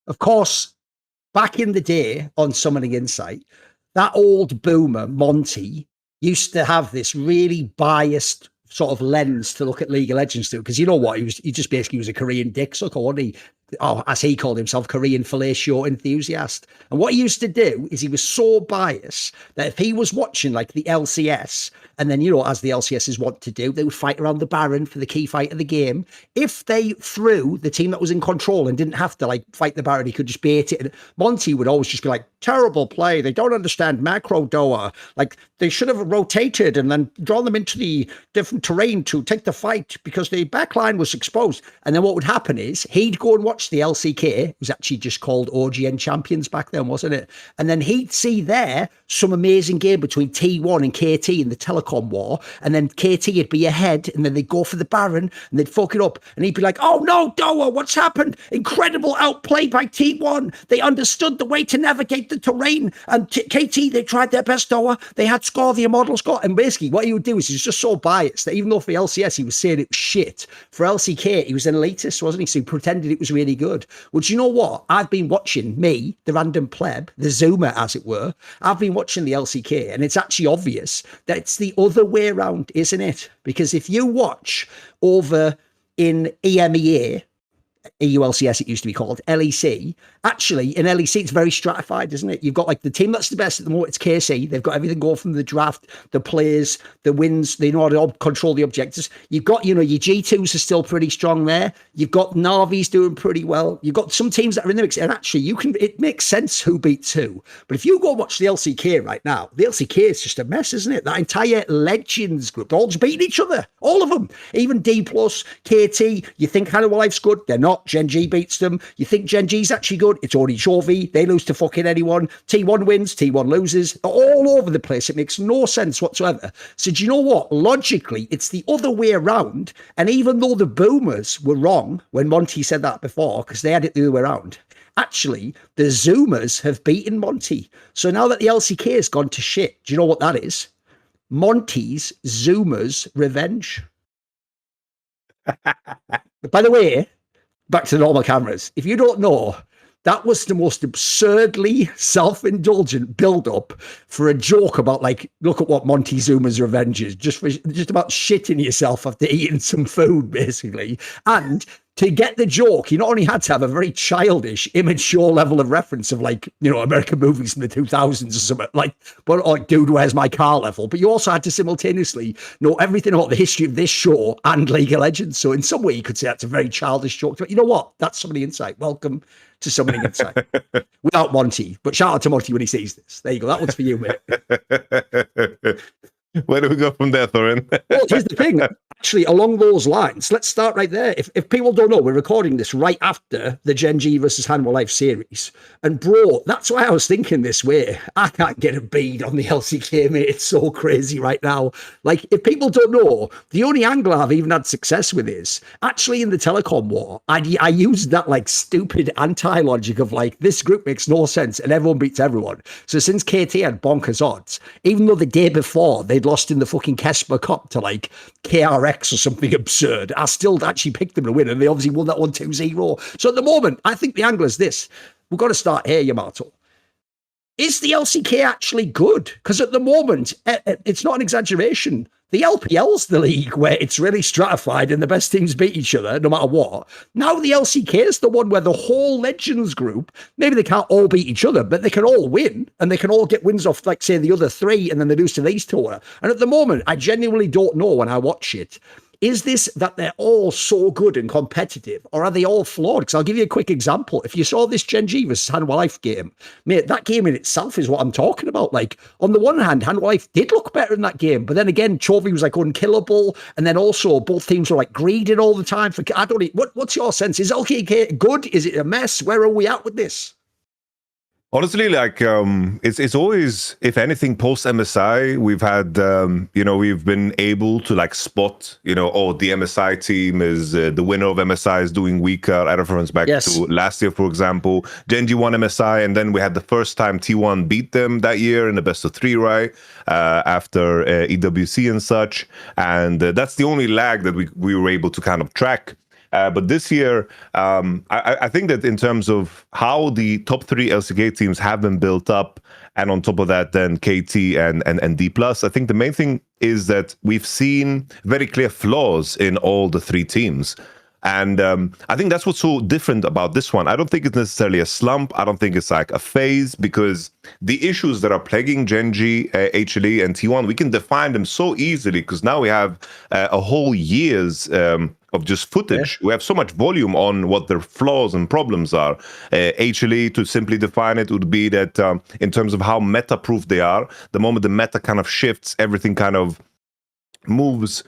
Of course, back in the day on Summoning Insight, that old boomer, Monty, used to have this really biased sort of lens to look at League of Legends too, because you know what, he just basically was a Korean dick sucker, wasn't he? Oh, as he called himself, Korean fellatio enthusiast. And what he used to do is he was so biased that if he was watching like the LCS, and then, you know, as the LCSs want to do, they would fight around the Baron for the key fight of the game. If they threw the team that was in control and didn't have to like fight the Baron, he could just bait it. And Monty would always just be like, terrible play. They don't understand macro Doa. Like they should have rotated and then drawn them into the different terrain to take the fight because the backline was exposed. And then what would happen is he'd go and watch the LCK. It was actually just called OGN Champions back then, wasn't it? And then he'd see there some amazing game between T1 and KT in the telecom war, and then KT would be ahead, and then they'd go for the Baron, and they'd fuck it up, and he'd be like, oh no, Doa, what's happened? Incredible outplay by T1. They understood the way to navigate the terrain, and KT, they tried their best, Doa. They had score, the immortal score, and basically what he would do is he's just so biased that even though for LCS he was saying it was shit, for LCK he was an elitist, wasn't he? So he pretended it was really good. Well, do you know what? I've been watching, me, the random pleb, the Zoomer as it were, I've been watching the LCK, and it's actually obvious that it's the other way around, isn't it? Because if you watch over in EMEA, EULCS it used to be called, LEC, actually in LEC it's very stratified, isn't it? You've got like the team that's the best at the moment, it's KC. They've got everything going from the draft, the players, the wins, they know how to control the objectives. You've got, you know, your G2s are still pretty strong there. You've got Navi's doing pretty well. You've got some teams that are in the mix, and actually it makes sense who beats who. But if you go and watch the LCK right now, the LCK is just a mess, isn't it? That entire Legends group, they're all just beating each other, all of them. Even DPlus, KT, you think Hannah Life's good, they're not. Gen G beats them. You think Gen G's actually good, it's only Chovy. They lose to fucking anyone. T1 wins, T1 loses. They're all over the place. It makes no sense whatsoever. So do you know what? Logically, it's the other way around. And even though the boomers were wrong when Monty said that before, because they had it the other way around, actually, the Zoomers have beaten Monty. So now that the LCK has gone to shit, do you know what that is? Monty's Zoomers revenge. By the way, back to normal cameras. If you don't know, that was the most absurdly self-indulgent build-up for a joke about, like, look at what Monty Zuma's revenge is, just about shitting yourself after eating some food, basically. And to get the joke, you not only had to have a very childish, immature level of reference of, like, you know, American movies in the 2000s or something, like, but like, dude, where's my car level? But you also had to simultaneously know everything about the history of this show and League of Legends. So in some way, you could say that's a very childish joke. But you know what? That's Summoning Insight. Welcome to Summoning Insight. Without Monty. But shout out to Monty when he sees this. There you go. That one's for you, mate. Where do we go from there, Thorin? Well, here's the thing. Actually, along those lines, let's start right there. If people don't know, we're recording this right after the Gen G versus Hanwha Life series. And bro, that's why I was thinking this way. I can't get a bead on the LCK, mate. It's so crazy right now. Like, if people don't know, the only angle I've even had success with is actually in the telecom war. I used that like stupid anti-logic of like, this group makes no sense and everyone beats everyone. So since KT had bonkers odds, even though the day before they'd lost in the fucking Kesper Cup to like KRX or something absurd, I still actually picked them to win, and they obviously won that 1-2-0. So at the moment, I think the angle is this. We've got to start here, Yamato. Is the LCK actually good? Because at the moment, it's not an exaggeration. The LPL's the league where it's really stratified and the best teams beat each other no matter what. Now the LCK is the one where the whole Legends group, maybe they can't all beat each other, but they can all win, and they can all get wins off, like, say, the other three, and then they lose to these two. And at the moment, I genuinely don't know when I watch it. Is this that they're all so good and competitive, or are they all flawed? Because I'll give you a quick example. If you saw this Gen G versus Hanwha Life game, mate, that game in itself is what I'm talking about. Like, on the one hand, Hanwha Life did look better in that game, but then again, Chovy was like unkillable, and then also both teams were like greeding all the time. I don't know, what's your sense? Is LKK good? Is it a mess? Where are we at with this? Honestly, like, it's always, if anything, post MSI, we've had, you know, we've been able to like spot, you know, oh, the MSI team is, the winner of MSI is doing weaker. I reference back to last year, for example. Gen G won MSI, and then we had the first time T1 beat them that year in the best of three, right? After EWC and such. And that's the only lag that we were able to kind of track. But this year, I think that in terms of how the top 3 LCK teams have been built up, and on top of that, then KT and DPlus, I think the main thing is that we've seen very clear flaws in all the 3 teams. And I think that's what's so different about this one. I don't think it's necessarily a slump. I don't think it's like a phase, because the issues that are plaguing Gen.G, HLE, and T1, we can define them so easily, because now we have a whole year's of just footage. Yeah. We have so much volume on what their flaws and problems are. HLE, to simply define it, would be that in terms of how meta-proof they are, the moment the meta kind of shifts, everything kind of moves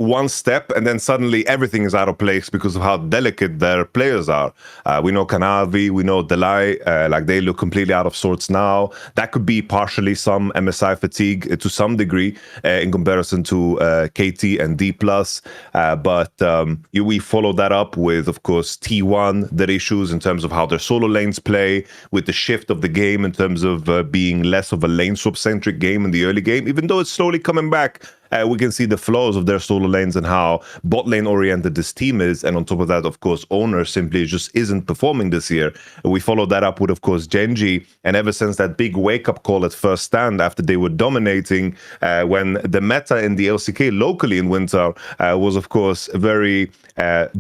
one step, and then suddenly everything is out of place because of how delicate their players are. We know Canavi, we know Delay, like they look completely out of sorts now. That could be partially some MSI fatigue to some degree in comparison to KT and DPlus. But we follow that up with, of course, T1, their issues in terms of how their solo lanes play, with the shift of the game in terms of being less of a lane swap-centric game in the early game, even though it's slowly coming back. We can see the flaws of their solo lanes and how bot lane oriented this team is. And on top of that, of course, Owner simply just isn't performing this year. We follow that up with, of course, Gen.G. And ever since that big wake-up call at first stand, after they were dominating, when the meta in the LCK locally in winter was, of course, very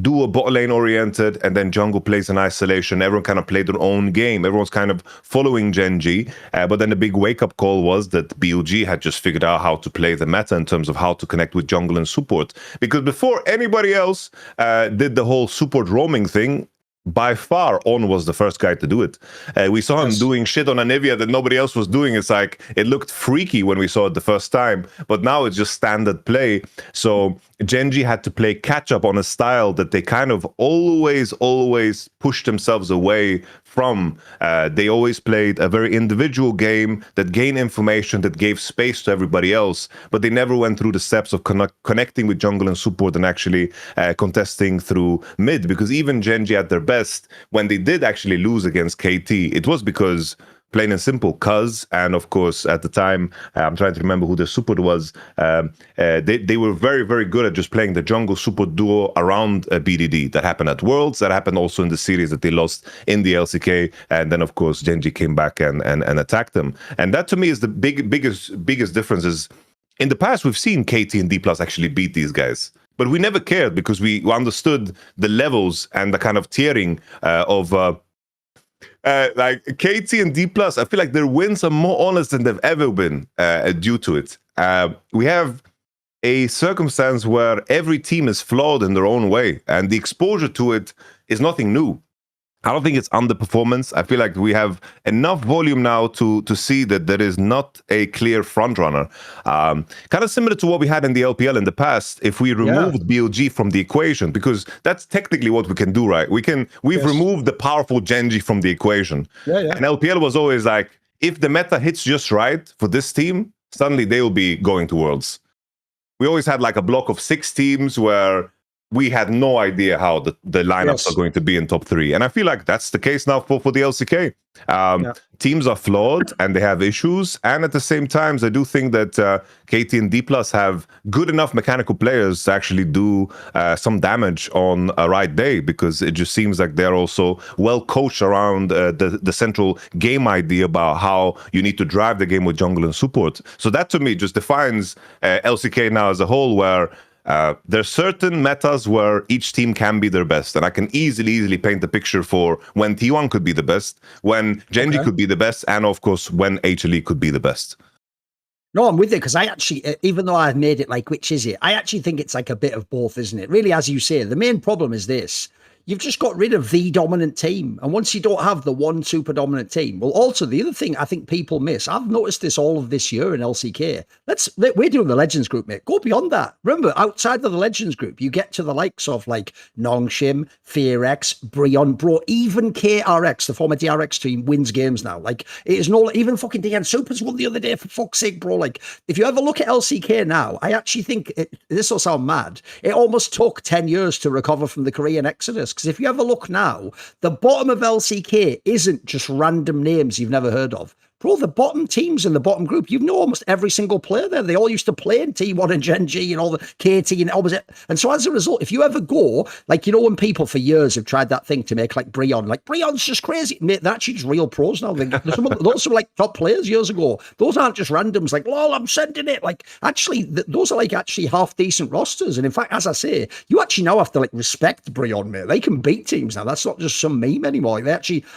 duo bot lane oriented, and then jungle plays in isolation. Everyone kind of played their own game. Everyone's kind of following Gen.G. But then the big wake-up call was that BLG had just figured out how to play the meta in terms of how to connect with jungle and support. Because before anybody else did the whole support roaming thing, by far, On was the first guy to do it. We saw him doing shit on Anivia that nobody else was doing. It's like, it looked freaky when we saw it the first time, but now it's just standard play. So Gen.G had to play catch up on a style that they kind of always pushed themselves away from. They always played a very individual game that gained information, that gave space to everybody else, but they never went through the steps of connecting with jungle and support and actually contesting through mid. Because even Gen.G at their best, when they did actually lose against KT, it was because, plain and simple, Cuz, and of course at the time, I'm trying to remember who the support was, they were very good at just playing the jungle support duo around BDD. That happened at Worlds, that happened also in the series that they lost in the LCK, and then of course Gen.G came back and attacked them. And that to me is the biggest difference. Is in the past we've seen KT and DPlus actually beat these guys, but we never cared because we understood the levels and the kind of tiering of like KT and DPlus. I feel like their wins are more honest than they've ever been due to it. We have a circumstance where every team is flawed in their own way, and the exposure to it is nothing new. I don't think it's underperformance. I feel like we have enough volume now to see that there is not a clear frontrunner. Kind of similar to what we had in the LPL in the past. If we removed BLG from the equation, because that's technically what we can do, right? We've removed the powerful Gen.G from the equation. And LPL was always like, if the meta hits just right for this team, suddenly they will be going to Worlds. We always had like a block of 6 teams where we had no idea how the lineups are going to be in top 3. And I feel like that's the case now for the LCK. Teams are flawed and they have issues. And at the same time, I do think that KT and DPlus have good enough mechanical players to actually do some damage on a right day, because it just seems like they're also well coached around the central game idea about how you need to drive the game with jungle and support. So that to me just defines LCK now as a whole, where there's certain metas where each team can be their best, and I can easily paint the picture for when T1 could be the best, when Gen.G could be the best, and of course when HLE could be the best. No, I'm with you, because I actually, even though I've made it like, which is it? I actually think it's like a bit of both, isn't it? Really, as you say, the main problem is this. You've just got rid of the dominant team. And once you don't have the one super dominant team, well, also the other thing I think people miss, I've noticed this all of this year in LCK. We're doing the Legends group, mate. Go beyond that. Remember, outside of the Legends group, you get to the likes of like Nongshim, FearX, Brion, bro, even KRX, the former DRX team, wins games now. Like, it is no, even fucking DN Supers won the other day, for fuck's sake, bro. Like, if you ever look at LCK now, I actually think, this will sound mad, it almost took 10 years to recover from the Korean exodus. Because if you ever look now, the bottom of LCK isn't just random names you've never heard of. Bro, the bottom teams in the bottom group, you know almost every single player there. They all used to play in T1 and Gen G and all the KT and opposite. And so as a result, if you ever go, like, you know, when people for years have tried that thing to make like Breon, like Breon's just crazy. Mate, they're actually just real pros now. Those are like top players years ago. Those aren't just randoms like, lol, I'm sending it. Like, actually, those are like actually half decent rosters. And in fact, as I say, you actually now have to like respect Breon, mate. They can beat teams now. That's not just some meme anymore. Like,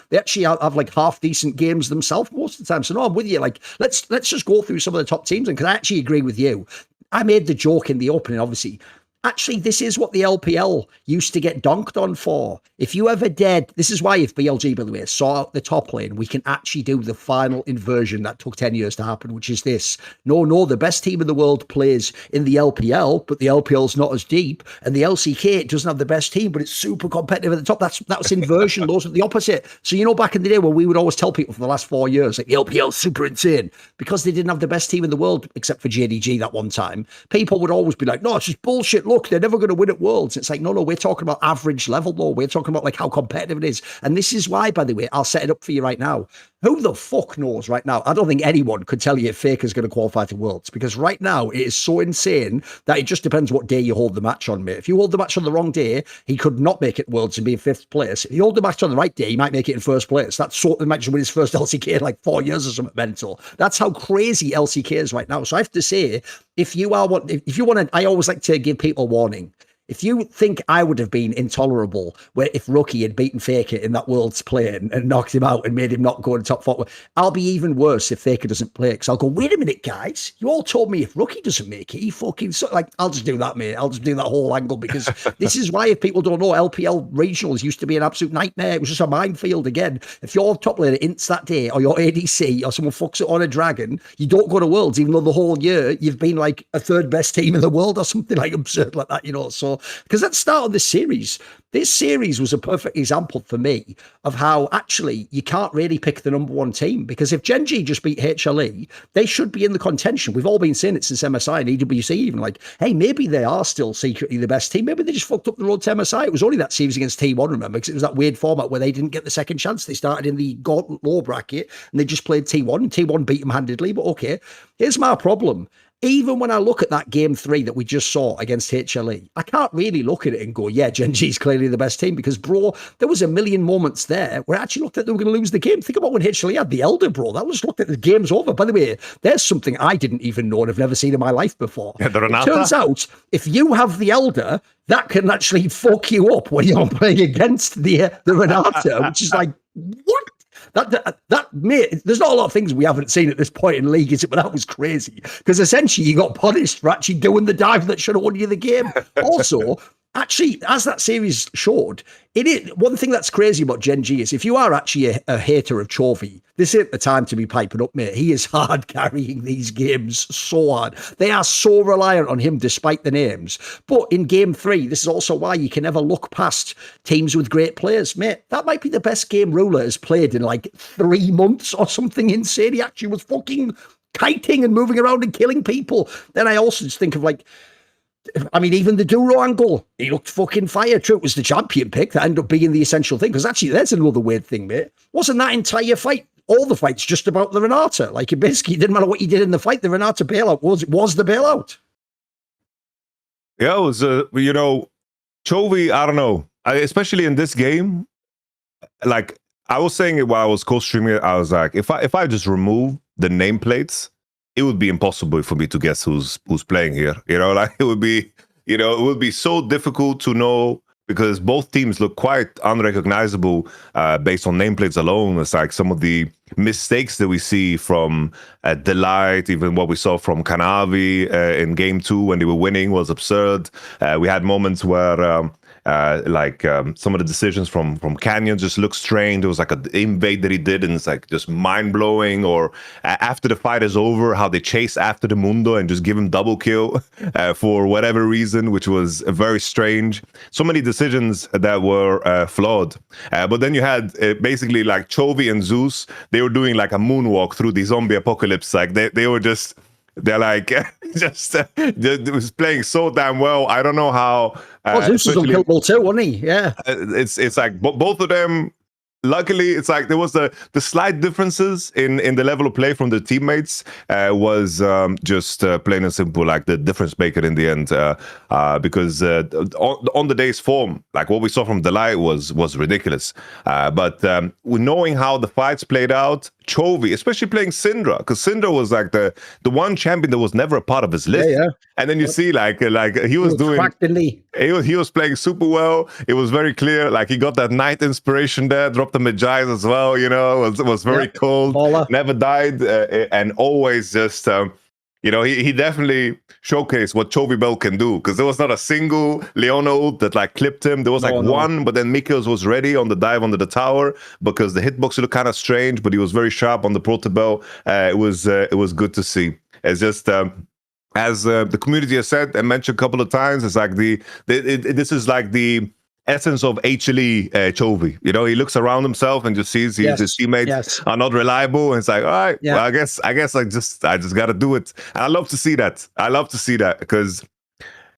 they actually have like half decent games themselves most of the time. So no, I'm with you. Like, let's just go through some of the top teams, and because I actually agree with you. I made the joke in the opening, obviously. Actually, this is what the LPL used to get donked on for. If you ever did, this is why if BLG, by the way, saw out the top lane, we can actually do the final inversion that took 10 years to happen, which is this. No, the best team in the world plays in the LPL, but the LPL's not as deep. And the LCK doesn't have the best team, but it's super competitive at the top. That's inversion. Those are the opposite. So, you know, back in the day where we would always tell people for the last 4 years, like the LPL's super insane, because they didn't have the best team in the world, except for JDG that one time, people would always be like, no, it's just bullshit. Look, they're never going to win at Worlds. It's like, no, we're talking about average level, though. We're talking about like how competitive it is. And this is why, by the way, I'll set it up for you right now. Who the fuck knows right now? I don't think anyone could tell you if Faker's going to qualify to Worlds, because right now it is so insane that it just depends what day you hold the match on, mate. If you hold the match on the wrong day, he could not make it Worlds and be in 5th place. If you hold the match on the right day, he might make it in 1st place. That's sort of match with his first LCK in like 4 years or something mental. That's how crazy LCK is right now. So I have to say, if you want to, I always like to give people warning. If you think I would have been intolerable where if Rookie had beaten Faker in that World's play and knocked him out and made him not go to top 4, I'll be even worse if Faker doesn't play, because I'll go, wait a minute, guys. You all told me if Rookie doesn't make it, he fucking... Like, I'll just do that, mate. I'll just do that whole angle, because this is why, if people don't know, LPL regionals used to be an absolute nightmare. It was just a minefield again. If your top laner ints that day, or your ADC, or someone fucks it on a dragon, you don't go to Worlds, even though the whole year you've been like a 3rd best team in the world or something like absurd like that, you know? So, because at the start of this series was a perfect example for me of how actually you can't really pick the number one team, because if Gen G just beat HLE, they should be in the contention. We've all been saying it since MSI and EWC, even like, hey, maybe they are still secretly the best team. Maybe they just fucked up the road to MSI. It was only that series against T1, remember, because it was that weird format where they didn't get the second chance. They started in the gauntlet low bracket and they just played T1, and T1 beat them handedly. But okay, here's my problem. Even when I look at that game 3 that we just saw against HLE, I can't really look at it and go, yeah, Gen G's clearly the best team, because, bro, there was a million moments there where I actually looked at they were going to lose the game. Think about when HLE had the Elder, bro. That was looked at the game's over. By the way, there's something I didn't even know and have never seen in my life before. Yeah, it turns out, if you have the Elder, that can actually fuck you up when you're playing against the Renata, which is like, what? That mate, there's not a lot of things we haven't seen at this point in League, is it? But that was crazy, because essentially you got punished for actually doing the dive that should have won you the game. Also, actually, as that series showed, it is one thing that's crazy about Gen G is if you are actually a hater of Chovy, this ain't the time to be piping up, mate. He is hard carrying these games so hard. They are so reliant on him despite the names. But in game 3, this is also why you can never look past teams with great players, mate. That might be the best game Ruler has played in like 3 months or something insane. He actually was fucking kiting and moving around and killing people. Then I also just think of like, I mean, even the Duro angle, he looked fucking fire. True, it was the champion pick that ended up being the essential thing. Because actually, there's another weird thing, mate. Wasn't that entire fight, all the fights, just about the Renata? Like, it basically didn't matter what you did in the fight. The Renata bailout was the bailout. Yeah, it was, you know, Chovy, I don't know. Especially in this game, like, I was saying it while I was co-streaming it, I was like, if I just remove the nameplates, it would be impossible for me to guess who's playing here. You know, like it would be so difficult to know, because both teams look quite unrecognizable based on nameplates alone. It's like some of the mistakes that we see from Delight, even what we saw from Kanavi in game 2 when they were winning was absurd. We had moments where some of the decisions from Canyon just look strange. There was like an invade that he did, and it's like just mind-blowing. Or after the fight is over, how they chase after the Mundo and just give him double kill for whatever reason, which was very strange. So many decisions that were flawed. But then you had basically like Chovy and Zeus. They were doing like a moonwalk through the zombie apocalypse. Like they were just... They're like it was playing so damn well. I don't know how. Zeus was unkillable too, wasn't he? Yeah. It's like both of them. luckily, it's like there was the slight differences in the level of play from the teammates was just plain and simple, like the difference maker in the end. Because on the day's form, like what we saw from Delay was ridiculous. But knowing how the fights played out, Chovy, especially playing Syndra, because Syndra was like the one champion that was never a part of his list. Yeah. And then you see like he was doing, he was playing super well. It was very clear, like he got that night inspiration there, dropped the Magi as well, you know, it was very cold, never died, and always just you know, he definitely showcased what Chovy Bell can do, because there was not a single Leona ult that like clipped him. There was one, but then Mikos was ready on the dive under the tower because the hitbox looked kind of strange, but he was very sharp on the Protobell. It was good to see. It's just as the community has said and mentioned a couple of times, it's like this is like the essence of HLE Chovy. You know, he looks around himself and just sees his teammates are not reliable, and it's like, all right, well, I guess I just got to do it. And I love to see that. I love to see that because,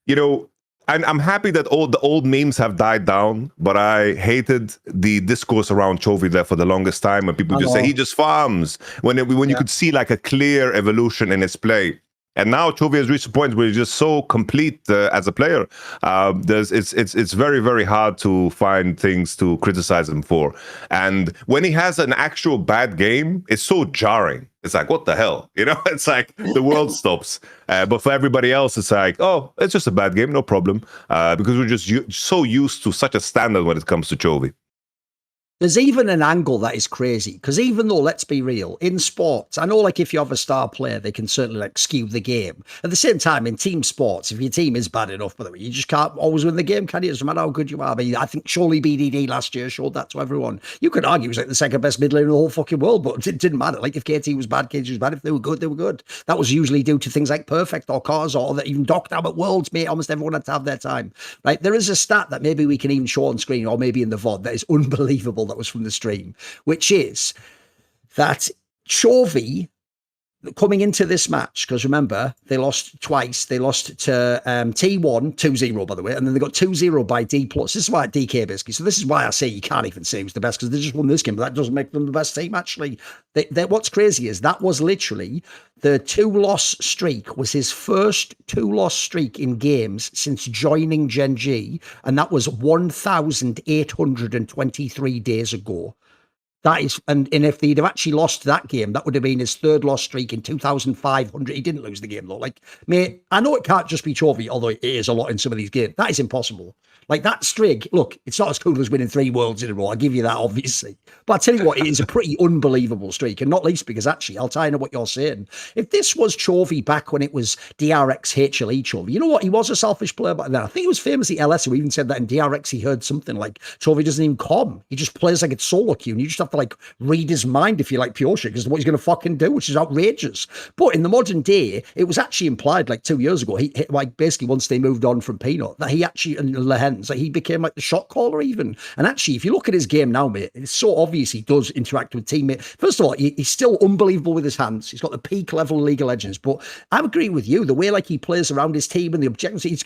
you know, I'm happy that all the old memes have died down, but I hated the discourse around Chovy there for the longest time, and people just say he just farms when you could see like a clear evolution in his play. And now Chovy has reached a point where he's just so complete as a player. It's very, very hard to find things to criticize him for. And when he has an actual bad game, it's so jarring. It's like, what the hell? You know, it's like the world stops. But for everybody else, it's like, oh, it's just a bad game, no problem. Because we're just so used to such a standard when it comes to Chovy. There's even an angle that is crazy, because even though, let's be real, in sports, I know like if you have a star player, they can certainly like skew the game. At the same time, in team sports, if your team is bad enough, by the way, you just can't always win the game, can you? It doesn't matter how good you are. I mean, I think surely BDD last year showed that to everyone. You could argue he was like the second best mid laner in the whole fucking world, but it didn't matter. Like if KT was bad, KT was bad. If they were good, they were good. That was usually due to things like Perfect or Cars or that even Doc down at Worlds, mate. Almost everyone had to have their time. Right? There is a stat that maybe we can even show on screen or maybe in the VOD that is unbelievable that was from the stream, which is that Chovy coming into this match, because remember, they lost twice. They lost to T1 2-0, by the way, and then they got 2-0 by DPlus. This is why DK basically. So this is why I say you can't even say who's the best, because they just won this game, but that doesn't make them the best team, actually. What's crazy is that was literally the 2-loss streak, was his first 2-loss streak in games since joining Gen G, and that was 1,823 days ago. That is, and if they'd have actually lost that game, that would have been his third loss streak in 2,500. He didn't lose the game though. Like, mate, I know it can't just be Chovy, although it is a lot in some of these games. That is impossible. Like that streak, look, it's not as cool as winning 3 worlds in a row. I'll give you that, obviously. But I tell you what, it is a pretty unbelievable streak, and not least because actually, I'll tie into what you're saying. If this was Chovy back when it was DRX HLE Chovy, you know what? He was a selfish player back then. I think it was famously LS who even said that in DRX he heard something like Chovy doesn't even come. He just plays like it's solo queue, and you just have to like read his mind if you like pure shit, because what he's going to fucking do, which is outrageous. But in the modern day, it was actually implied like 2 years ago, he like basically once they moved on from Peanut, that he actually, and Lehens, like he became like the shot caller even. And actually, if you look at his game now, mate, it's so obvious he does interact with teammates. First of all, he's still unbelievable with his hands. He's got the peak level League of Legends. But I'm agreeing with you, the way like he plays around his team and the objectives, he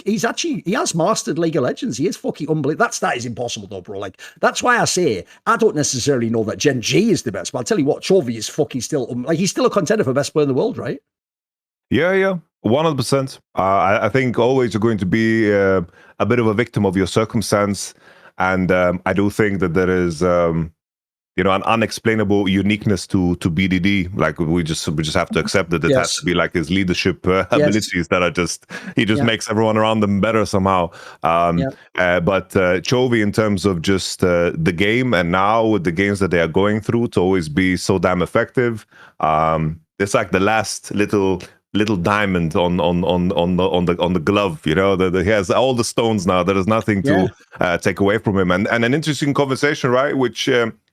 has mastered League of Legends. He is fucking unbelievable. That is impossible though, bro. Like, that's why I say, I don't necessarily know that Gen G is the best, but I'll tell you what, Chovy is fucking still, like, he's still a contender for best player in the world, right? Yeah. 100%. I think always you're going to be a bit of a victim of your circumstance. And I do think that there is, an unexplainable uniqueness to BDD. Like we just have to accept that it has to be like his leadership abilities that are he makes everyone around them better somehow. But Chovy, in terms of just the game, and now with the games that they are going through, to always be so damn effective. It's like the last little diamond on the glove, you know. He has all the stones now. There is nothing to take away from him. And an interesting conversation, right? Which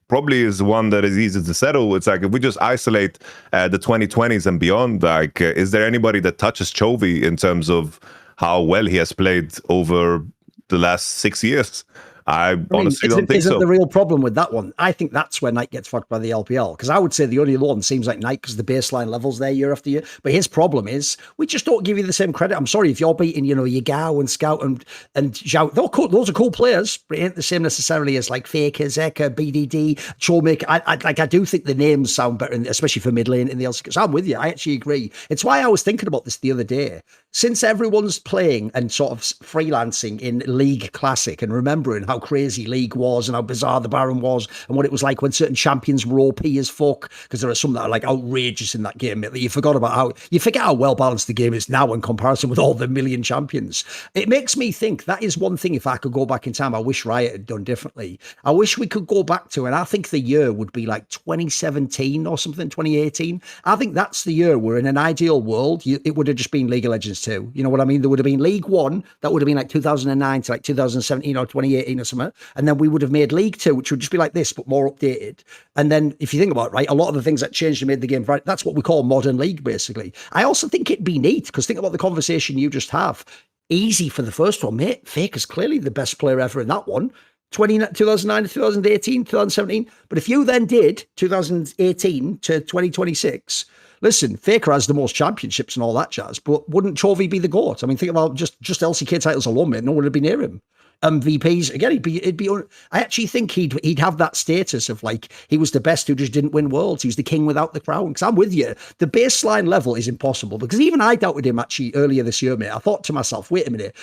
probably is one that is easy to settle. It's like, if we just isolate the 2020s and beyond, like, is there anybody that touches Chovy in terms of how well he has played over the last 6 years? I honestly don't think isn't so. the real problem with that one? I think that's where Knight gets fucked by the LPL, because I would say the only one seems like Knight because the baseline levels there year after year. But his problem is we just don't give you the same credit. I'm sorry if you're beating, Yagao and Scout and Zhao. They're cool. Those are cool players, but it ain't the same necessarily as like Faker, Zeka, BDD, ShowMaker. I do think the names sound better, especially for mid lane in the LCK. So I'm with you. I actually agree. It's why I was thinking about this the other day. Since everyone's playing and sort of freelancing in League Classic and remembering how crazy League was and how bizarre the Baron was and what it was like when certain champions were OP as fuck, because there are some that are like outrageous in that game. You forget how well balanced the game is now in comparison with all the million champions. It makes me think that is one thing, if I could go back in time, I wish Riot had done differently. I wish we could go back to, and I think the year would be like 2017 or something, 2018. I think that's the year where in an ideal world, it would have just been League of Legends 2. You know what I mean? There would have been League 1, that would have been like 2009 to like 2017 or 2018 or something. And then we would have made League 2, which would just be like this, but more updated. And then if you think about it, right, a lot of the things that changed and made the game, right, that's what we call modern League, basically. I also think it'd be neat, because think about the conversation you just have. Easy for the first one, mate. Faker's clearly the best player ever in that one. 2009 to 2018, 2017. But if you then did 2018 to 2026, listen, Faker has the most championships and all that jazz, but wouldn't Chovy be the GOAT? I mean, think about just LCK titles alone, mate. No one would be near him. MVPs again. It'd be. I actually think he'd have that status of like he was the best who just didn't win worlds. He was the king without the crown. Because I'm with you. The baseline level is impossible, because even I doubted him actually earlier this year, mate. I thought to myself, wait a minute.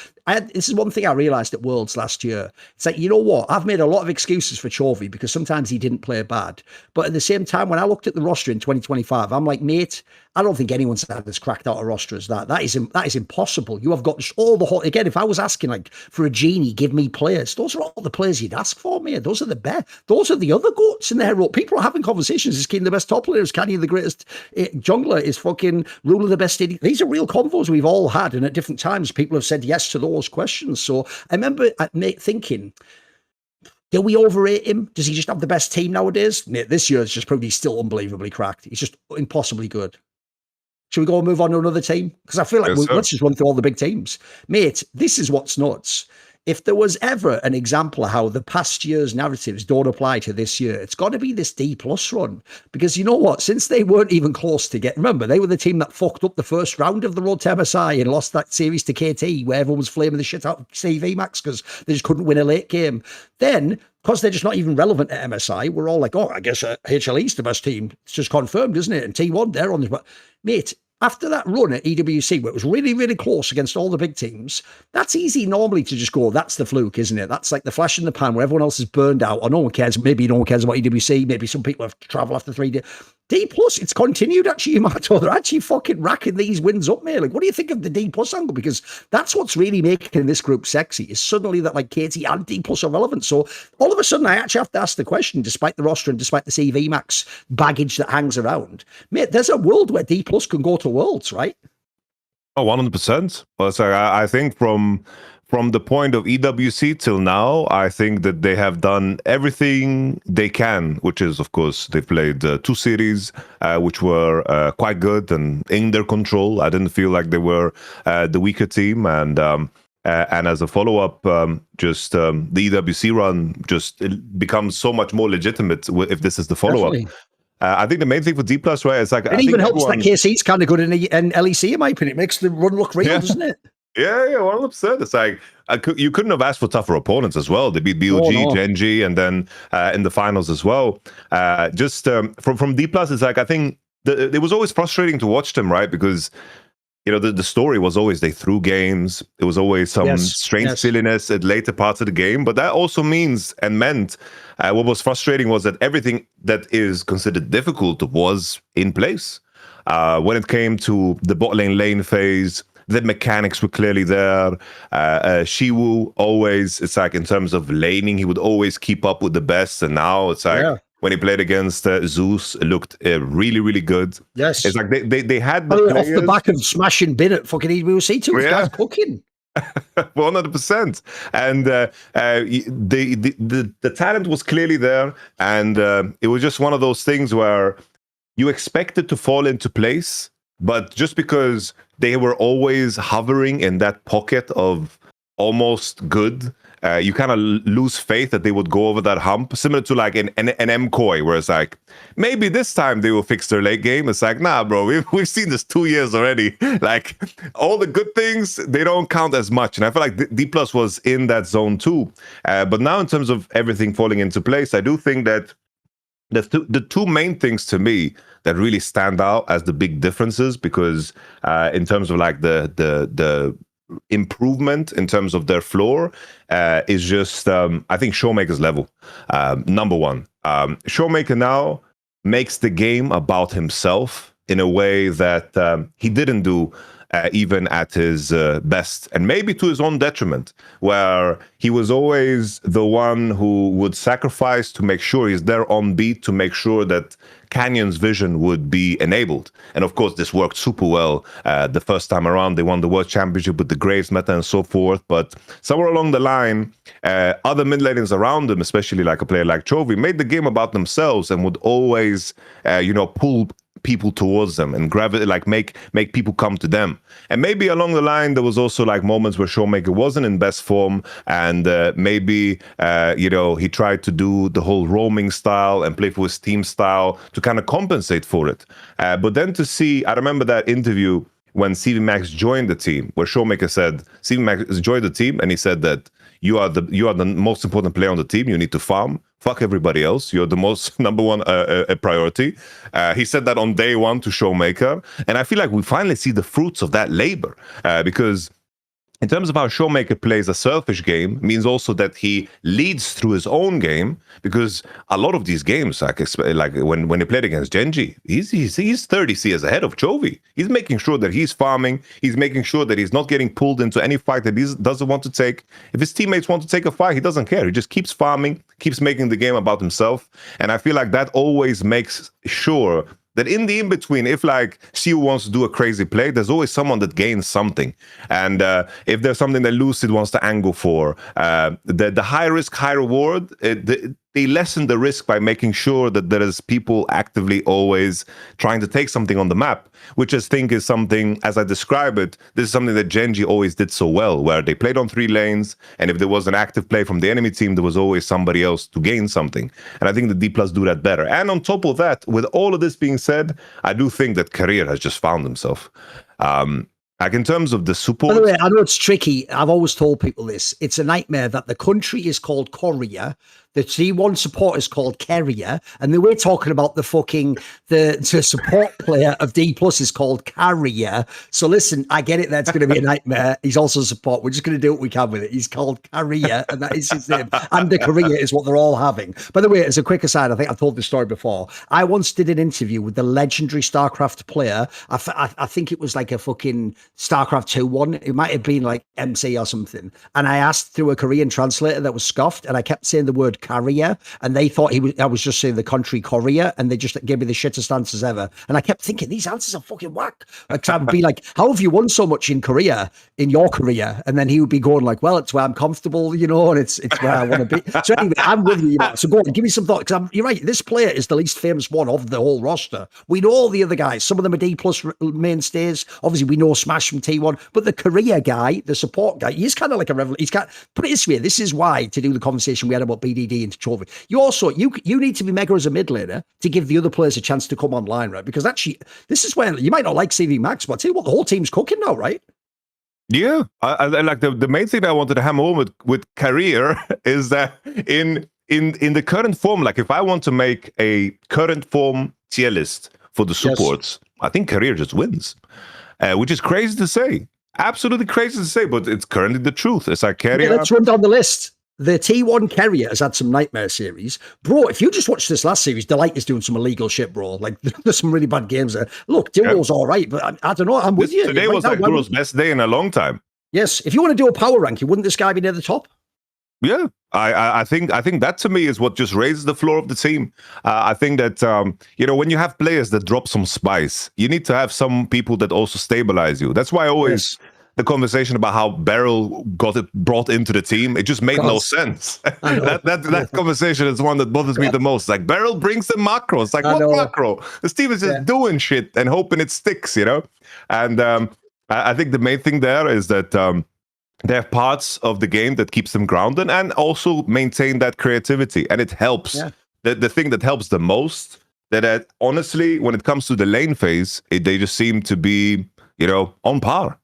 This is one thing I realized at Worlds last year. It's like, you know what? I've made a lot of excuses for Chovy because sometimes he didn't play bad. But at the same time, when I looked at the roster in 2025, I'm like, mate, I don't think anyone's had as cracked out a roster as that. That is impossible. You have got all the whole, again, if I was asking like for a genie, give me players. Those are all the players you'd ask for, mate. Those are the best. Those are the other GOATs in there. People are having conversations. Is King the best top player? Is KT the greatest jungler? Is fucking Ruler the best idiot? These are real convos we've all had, and at different times people have said yes to those questions. So I remember thinking, do we overrate him? Does he just have the best team nowadays? Mate, this year it's just probably still unbelievably cracked. He's just impossibly good. Should we go and move on to another team? Because I feel like let's just run through all the big teams. Mate, this is what's nuts. If there was ever an example of how the past year's narratives don't apply to this year, it's got to be this DPlus run. Because you know what? Since they weren't even close to remember, they were the team that fucked up the first round of the Road to MSI and lost that series to KT, where everyone was flaming the shit out of CV Max because they just couldn't win a late game. Then, because they're just not even relevant at MSI, we're all like, oh, I guess HLE's the best team. It's just confirmed, isn't it? And T1, they're on this. But mate, after that run at EWC, where it was really, really close against all the big teams, that's easy normally to just go, that's the fluke, isn't it? That's like the flash in the pan where everyone else is burned out, or no one cares. Maybe no one cares about EWC. Maybe some people have to travel after 3 days. DPlus, it's continued actually, Yamato. They're actually fucking racking these wins up, mate. Like, what do you think of the DPlus angle? Because that's what's really making this group sexy, is suddenly that like KT and DPlus are relevant. So all of a sudden, I actually have to ask the question, despite the roster and despite the CV Max baggage that hangs around, mate, there's a world where DPlus can go to Worlds, right? Oh, 100%. Well, so I think from the point of EWC till now, I think that they have done everything they can, which is, of course, they've played 2 series, which were quite good and in their control. I didn't feel like they were the weaker team. And as a follow-up, the EWC run just becomes so much more legitimate if this is the follow-up. Definitely. I think the main thing for DPlus, right, it's like... It even helps that KC's kind of good in LEC, in my opinion. It makes the run look real, doesn't it? Yeah, 100%. It's like you couldn't have asked for tougher opponents as well. They beat BOG, Genji, and then in the finals as well. From DPlus, it's like, I think it was always frustrating to watch them, right? Because the story was always they threw games. It was always some strange silliness at later parts of the game. But that also meant what was frustrating was that everything that is considered difficult was in place. When it came to the bot lane phase, the mechanics were clearly there. Shiwu always, it's like in terms of laning, he would always keep up with the best. And now it's like when he played against Zeus, it looked really, really good. Yes. It's like they had the off the back of smashing bin at fucking EWC too. Guys cooking. 100%. And the talent was clearly there. And it was just one of those things where you expect it to fall into place, but just because they were always hovering in that pocket of almost good, you kind of lose faith that they would go over that hump, similar to like an MCoy, where it's like, maybe this time they will fix their late game. It's like, nah, bro, we've seen this 2 years already. Like, all the good things, they don't count as much. And I feel like DPlus was in that zone too. But now in terms of everything falling into place, I do think that the two main things to me that really stand out as the big differences, because in terms of like the improvement in terms of their floor, is just I think ShowMaker's level. Number one, ShowMaker now makes the game about himself in a way that he didn't do even at his best, and maybe to his own detriment, where he was always the one who would sacrifice to make sure he's there on beat, to make sure that Canyon's vision would be enabled. And of course, this worked super well the first time around. They won the World Championship with the Graves meta and so forth. But somewhere along the line, other mid laners around them, especially like a player like Chovy, made the game about themselves and would always, pull people towards them and like make people come to them. And maybe along the line there was also like moments where ShowMaker wasn't in best form, and maybe he tried to do the whole roaming style and play for his team style to kind of compensate for it. But then to see, I remember that interview when CV Max joined the team, where ShowMaker said CV Max joined the team and he said that you are the most important player on the team. You need to farm. Fuck everybody else. You're the most number one priority. He said that on day one to ShowMaker. And I feel like we finally see the fruits of that labor, because in terms of how ShowMaker plays a selfish game, means also that he leads through his own game, because a lot of these games, like when he played against Genji, he's 30 CS ahead of Chovy. He's making sure that he's farming. He's making sure that he's not getting pulled into any fight that he doesn't want to take. If his teammates want to take a fight, he doesn't care. He just keeps farming, keeps making the game about himself. And I feel like that always makes sure that in the in-between, if like Siu wants to do a crazy play, there's always someone that gains something. And if there's something that Lucid wants to angle for, the high risk, high reward, they lessen the risk by making sure that there is people actively always trying to take something on the map, which I think is something, as I describe it, this is something that Genji always did so well, where they played on 3 lanes, and if there was an active play from the enemy team, there was always somebody else to gain something. And I think the DPlus do that better. And on top of that, with all of this being said, I do think that Career has just found himself. Like in terms of the support. By the way, I know it's tricky. I've always told people this. It's a nightmare that the country is called Korea, the T1 support is called Carrier, and then we're talking about the support player of DPlus is called Carrier. So listen, I get it. That's going to be a nightmare. He's also support. We're just going to do what we can with it. He's called Carrier, and that is his name. And the Korea is what they're all having. By the way, as a quick aside, I think I've told this story before. I once did an interview with the legendary StarCraft player. I think it was like a fucking StarCraft 2 one. It might have been like MC or something. And I asked through a Korean translator that was scoffed, and I kept saying the word Carrier, and they thought I was just saying the country Korea, and they just gave me the shittest answers ever. And I kept thinking, these answers are fucking whack. Like, I would be like, how have you won so much in Korea, in your career? And then he would be going like, well, it's where I'm comfortable, and it's where I want to be. So anyway, I'm with you. So go on, give me some thought, because you're right, this player is the least famous one of the whole roster. We know all the other guys. Some of them are DPlus mainstays. Obviously, we know Smash from T1, but the Korea guy, the support guy, he's kind of like a revolution. Put it this way, this is why, to do the conversation we had about BDD into Chovy, you need to be mega as a mid laner to give the other players a chance to come online, right? Because actually, this is where you might not like CV Max, but I'll tell you what, the whole team's cooking now, right? Yeah, I like the main thing that I wanted to hammer home with Career is that in the current form, like if I want to make a current form tier list for the supports, yes, I think Career just wins, which is crazy to say. Absolutely crazy to say, but it's currently the truth. It's like Career. Okay, let's run down the list. The T1 Carrier has had some nightmare series. Bro, if you just watched this last series, Delight is doing some illegal shit, bro. Like, there's some really bad games there. Look, Duro's all right, but I don't know. I'm with you. Today was like Duro's best day in a long time. Yes. If you want to do a power ranking, wouldn't this guy be near the top? Yeah, I think that to me is what just raises the floor of the team. I think that when you have players that drop some spice, you need to have some people that also stabilize you. That's why I always the conversation about how Beryl got it brought into the team, it just made no sense. that conversation is one that bothers me the most. Like, Beryl brings the macro. It's like, what macro? This team is just doing shit and hoping it sticks, And I think the main thing there is that they have parts of the game that keeps them grounded and also maintain that creativity, and it helps. Yeah. The thing that helps the most, that honestly, when it comes to the lane phase, they just seem to be, on par.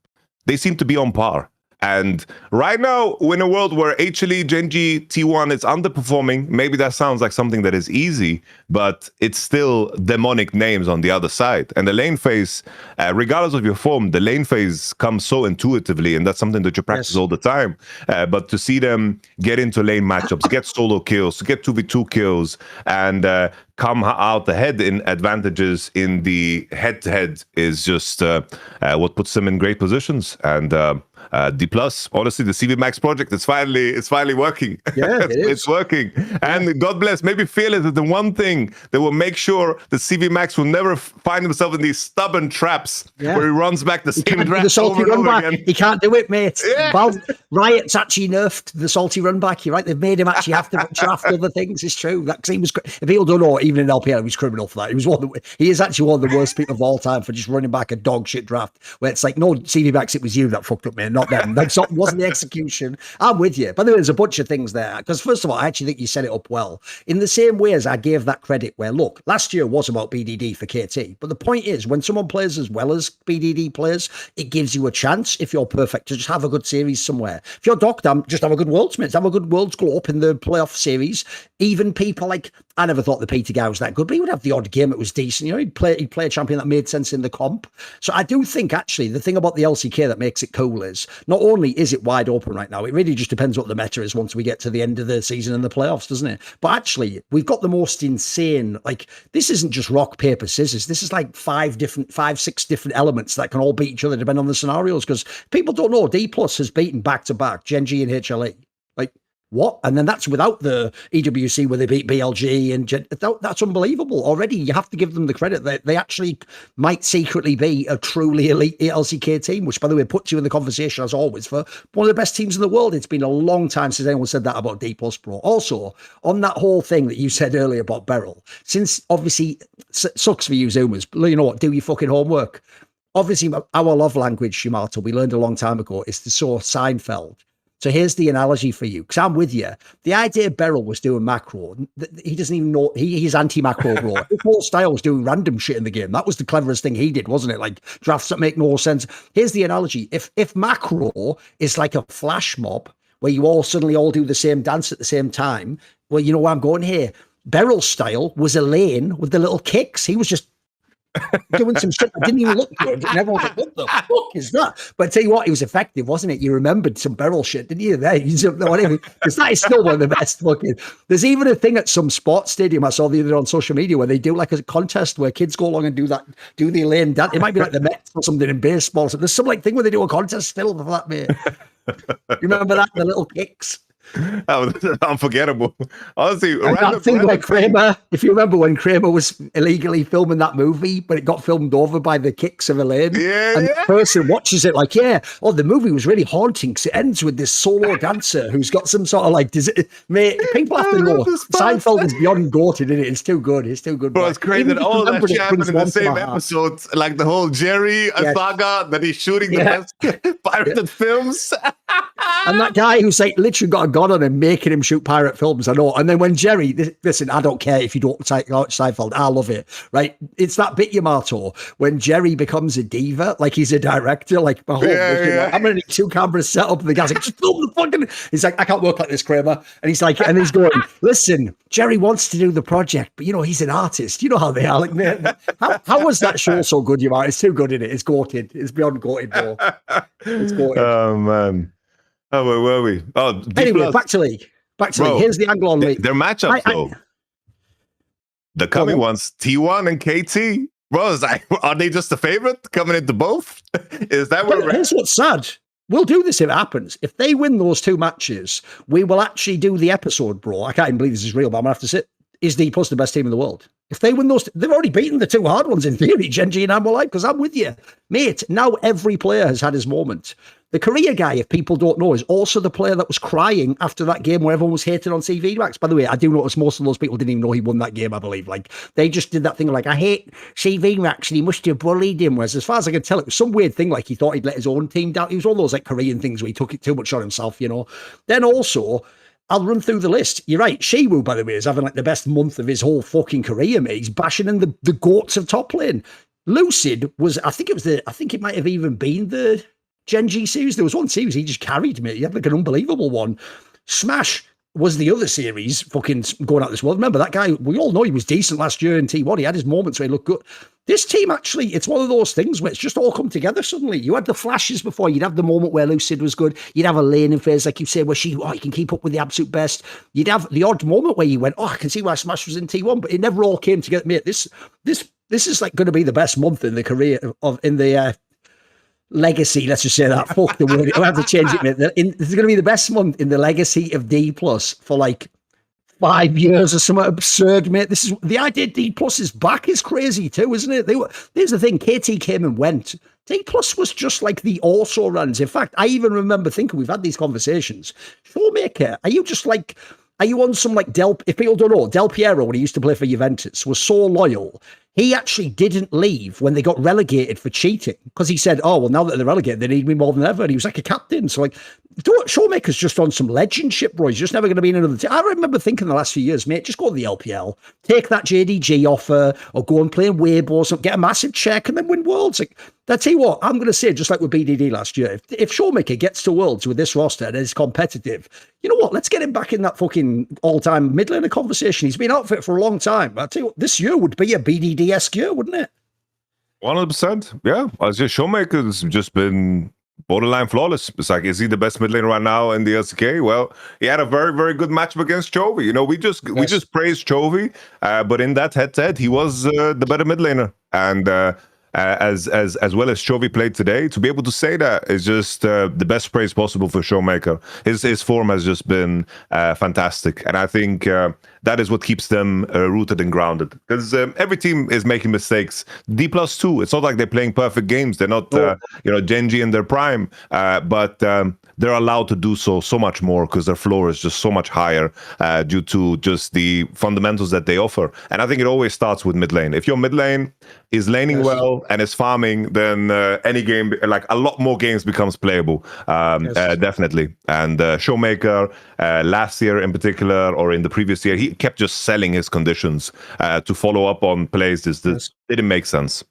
They seem to be on par. And right now, we're in a world where HLE, Genji, T1 is underperforming. Maybe that sounds like something that is easy, but it's still demonic names on the other side. And the lane phase, regardless of your form, the lane phase comes so intuitively, and that's something that you practice all the time. But to see them get into lane matchups, get solo kills, get 2v2 kills, and come out ahead in advantages in the head-to-head is just what puts them in great positions. And DPlus, honestly, the CV Max project is finally working. Yeah, it's working. And God bless, maybe Fearless is the one thing that will make sure the CV Max will never find himself in these stubborn traps where he runs back the same draft over and over again. He can't do it, mate. Well, Riot's actually nerfed the salty run back. You're right. They've made him actually have to draft other things. It's true. That he was. If people don't know, even in LPL, he was criminal for that. He is actually one of the worst people of all time for just running back a dog shit draft where it's like, no, CV Max, it was you that fucked up, man, not them. That wasn't the execution. I'm with you. By the way, there's a bunch of things there. Because first of all, I actually think you set it up well. In the same way as I gave that credit where, look, last year was about BDD for KT. But the point is, when someone plays as well as BDD players, it gives you a chance, if you're perfect, to just have a good series somewhere. If you're Doctor, just have a good Worlds, mate. Have a good Worlds go up in the playoff series. Even people like, I never thought the Peter guy was that good, but he would have the odd game that was decent. He'd play a champion that made sense in the comp. So I do think, actually, the thing about the LCK that makes it cool is, not only is it wide open right now, it really just depends what the meta is once we get to the end of the season and the playoffs, doesn't it? But actually, we've got the most insane, like, this isn't just rock, paper, scissors. This is like 6 different elements that can all beat each other depending on the scenarios, because people don't know DPlus has beaten back-to-back Genji and HLE. Like, what? And then that's without the EWC where they beat BLG and that's unbelievable. Already, you have to give them the credit that they actually might secretly be a truly elite LCK team, which, by the way, puts you in the conversation, as always, for one of the best teams in the world. It's been a long time since anyone said that about DPlus Pro. Also, on that whole thing that you said earlier about Beryl, since obviously sucks for you Zoomers, but you know what? Do your fucking homework. Obviously, our love language, Yamato, we learned a long time ago, is to saw Seinfeld. So here's the analogy for you, because I'm with you. The idea Beryl was doing macro, he doesn't even know, he's anti-macro, bro. His whole style was doing random shit in the game. That was the cleverest thing he did, wasn't it? Like drafts that make no sense. Here's the analogy. If macro is like a flash mob, where you all suddenly all do the same dance at the same time, well, you know where I'm going here. Beryl's style was a lane with the little kicks. He was just doing some shit that didn't even look good. And everyone was like, what the fuck is that? But I tell you what, it was effective, wasn't it? You remembered some Beryl shit, didn't you? Because that is still one of the best fucking. There's even a thing at some sports stadium I saw the other day on social media where they do like a contest where kids go along and do the lane dance. It might be like the Mets or something in baseball. So there's some like thing where they do a contest still for that, mate. You remember that? The little kicks. That was unforgettable. Honestly, that thing where Kramer, if you remember when Kramer was illegally filming that movie, but it got filmed over by the kicks of Elaine, and the person watches it like, the movie was really haunting because it ends with this solo dancer who's got some sort of like, mate, people have to know. Seinfeld is beyond goated, isn't it? It's too good. It's too good. Bro, it's crazy that all that shit happened in the same episode, like the whole Jerry saga that he's shooting the best pirated films. And that guy who's like literally got a gun on him, making him shoot pirate films, I know. And then when Jerry, listen, I don't care if you don't like Seinfeld, I love it, right? It's that bit, Yamato, when Jerry becomes a diva, like he's a director, like, my whole like, I'm gonna need 2 cameras set up, and the guy's like, just film the fucking. He's like, I can't work like this, Kramer. And he's like, and he's going, listen, Jerry wants to do the project, but you know, he's an artist. You know how they are. Like, man, how was that show so good, Yamato? It's too good, isn't it? It's goated. It's beyond goated, bro. It's goated. Oh, man. Oh, where were we? Oh, anyway, back to league. Bro, here's the angle on league. Their matchups, though. The coming ones, T1 and KT. Bro, are they just the favorite coming into both? Is that what? Here's what's sad. We'll do this if it happens. If they win those 2 matches, we will actually do the episode, bro. I can't even believe this is real, but I'm going to have to sit. Is DPlus the best team in the world? If they win those, they've already beaten the 2 hard ones in theory, Genji and Amwalife, because I'm with you. Mate, now every player has had his moment. The Korea guy, if people don't know, is also the player that was crying after that game where everyone was hating on TV Max. By the way, I do notice most of those people didn't even know he won that game, I believe. Like, they just did that thing like, I hate CV Max and he must have bullied him. Whereas as far as I can tell, it was some weird thing like he thought he'd let his own team down. It was one of those like Korean things where he took it too much on himself, you know. Then also, I'll run through the list. You're right. Shiwu, by the way, is having like the best month of his whole fucking career, mate. He's bashing in the goats of top lane. Lucid was, I think it might have even been the Gen.G series. There was one series he just carried me. He had like an unbelievable one. Smash was the other series fucking going out this world. Remember that guy, we all know he was decent last year in T1. He had his moments where he looked good. This team actually, it's one of those things where it's just all come together suddenly. You had the flashes before. You'd have the moment where Lucid was good. You'd have a laning phase, like you say, where he can keep up with the absolute best. You'd have the odd moment where you went, I can see why Smash was in T1, but it never all came together. Mate, this is like going to be the best month in the career in the legacy. Let's just say that. Fuck the word. I'll have to change it, mate. This is going to be the best month in the legacy of DPlus for like 5 years or something absurd, mate. This is the idea. DPlus is back is crazy too, isn't it? Here's the thing. KT came and went. DPlus was just like the also runs. In fact, I even remember thinking we've had these conversations. ShowMaker, are you on some like if people don't know, Del Piero, when he used to play for Juventus, was so loyal. He actually didn't leave when they got relegated for cheating because he said, oh, well, now that they're relegated, they need me more than ever. And he was like a captain. So like, Showmaker's just on some legendship, bro. He's just never going to be in another team. I remember thinking the last few years, mate, just go to the LPL, take that JDG offer or go and play in Weibo or something, get a massive check and then win Worlds. Like, I tell you what, I'm going to say, just like with BDD last year, if Showmaker gets to Worlds with this roster and is competitive, you know what? Let's get him back in that fucking all-time mid laner conversation. He's been out of it for a long time. I tell you what, this year would be a BDD-esque year, wouldn't it? 100%. Yeah. Showmaker's just been borderline flawless. It's like, is he the best mid laner right now in the LCK? Well, he had a very, very good matchup against Chovy. You know, we just praised Chovy, but in that head-to-head, he was the better mid laner. And as well as Chovy played today, to be able to say that is just the best praise possible for ShowMaker. His form has just been fantastic, and I think that is what keeps them rooted and grounded. Because every team is making mistakes. DPlus too. It's not like they're playing perfect games. They're not Gen.G in their prime, but they're allowed to do so much more because their floor is just so much higher due to just the fundamentals that they offer. And I think it always starts with mid lane. If your mid lane is laning well and is farming, then any game, like a lot more games, becomes playable. Definitely. And ShowMaker, last year in particular, or in the previous year, he kept just selling his conditions to follow up on plays that didn't make sense.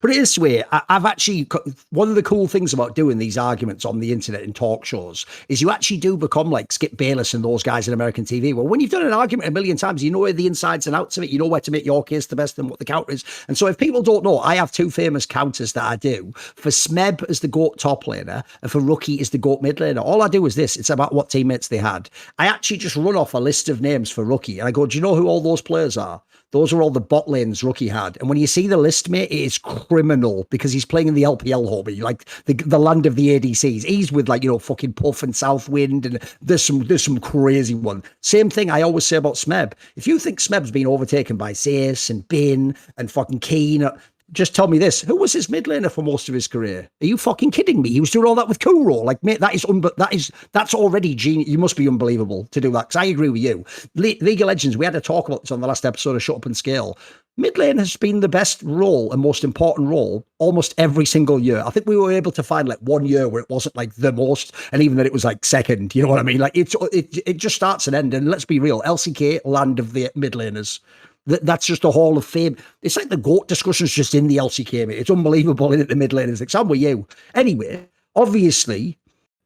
Put it this way, I've actually, one of the cool things about doing these arguments on the internet and talk shows is you actually do become like Skip Bayless and those guys in American TV. Well, when you've done an argument a million times, you know the insides and outs of it. You know where to make your case the best and what the counter is. And so if people don't know, I have two famous counters that I do. For Smeb as the GOAT top laner and for Rookie as the GOAT mid laner. All I do is this. It's about what teammates they had. I actually just run off a list of names for Rookie and I go, do you know who all those players are? Those are all the bot lanes Rookie had. And when you see the list, mate, it is criminal because he's playing in the LPL hobby, like the land of the ADCs. He's with like, you know, fucking Puff and Southwind, and there's some crazy one. Same thing I always say about Smeb. If you think Smeb's been overtaken by Zeus and Bin and fucking Keen, just tell me this. Who was his mid laner for most of his career? Are you fucking kidding me? He was doing all that with Kuro. Like, mate, that's already genius. You must be unbelievable to do that. Because I agree with you. League of Legends, we had to talk about this on the last episode of Shut Up and Scale. Mid lane has been the best role and most important role almost every single year. I think we were able to find like 1 year where it wasn't like the most, and even that it was like second. You know what I mean? Like it just starts and ends. And let's be real, LCK, land of the mid laners. That's just a hall of fame. It's like the GOAT discussion's just in the LCK, mate. It's unbelievable in the mid laners. Like, I'm with you. Anyway, obviously,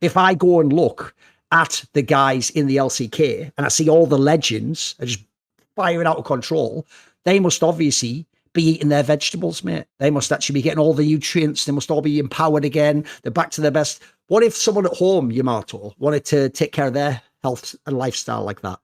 if I go and look at the guys in the LCK and I see all the legends are just firing out of control, they must obviously be eating their vegetables, mate. They must actually be getting all the nutrients. They must all be empowered again. They're back to their best. What if someone at home, Yamato, wanted to take care of their health and lifestyle like that?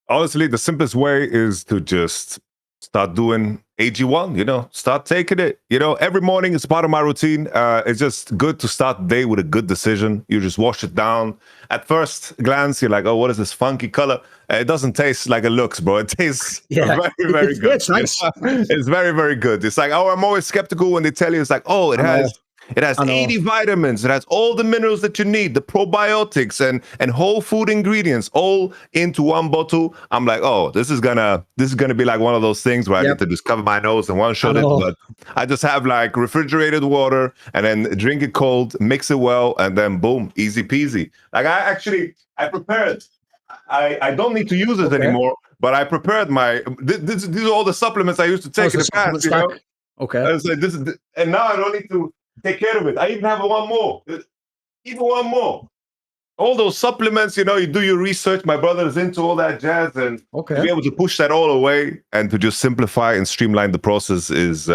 Honestly, the simplest way is to just start doing AG1, you know, start taking it. You know, every morning it's part of my routine. It's just good to start the day with a good decision. You just wash it down. At first glance, you're like, oh, what is this funky color? It doesn't taste like it looks, bro. It tastes very, very good. It's nice. It's very, very good. It's like, oh, I'm always skeptical when they tell you, it's like, oh, it has It has 80 vitamins. It has all the minerals that you need, the probiotics and whole food ingredients all into one bottle. I'm like, oh, this is gonna be like one of those things where I get to just cover my nose and one shot it. But I just have like refrigerated water and then drink it cold, mix it well, and then boom, easy peasy. Like I prepared. I don't need to use it anymore, but I prepared these are all the supplements I used to take in the past, you know? Okay. I was like, and now I don't need to take care of it. I even have one more. Even one more. All those supplements, you know, you do your research. My brother is into all that jazz, and to be able to push that all away and to just simplify and streamline the process is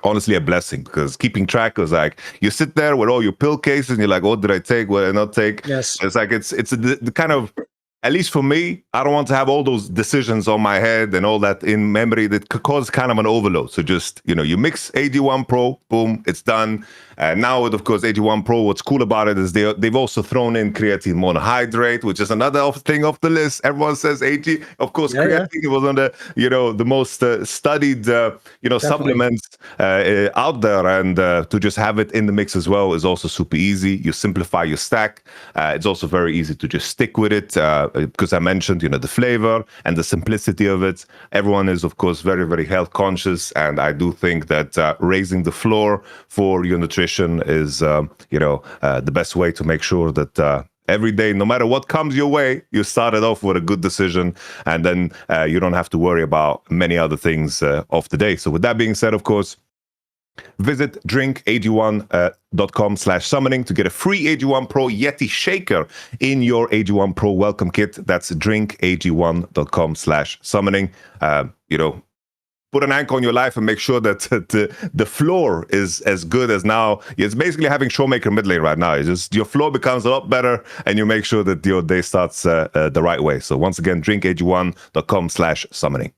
honestly a blessing, because keeping track is like, you sit there with all your pill cases and you're like, what did I take? What did I not take? Yes. It's like, it's the kind of, at least for me, I don't want to have all those decisions on my head and all that in memory that could cause kind of an overload. So just, you know, you mix AG1 Pro, boom, it's done. And now with, of course, AG1 Pro, what's cool about it is they've also thrown in creatine monohydrate, which is another thing off the list. Everyone says AG. Of course, creatine was on the, you know, the most studied, supplements out there. And to just have it in the mix as well is also super easy. You simplify your stack. It's also very easy to just stick with it because I mentioned, you know, the flavor and the simplicity of it. Everyone is, of course, very, very health conscious. And I do think that raising the floor for your nutrition is, the best way to make sure that every day, no matter what comes your way, you started off with a good decision, and then you don't have to worry about many other things of the day. So with that being said, of course, visit drinkag1.com/summoning to get a free AG1 Pro Yeti shaker in your AG1 Pro welcome kit. That's drinkag1.com/summoning. Put an anchor on your life and make sure that the floor is as good as now. It's basically having ShowMaker mid lane right now. It's just your floor becomes a lot better, and you make sure that your day starts the right way. So once again, drinkag1.com/summoning.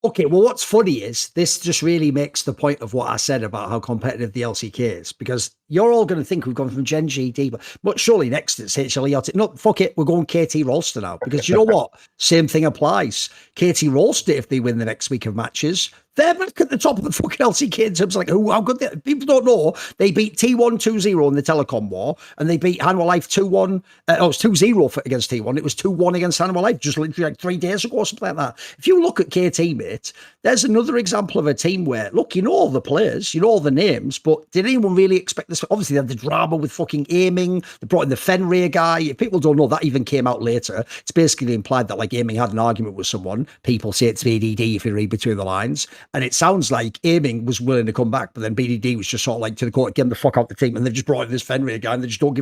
Okay, well, what's funny is this just really makes the point of what I said about how competitive the LCK is, because you're all going to think we've gone from Gen G, D, but surely next it's HLE. No, fuck it, we're going KT Rolster now, because you know what? Same thing applies. KT Rolster, if they win the next week of matches, they're back at the top of the fucking LCK in terms of like how good they, people don't know. They beat T1 2-0 in the Telecom War, and they beat Hanwha Life 2-1. It was 2-0 against T1. It was 2-1 against Hanwha Life just literally like 3 days ago or something like that. If you look at KT, mate, there's another example of a team where, look, you know all the players, you know all the names, but did anyone really expect this? Obviously, they had the drama with fucking aiming. They brought in the Fenrir guy. If people don't know, that even came out later. It's basically implied that like aiming had an argument with someone. People say it's BDD if you read between the lines. And it sounds like aiming was willing to come back, but then BDD was just sort of like to the court, get him the fuck out the team, and they've just brought in this Fenrir guy, and they just don't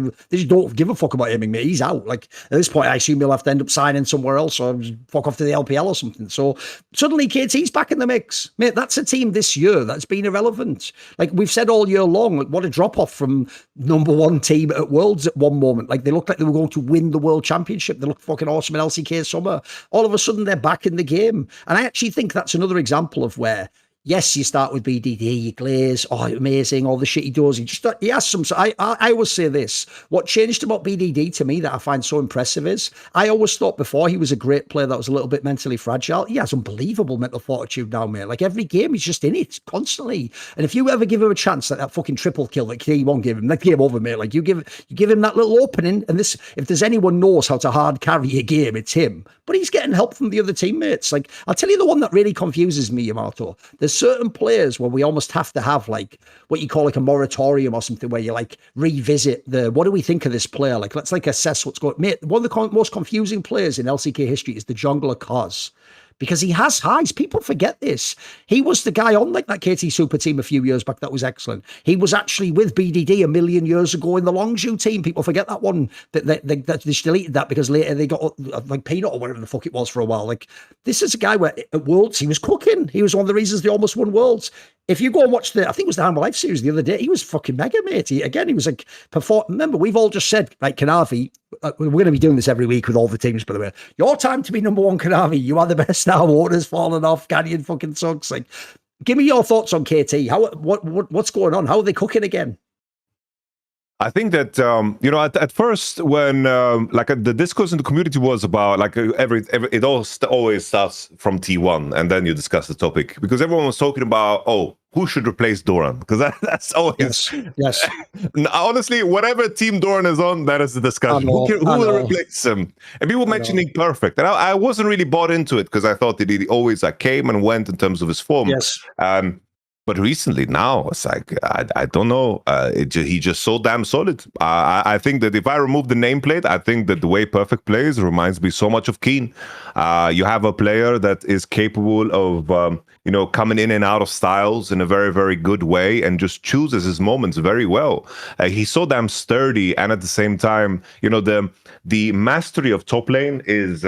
give a fuck about aiming, mate. He's out. Like at this point, I assume he'll have to end up signing somewhere else or fuck off to the LPL or something. So suddenly KT's back in the mix, mate. That's a team this year that's been irrelevant. Like we've said all year long, like what a drop off from #1 team at Worlds at one moment. Like they looked like they were going to win the World Championship. They looked fucking awesome in LCK summer. All of a sudden, they're back in the game, and I actually think that's another example of where, yes, you start with BDD, you glaze, oh, amazing, all the shit he does. He has some. I always say this. What changed about BDD to me that I find so impressive is I always thought before he was a great player that was a little bit mentally fragile. He has unbelievable mental fortitude now, mate. Like every game, he's just in it constantly. And if you ever give him a chance, like that fucking triple kill that K1 gave him, that game over, mate. Like you give him that little opening, and this, if there's anyone knows how to hard carry a game, it's him. But he's getting help from the other teammates. Like I'll tell you the one that really confuses me, Yamato. There's certain players where we almost have to have like what you call like a moratorium or something, where you like revisit what do we think of this player? Like let's like assess what's going. Mate, one of the most confusing players in LCK history is the jungler Cos. Because he has highs. People forget this. He was the guy on like that KT Super team a few years back that was excellent. He was actually with BDD a million years ago in the Longzhu team. People forget that one. That they deleted that because later they got like Peanut or whatever the fuck it was for a while. Like this is a guy where at Worlds he was cooking. He was one of the reasons they almost won Worlds. If you go and watch I think it was the Hanwha Life series the other day, he was fucking mega, mate. He was like, remember, we've all just said, like, Kanavi, we're going to be doing this every week with all the teams, by the way. Your time to be #1 Kanavi. You are the best now. Water's fallen off. Canyon fucking sucks. Like, give me your thoughts on KT. What's going on? How are they cooking again? I think that at first when the discourse in the community was about like it always starts from T1 and then you discuss the topic because everyone was talking about who should replace Doran, because that's always yes. Honestly, whatever team Doran is on, that is the discussion. Who will replace him? And people mentioning Perfect, and I wasn't really bought into it because I thought that he always came and went in terms of his form. Yes. But recently, now it's like I don't know. He just so damn solid. I think that if I remove the nameplate, I think that the way Perfect plays reminds me so much of Keen. You have a player that is capable of coming in and out of styles in a very, very good way and just chooses his moments very well. He's so damn sturdy, and at the same time, the mastery of top lane is.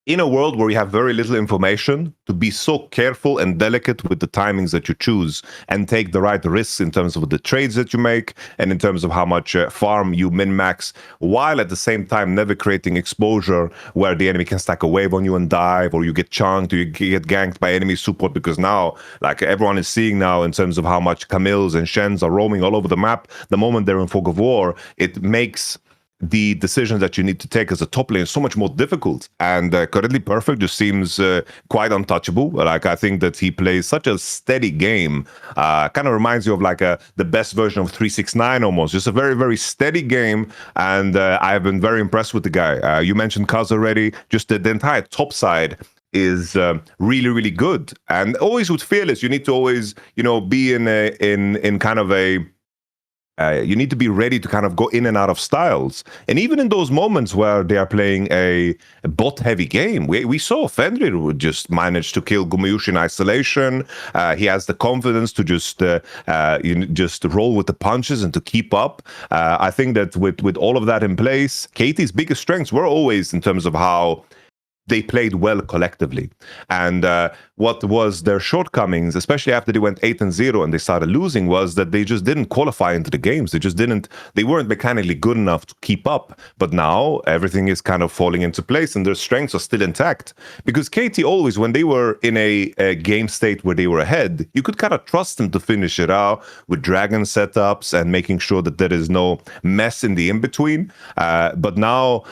In a world where you have very little information, to be so careful and delicate with the timings that you choose and take the right risks in terms of the trades that you make and in terms of how much farm you min-max, while at the same time never creating exposure where the enemy can stack a wave on you and dive, or you get chunked, or you get ganked by enemy support, because now, like everyone is seeing now in terms of how much Camille's and Shen's are roaming all over the map, the moment they're in fog of war, it makes the decisions that you need to take as a top lane so much more difficult. And currently Perfect just seems quite untouchable. Like, I think that he plays such a steady game. Kind of reminds you of like the best version of 369 almost. Just a very, very steady game. And I've been very impressed with the guy. You mentioned Kaz already. Just the entire top side is really, really good. And always with Fearless, you need to always, be in kind of a you need to be ready to kind of go in and out of styles. And even in those moments where they are playing a bot-heavy game, we saw Fenrir would just manage to kill Gumayushi in isolation. He has the confidence to just roll with the punches and to keep up. I think that with all of that in place, KT's biggest strengths were always in terms of how they played well collectively. And what was their shortcomings, especially after they went 8-0 and they started losing, was that they just didn't qualify into the games. They weren't mechanically good enough to keep up. But now everything is kind of falling into place and their strengths are still intact. Because KT always, when they were in a game state where they were ahead, you could kind of trust them to finish it out with dragon setups and making sure that there is no mess in the in-between. But now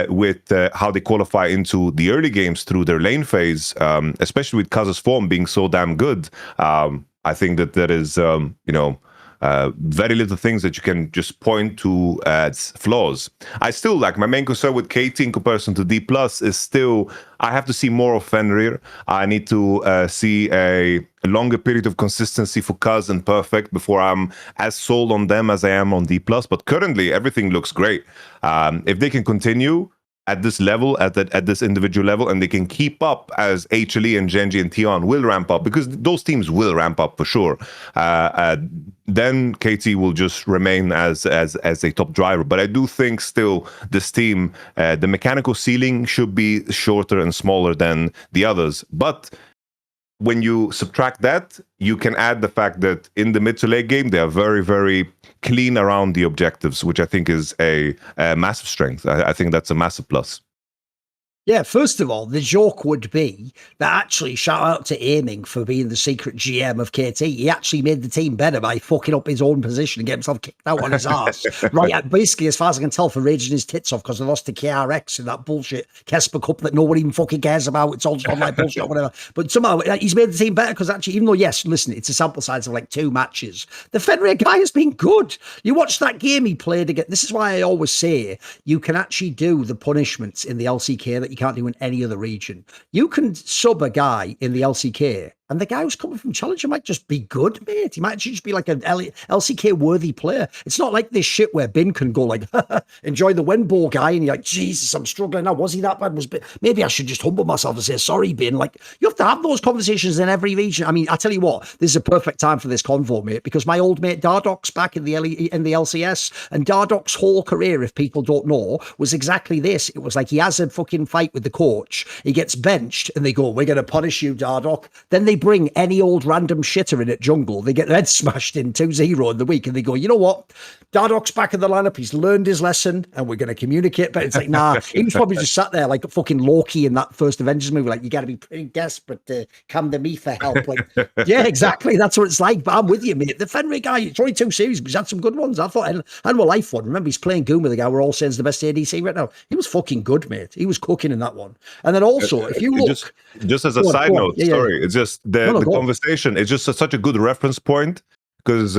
with how they qualify into the early games through their lane phase, especially with Kaz's form being so damn good, I think that there is, very little things that you can just point to as flaws. I still like my main concern with KT in comparison to DPlus is still, I have to see more of Fenrir. I need to see a longer period of consistency for Kaz and Perfect before I'm as sold on them as I am on DPlus. But currently, everything looks great. If they can continue at this level, at this individual level, and they can keep up as HLE and Genji and Tion will ramp up, because those teams will ramp up for sure, then KT will just remain as a top driver. But I do think still this team, the mechanical ceiling should be shorter and smaller than the others. But when you subtract that, you can add the fact that in the mid to late game, they are very, very clean around the objectives, which I think is a massive strength. I think that's a massive plus. Yeah, first of all, the joke would be that actually, shout out to Aiming for being the secret GM of KT. He actually made the team better by fucking up his own position and getting himself kicked out on his ass. Right, basically, as far as I can tell, for raging his tits off because they lost to KRX in that bullshit Kesper Cup that no one even fucking cares about. It's all just online bullshit or whatever. But somehow, he's made the team better because actually, even though, yes, listen, it's a sample size of like 2 matches, the Fenrir guy has been good. You watch that game he played again. This is why I always say you can actually do the punishments in the LCK that you can't do in any other region. You can sub a guy in the LCK and the guy who's coming from Challenger might just be good, mate. He might actually just be like an LCK worthy player. It's not like this shit where Bin can go like, enjoy the Wenbo guy, and you're like, Jesus, I'm struggling now. Was he that bad? Maybe I should just humble myself and say, sorry, Bin. Like, you have to have those conversations in every region. I mean, I tell you what, this is a perfect time for this convo, mate, because my old mate Dardoch's back in the LCS, and Dardoch's whole career, if people don't know, was exactly this. It was like he has a fucking fight with the coach. He gets benched, and they go, we're going to punish you, Dardoch. Then they bring any old random shitter in at jungle, they get their head smashed in 2-0 in the week, and they go, you know what? Dardoch's back in the lineup. He's learned his lesson, and we're going to communicate. But it's like, nah, he was probably just sat there like fucking Loki in that first Avengers movie. Like, you got to be pretty desperate to come to me for help. Like, yeah, exactly. That's what it's like. But I'm with you, mate. The Fenrir guy, it's only 2 series, but he's had some good ones. I thought, and life one. Remember, he's playing Goon with the guy we're all saying is the best ADC right now. He was fucking good, mate. He was cooking in that one. And then also, if you look, just as a side note, it's just the conversation. It's just such a good reference point, because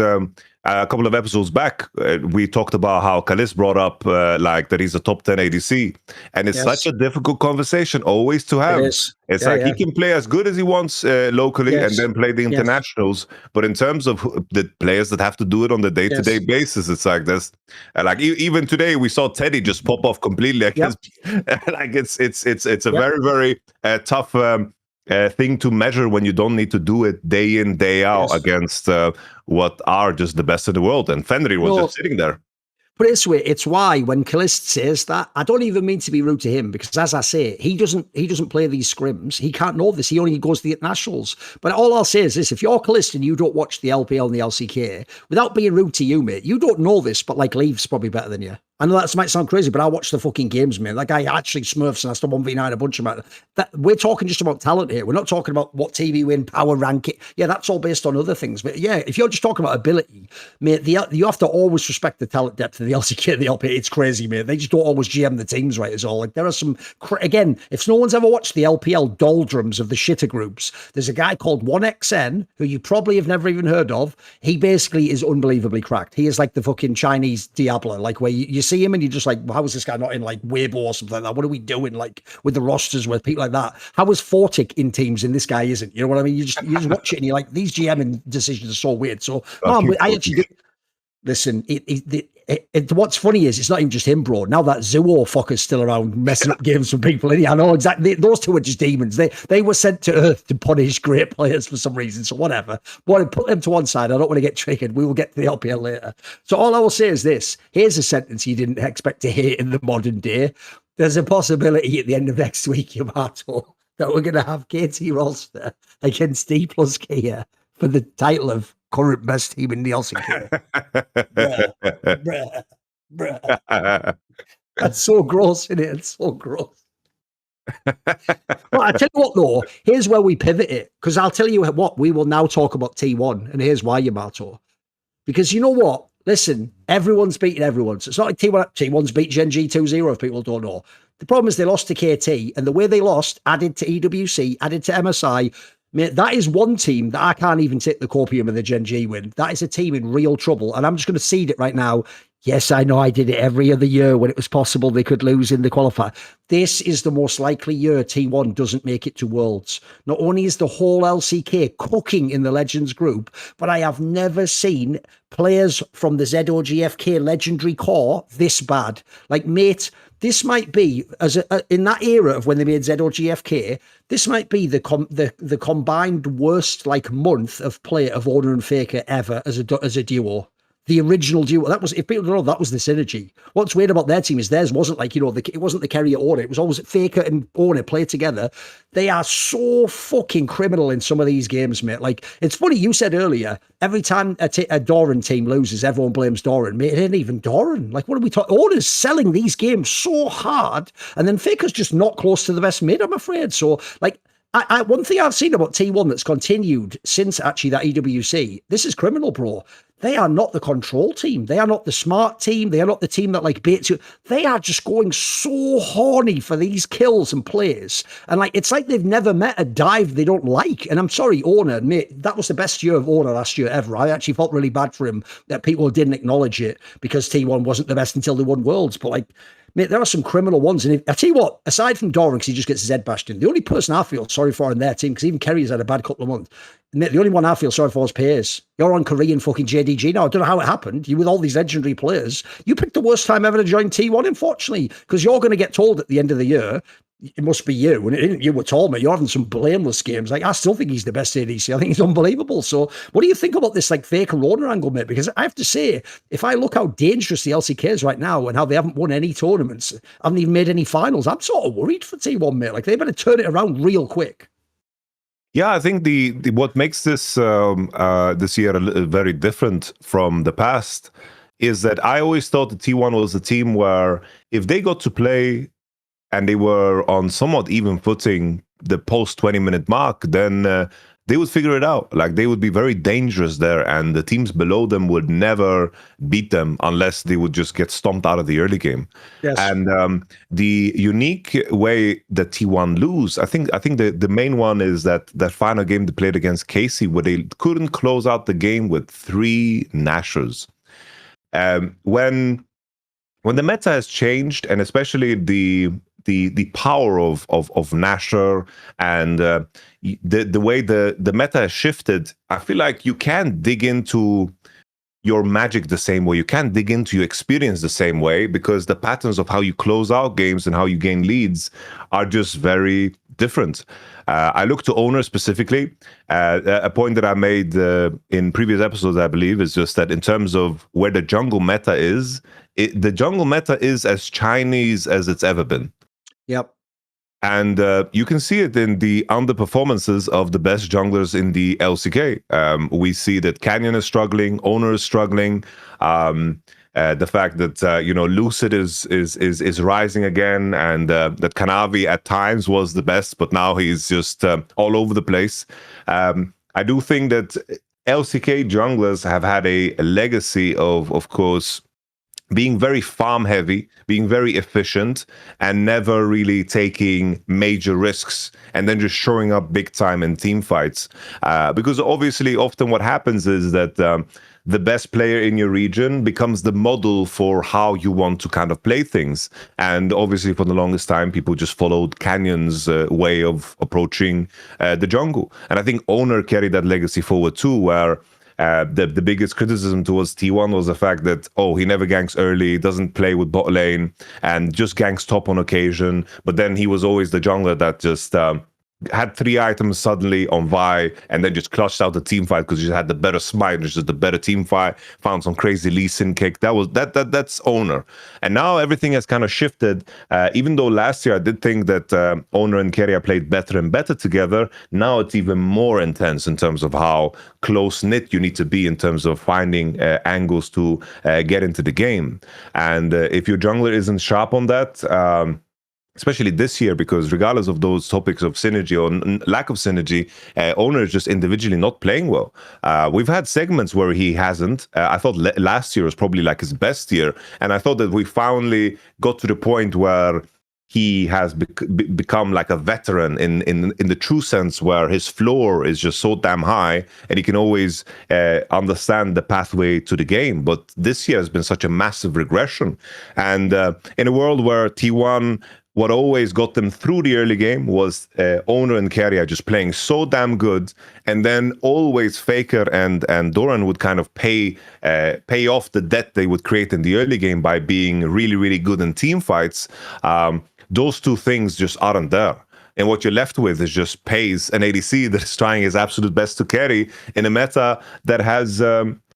a couple of episodes back, we talked about how Kalis brought up like that he's a top 10 ADC, and it's such a difficult conversation always to have. It's he can play as good as he wants locally and then play the internationals, but in terms of the players that have to do it on the day-to-day basis, it's like this. Like even today, we saw Teddy just pop off completely. Like it's a very, very tough thing to measure when you don't need to do it day in, day out against what are just the best in the world. And Fenrir was just sitting there. But this way, it's why when Kalist says that, I don't even mean to be rude to him, because as I say, he doesn't play these scrims. He can't know this. He only goes to the internationals. But all I'll say is this: if you're Kalist and you don't watch the LPL and the LCK, without being rude to you, mate, you don't know this, but like Leave's probably better than you. I know that might sound crazy, but I watch the fucking games, man. That guy actually smurfs and I still 1v9 a bunch of them. We're talking just about talent here. We're not talking about what TV win, power ranking. Yeah, that's all based on other things. But yeah, if you're just talking about ability, mate, you have to always respect the talent depth of the LCK and the LP. It's crazy, mate. They just don't always GM the teams right, is all. Like, there are some, again, if no one's ever watched the LPL doldrums of the shitter groups, there's a guy called 1XN, who you probably have never even heard of. He basically is unbelievably cracked. He is like the fucking Chinese Diablo, like where you see him and you're just like, how is this guy not in like Weibo or something like that? What are we doing like with the rosters with people like that? How is Fortic in teams and this guy isn't? You know what I mean? You just watch it and you're like, these GM decisions are so weird. So I actually do, listen, what's funny is it's not even just him, bro. Now that Zuo fucker's still around messing up games for people. I know exactly. Those two are just demons. They were sent to Earth to punish great players for some reason. So whatever. Want to put them to one side. I don't want to get triggered. We will get to the LPL later. So all I will say is this. Here's a sentence you didn't expect to hear in the modern day. There's a possibility at the end of next week, Yamato, that we're going to have KT Rolster against DPlus KIA for the title of current best team in the LCK. bruh. That's so gross, isn't it? It's so gross. But I tell you what, though, here's where we pivot it, because I'll tell you what, we will now talk about T1, and here's why, Yamato. Because you know what? Listen, everyone's beating everyone. So it's not like T1's beat Gen G 2-0, if people don't know. The problem is they lost to KT, and the way they lost added to EWC, added to MSI. Mate, that is one team that I can't even take the copium of the Gen G win. That is a team in real trouble. And I'm just going to seed it right now. Yes, I know I did it every other year when it was possible they could lose in the qualifier. This is the most likely year T1 doesn't make it to Worlds. Not only is the whole LCK cooking in the Legends group, but I have never seen players from the ZOGFK legendary core this bad. Like, mate, this might be, in that era of when they made ZOGFK, this might be the combined worst like month of play of Owner and Faker ever as a duo. The original duo. That was, if people don't know, that was the synergy. What's weird about their team is theirs wasn't like, it wasn't the Kerry or Owner. It was always Faker and Owner played together. They are so fucking criminal in some of these games, mate. Like, it's funny, you said earlier, every time a Doran team loses, everyone blames Doran. Mate, it ain't even Doran. Like, what are we talking? Owner's selling these games so hard, and then Faker's just not close to the best mid, I'm afraid. So, like, one thing I've seen about T1 that's continued since actually that EWC, this is criminal, bro. They are not the control team. They are not the smart team. They are not the team that like baits you. They are just going so horny for these kills and plays. And like, it's like they've never met a dive they don't like. And I'm sorry, Owner, mate, that was the best year of Owner last year ever. I actually felt really bad for him that people didn't acknowledge it because T1 wasn't the best until they won Worlds. But like, mate, there are some criminal ones. And I tell you what, aside from Doran, because he just gets his head bashed in, the only person I feel sorry for in their team, because even Kerry's had a bad couple of months, mate, the only one I feel sorry for is Piers. You're on Korean fucking JDG now. I don't know how it happened. You with all these legendary players. You picked the worst time ever to join T1, unfortunately, because you're going to get told at the end of the year, it must be you. And it isn't you at all, mate. You're having some blameless games. Like, I still think he's the best ADC. I think he's unbelievable. So what do you think about this, like, Faker Owner angle, mate? Because I have to say, if I look how dangerous the LCK is right now and how they haven't won any tournaments, haven't even made any finals, I'm sort of worried for T1, mate. Like, they better turn it around real quick. Yeah, I think the what makes this this year very different from the past is that I always thought the T1 was a team where if they got to play and they were on somewhat even footing the post 20-minute mark, then they would figure it out. Like they would be very dangerous there, and the teams below them would never beat them unless they would just get stomped out of the early game. Yes. And the unique way that T1 lose, I think the main one is that final game they played against KC, where they couldn't close out the game with 3 Nashers. When the meta has changed, and especially the power of Nasher and the way the meta has shifted, I feel like you can't dig into your magic the same way. You can't dig into your experience the same way, because the patterns of how you close out games and how you gain leads are just very different. I look to Owner specifically. A point that I made in previous episodes, I believe, is just that in terms of where the jungle meta is, the jungle meta is as Chinese as it's ever been. Yep. And you can see it in the underperformances of the best junglers in the LCK. We see that Canyon is struggling, Owner is struggling. The fact that Lucid is rising again, and that Kanavi at times was the best, but now he's just all over the place. I do think that LCK junglers have had a legacy of course, being very farm heavy, being very efficient, and never really taking major risks, and then just showing up big time in team fights. Because obviously often what happens is that the best player in your region becomes the model for how you want to kind of play things. And obviously for the longest time, people just followed Canyon's way of approaching the jungle. And I think Owner carried that legacy forward too, where the biggest criticism towards T1 was the fact that, he never ganks early, doesn't play with bot lane, and just ganks top on occasion. But then he was always the jungler that just had 3 items suddenly on Vi, and then just clutched out the team fight because he had the better smite, just the better team fight, found some crazy Lee Sin kick. That's Owner. And now everything has kind of shifted. Even though last year I did think that Owner and KIA played better and better together, now it's even more intense in terms of how close-knit you need to be in terms of finding angles to get into the game. And if your jungler isn't sharp on that, especially this year, because regardless of those topics of synergy or lack of synergy, Owner is just individually not playing well. We've had segments where he hasn't. I thought last year was probably like his best year, and I thought that we finally got to the point where he has become like a veteran in the true sense, where his floor is just so damn high and he can always understand the pathway to the game. But this year has been such a massive regression. And in a world where T1, what always got them through the early game was Owner and KIA just playing so damn good, and then always Faker and Thorin would kind of pay off the debt they would create in the early game by being really, really good in team fights. Those two things just aren't there. And what you're left with is just Pays, an ADC that is trying his absolute best to carry in a meta that has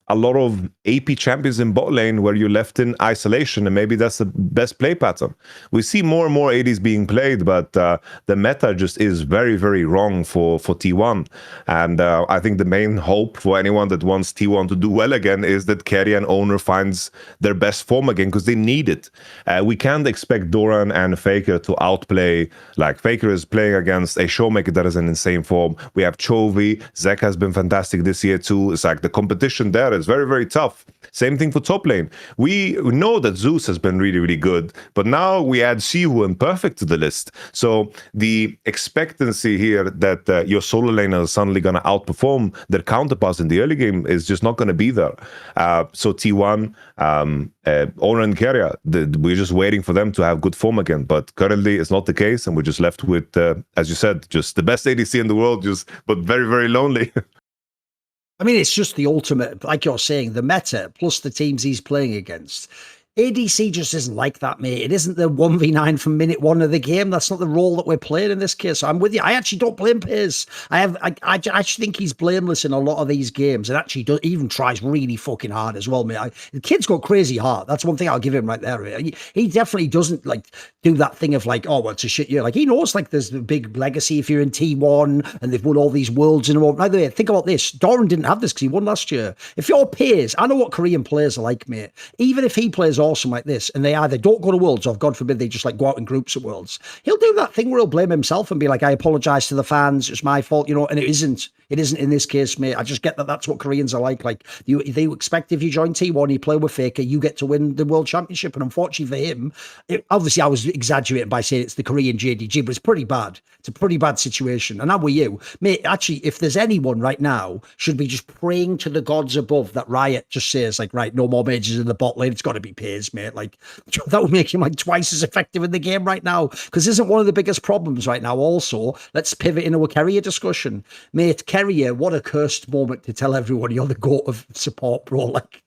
a lot of AP champions in bot lane where you're left in isolation, and maybe that's the best play pattern. We see more and more ADs being played, but the meta just is very, very wrong for T1. And I think the main hope for anyone that wants T1 to do well again is that KT and Owner finds their best form again, because they need it. We can't expect Thorin and Faker to outplay. Like, Faker is playing against a ShowMaker that is in insane form. We have Chovy. Zek has been fantastic this year too. It's like the competition there is very, very tough. Same thing for top lane. We know that Zeus has been really, really good, but now we add Siwu and Perfect to the list. So the expectancy here that your solo laner is suddenly going to outperform their counterparts in the early game is just not going to be there. So T1, Owner and KIA, we're just waiting for them to have good form again. But currently it's not the case, and we're just left with, as you said, just the best ADC in the world, but very, very lonely. I mean, it's just the ultimate, like you're saying, the meta plus the teams he's playing against. ADC just isn't like that, mate. It isn't the 1v9 from minute one of the game. That's not the role that we're playing in this case. So I'm with you. I actually don't blame Piers. I actually think he's blameless in a lot of these games, and actually even tries really fucking hard as well, mate. The kid's got crazy heart. That's one thing I'll give him right there. He definitely doesn't like do that thing of like, oh, well, it's a shit year. Like, he knows like there's a big legacy if you're in T1 and they've won all these worlds in a row. By the way, think about this. Doran didn't have this because he won last year. If you're Piers, I know what Korean players are like, mate. Even if he plays awesome like this and they either don't go to Worlds or, God forbid, they just like go out in groups at Worlds, he'll do that thing where he'll blame himself and be like, I apologize to the fans, it's my fault, you know. And it isn't in this case, mate. I just get that that's what Koreans are like they expect if you join T1, you play with Faker, you get to win the World Championship. And unfortunately for him, obviously I was exaggerating by saying it's the Korean JDG, but it's pretty bad. It's a pretty bad situation. And how were you, mate? Actually, if there's anyone right now should be just praying to the gods above that Riot just says like, right, no more majors in the bot lane, it's got to be Piers, mate. Like, that would make him like twice as effective in the game right now, because isn't one of the biggest problems right now also, let's pivot into a Keria discussion, mate. Keria, what a cursed moment to tell everyone you're the GOAT of support, bro. Like,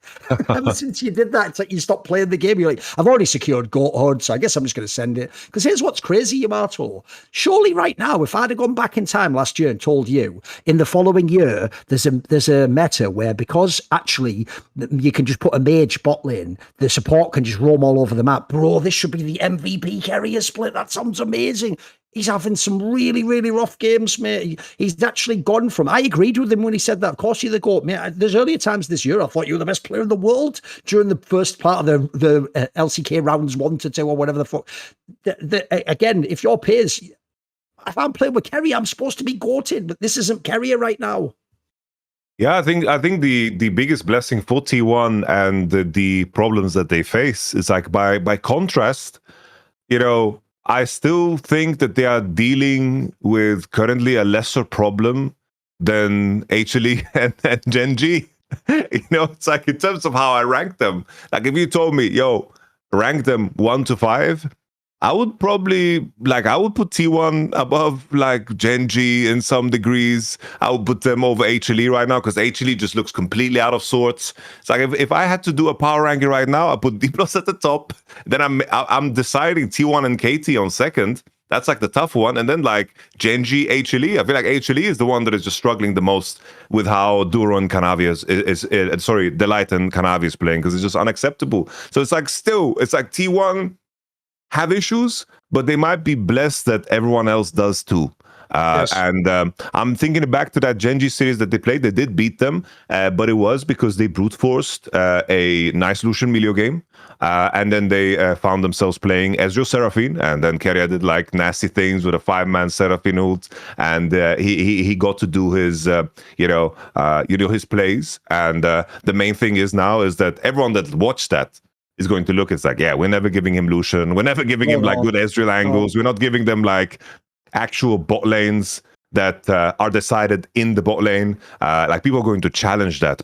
ever since you did that, it's like you stopped playing the game. You're like, I've already secured GOAT HUD, so I guess I'm just going to send it. Because here's what's crazy, Yamato. Surely right now, if I'd have gone back in time last year and told you in the following year there's a meta where, because actually you can just put a mage bot lane, the support can just roam all over the map, bro, this should be the MVP Keria split. That sounds amazing. He's having some really, really rough games, mate. He's actually gone from... I agreed with him when he said that. Of course you're the GOAT, mate. There's earlier times this year I thought you were the best player in the world during the first part of the LCK rounds 1 to 2 or whatever the fuck. Again, if you're Piers, if I'm playing with Keria, I'm supposed to be GOATed, but this isn't Keria right now. Yeah, I think the biggest blessing for T1 and the problems that they face is like by contrast, you know, I still think that they are dealing with currently a lesser problem than HLE and Gen G. You know, it's like in terms of how I rank them. Like if you told me, yo, rank them 1 to 5, I would probably I would put T1 above like Gen G in some degrees. I would put them over HLE right now because HLE just looks completely out of sorts. It's like if I had to do a power ranking right now, I put DPlus at the top. Then I'm deciding T1 and KT on second. That's like the tough one. And then like Gen G, HLE. I feel like HLE is the one that is just struggling the most with how Duro and Canavi is sorry, Delight and Canavi is playing, because it's just unacceptable. So it's like T1 have issues, but they might be blessed that everyone else does too. Yes. And I'm thinking back to that Gen G series that they played. They did beat them, but it was because they brute forced a nice Lucian Melio game. And then they found themselves playing Ezreal Seraphine, and then Keria did like nasty things with a 5-man Seraphine ult, and he got to do his his plays. And the main thing is now is that everyone that watched that is going to look, it's like, yeah, we're never giving him Lucian, we're never giving him like good Ezreal angles, we're not giving them like actual bot lanes that are decided in the bot lane. Like people are going to challenge that,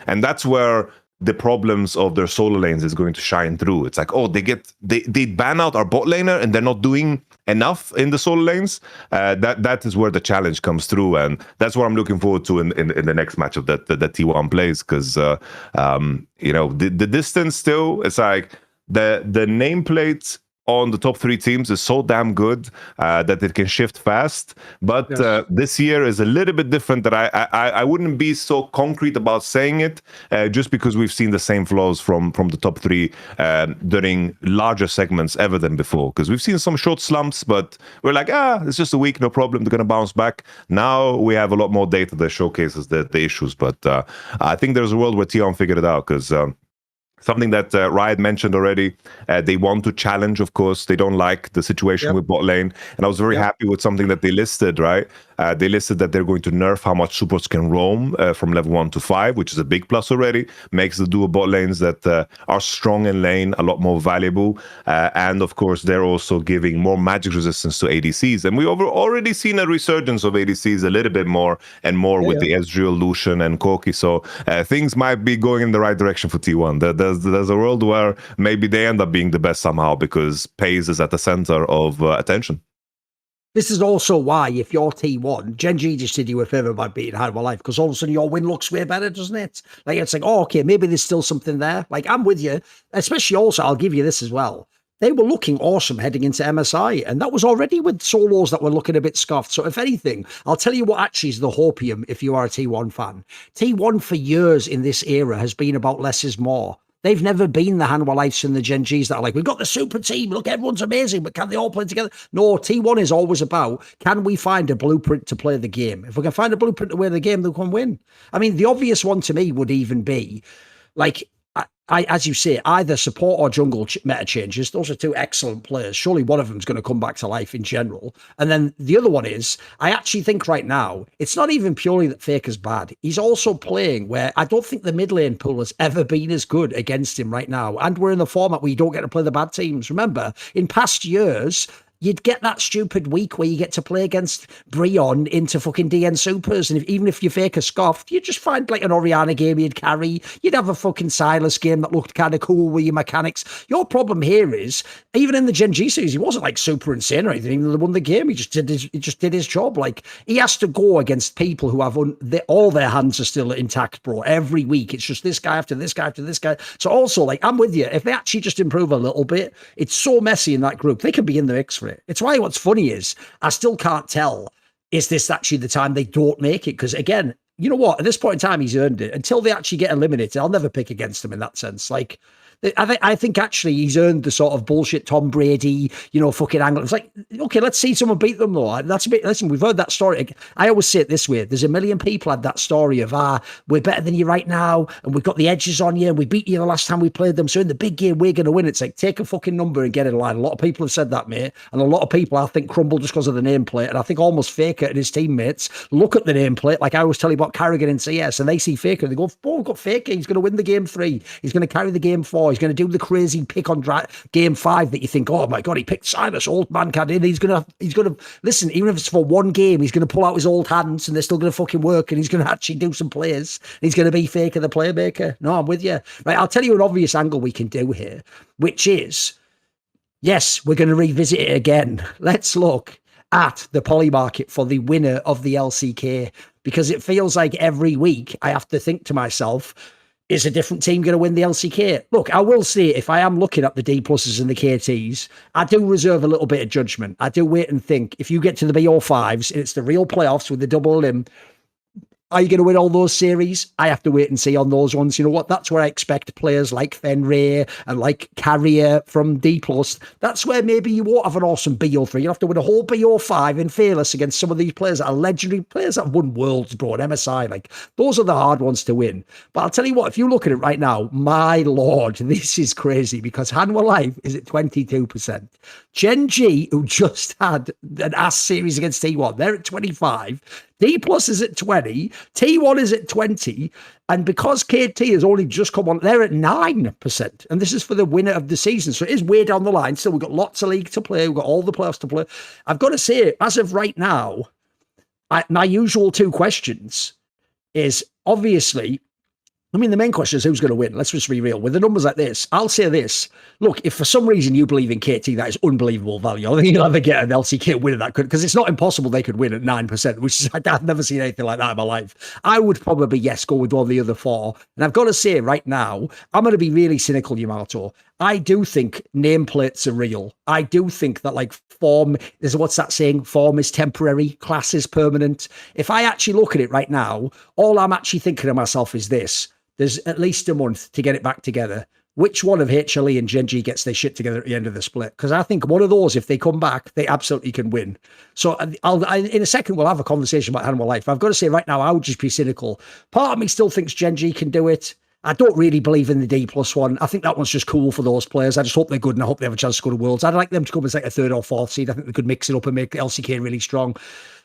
and that's where the problems of their solo lanes is going to shine through. It's like, oh, they ban out our bot laner and they're not doing enough in the solo lanes. That is where the challenge comes through, and that's what I'm looking forward to in the next match of that T1 plays, because the distance still, it's like the nameplate on the top 3 teams is so damn good that it can shift fast. But yes, this year is a little bit different, that I wouldn't be so concrete about saying it, just because we've seen the same flaws from the top 3 during larger segments ever than before. Because we've seen some short slumps, but we're like, it's just a week, no problem, they're going to bounce back. Now we have a lot more data that showcases the issues. But I think there's a world where Tion figured it out, because something that Riot mentioned already, they want to challenge, of course. They don't like the situation with bot lane. And I was very happy with something that they listed, right? They listed that they're going to nerf how much supports can roam from level 1 to 5, which is a big plus already. Makes the dual bot lanes that are strong in lane a lot more valuable. And of course, they're also giving more magic resistance to ADCs. And we've already seen a resurgence of ADCs a little bit more and more with the Ezreal, Lucian, and Corki. So things might be going in the right direction for T1. There's a world where maybe they end up being the best somehow, because Pace is at the center of attention. This is also why, if you're T1, Gen G just did you a favour by beating Hanwha Life, because all of a sudden your win looks way better, doesn't it? Like, it's like, oh, okay, maybe there's still something there. Like, I'm with you. Especially also, I'll give you this as well. They were looking awesome heading into MSI, and that was already with solos that were looking a bit scuffed. So if anything, I'll tell you what actually is the hopium if you are a T1 fan. T1 for years in this era has been about less is more. They've never been the Hanwha Lifes and the Gen Gs that are like, we've got the super team, look, everyone's amazing, but can they all play together? No, T1 is always about, can we find a blueprint to play the game? If we can find a blueprint to win the game, they can win. I mean, the obvious one to me would even be, like, as you say, either support or jungle meta changes. Those are two excellent players. Surely one of them is going to come back to life in general. And then the other one is, I actually think right now, it's not even purely that Faker's bad. He's also playing where I don't think the mid lane pool has ever been as good against him right now. And we're in the format where you don't get to play the bad teams. Remember, in past years, you'd get that stupid week where you get to play against Brion into fucking DN Supers. And even if you fake a scoffed, you'd just find like an Orianna game you'd carry. You'd have a fucking Silas game that looked kind of cool with your mechanics. Your problem here is, even in the Gen G series, he wasn't like super insane or anything. Even though they won the game, he just did his job. Like, he has to go against people who have all their hands are still intact, bro. Every week, it's just this guy after this guy after this guy. So also, like, I'm with you. If they actually just improve a little bit, it's so messy in that group. They can be in the mix for it. It's why what's funny is I still can't tell, is this actually the time they don't make it? Because again, you know what? At this point in time, he's earned it. Until they actually get eliminated, I'll never pick against them in that sense. Like, I think actually he's earned the sort of bullshit Tom Brady, fucking angle. It's like, okay, let's see someone beat them though. That's a bit, listen, we've heard that story. I always say it this way. There's a million people had that story of, we're better than you right now, and we've got the edges on you, and we beat you the last time we played them. So in the big game, we're going to win. It's like, take a fucking number and get in line. A lot of people have said that, mate. And a lot of people, I think, crumble just because of the nameplate. And I think almost Faker and his teammates look at the nameplate, like I always tell you about Carrigan in CS, and they see Faker, and they go, oh, we've got Faker. He's going to win the game 3. He's going to carry the game 4. He's going to do the crazy pick on game 5 that you think, oh my God, he picked Silas, old man card in. He's gonna listen, even if it's for one game, he's gonna pull out his old hands and they're still gonna fucking work, and he's gonna actually do some plays. He's gonna be Faker the playmaker. No, I'm with you. Right, I'll tell you an obvious angle we can do here, which is, yes, we're gonna revisit it again. Let's look at the poly market for the winner of the LCK, because it feels like every week I have to think to myself, is a different team going to win the LCK? Look, I will say, if I am looking at the DPluses and the KTs, I do reserve a little bit of judgment. I do wait and think, if you get to the BO5s and it's the real playoffs with the double limb, are you going to win all those series? I have to wait and see on those ones. You know what? That's where I expect players like Fenrir and like Carrier from DPlus. That's where maybe you won't have an awesome BO3. You'll have to win a whole BO5 in Fearless against some of these players that are legendary players that have won Worlds, bro, and MSI. Like, those are the hard ones to win. But I'll tell you what, if you look at it right now, my Lord, this is crazy, because Hanwha Life is at 22%. Gen G, who just had an ass series against T1, they're at 25. DPlus is at 20, T1 is at 20, and because KT has only just come on, they're at 9%, and this is for the winner of the season, so it is way down the line. Still, we've got lots of league to play, we've got all the playoffs to play. I've got to say, as of right now, my usual 2 questions is, obviously, I mean, the main question is who's going to win. Let's just be real. With the numbers like this, I'll say this. Look, if for some reason you believe in KT, that is unbelievable value. I think you'll never get an LCK win at that, because it's not impossible they could win at 9%, which is, I've never seen anything like that in my life. I would probably, yes, go with one of the other 4. And I've got to say right now, I'm going to be really cynical, Yamato. I do think nameplates are real. I do think that, like, form is, what's that saying? Form is temporary, class is permanent. If I actually look at it right now, all I'm actually thinking of myself is this. There's at least a month to get it back together. Which one of HLE and Gen G gets their shit together at the end of the split? Because I think one of those, if they come back, they absolutely can win. So in a second, we'll have a conversation about Hanwha Life. I've got to say right now, I would just be cynical. Part of me still thinks Gen G can do it. I don't really believe in the DPlus one. I think that one's just cool for those players. I just hope they're good, and I hope they have a chance to go to Worlds. I'd like them to come as like a 3rd or 4th seed. I think they could mix it up and make the LCK really strong.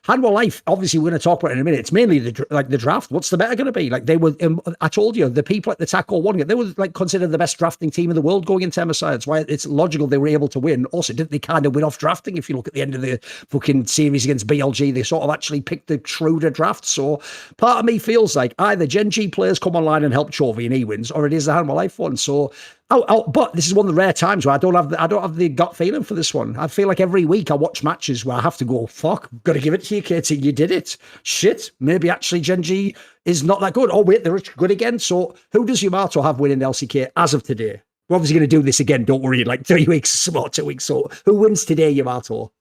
Hanwha Life, obviously, we're going to talk about it in a minute. It's mainly the draft. What's the meta going to be? Like, they were, I told you, the people at the Taco won it. They were like considered the best drafting team in the world going into MSI. That's why it's logical they were able to win. Also, didn't they kind of win off drafting? If you look at the end of the fucking series against BLG, they sort of actually picked the shrewder draft. So part of me feels like either Gen G players come online and help Chovy and he wins, or it is the Hanwha Life one. So, but this is one of the rare times where I don't have the gut feeling for this one. I feel like every week I watch matches where I have to go, fuck, got to give it to you, KT. You did it. Shit, maybe actually Gen G is not that good. Oh wait, they're good again. So who does Yamato have winning LCK as of today? We're obviously going to do this again. Don't worry, in like 3 weeks or 2 weeks. So who wins today, Yamato?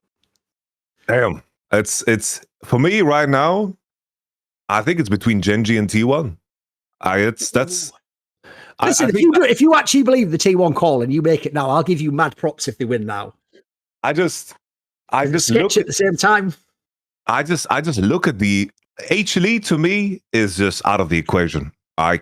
Damn, it's for me right now. I think it's between Gen G and T1. Listen, if you actually believe the T1 call and you make it now, I'll give you mad props if they win now. I just look at the same time. I just look at the HLE to me is just out of the equation. I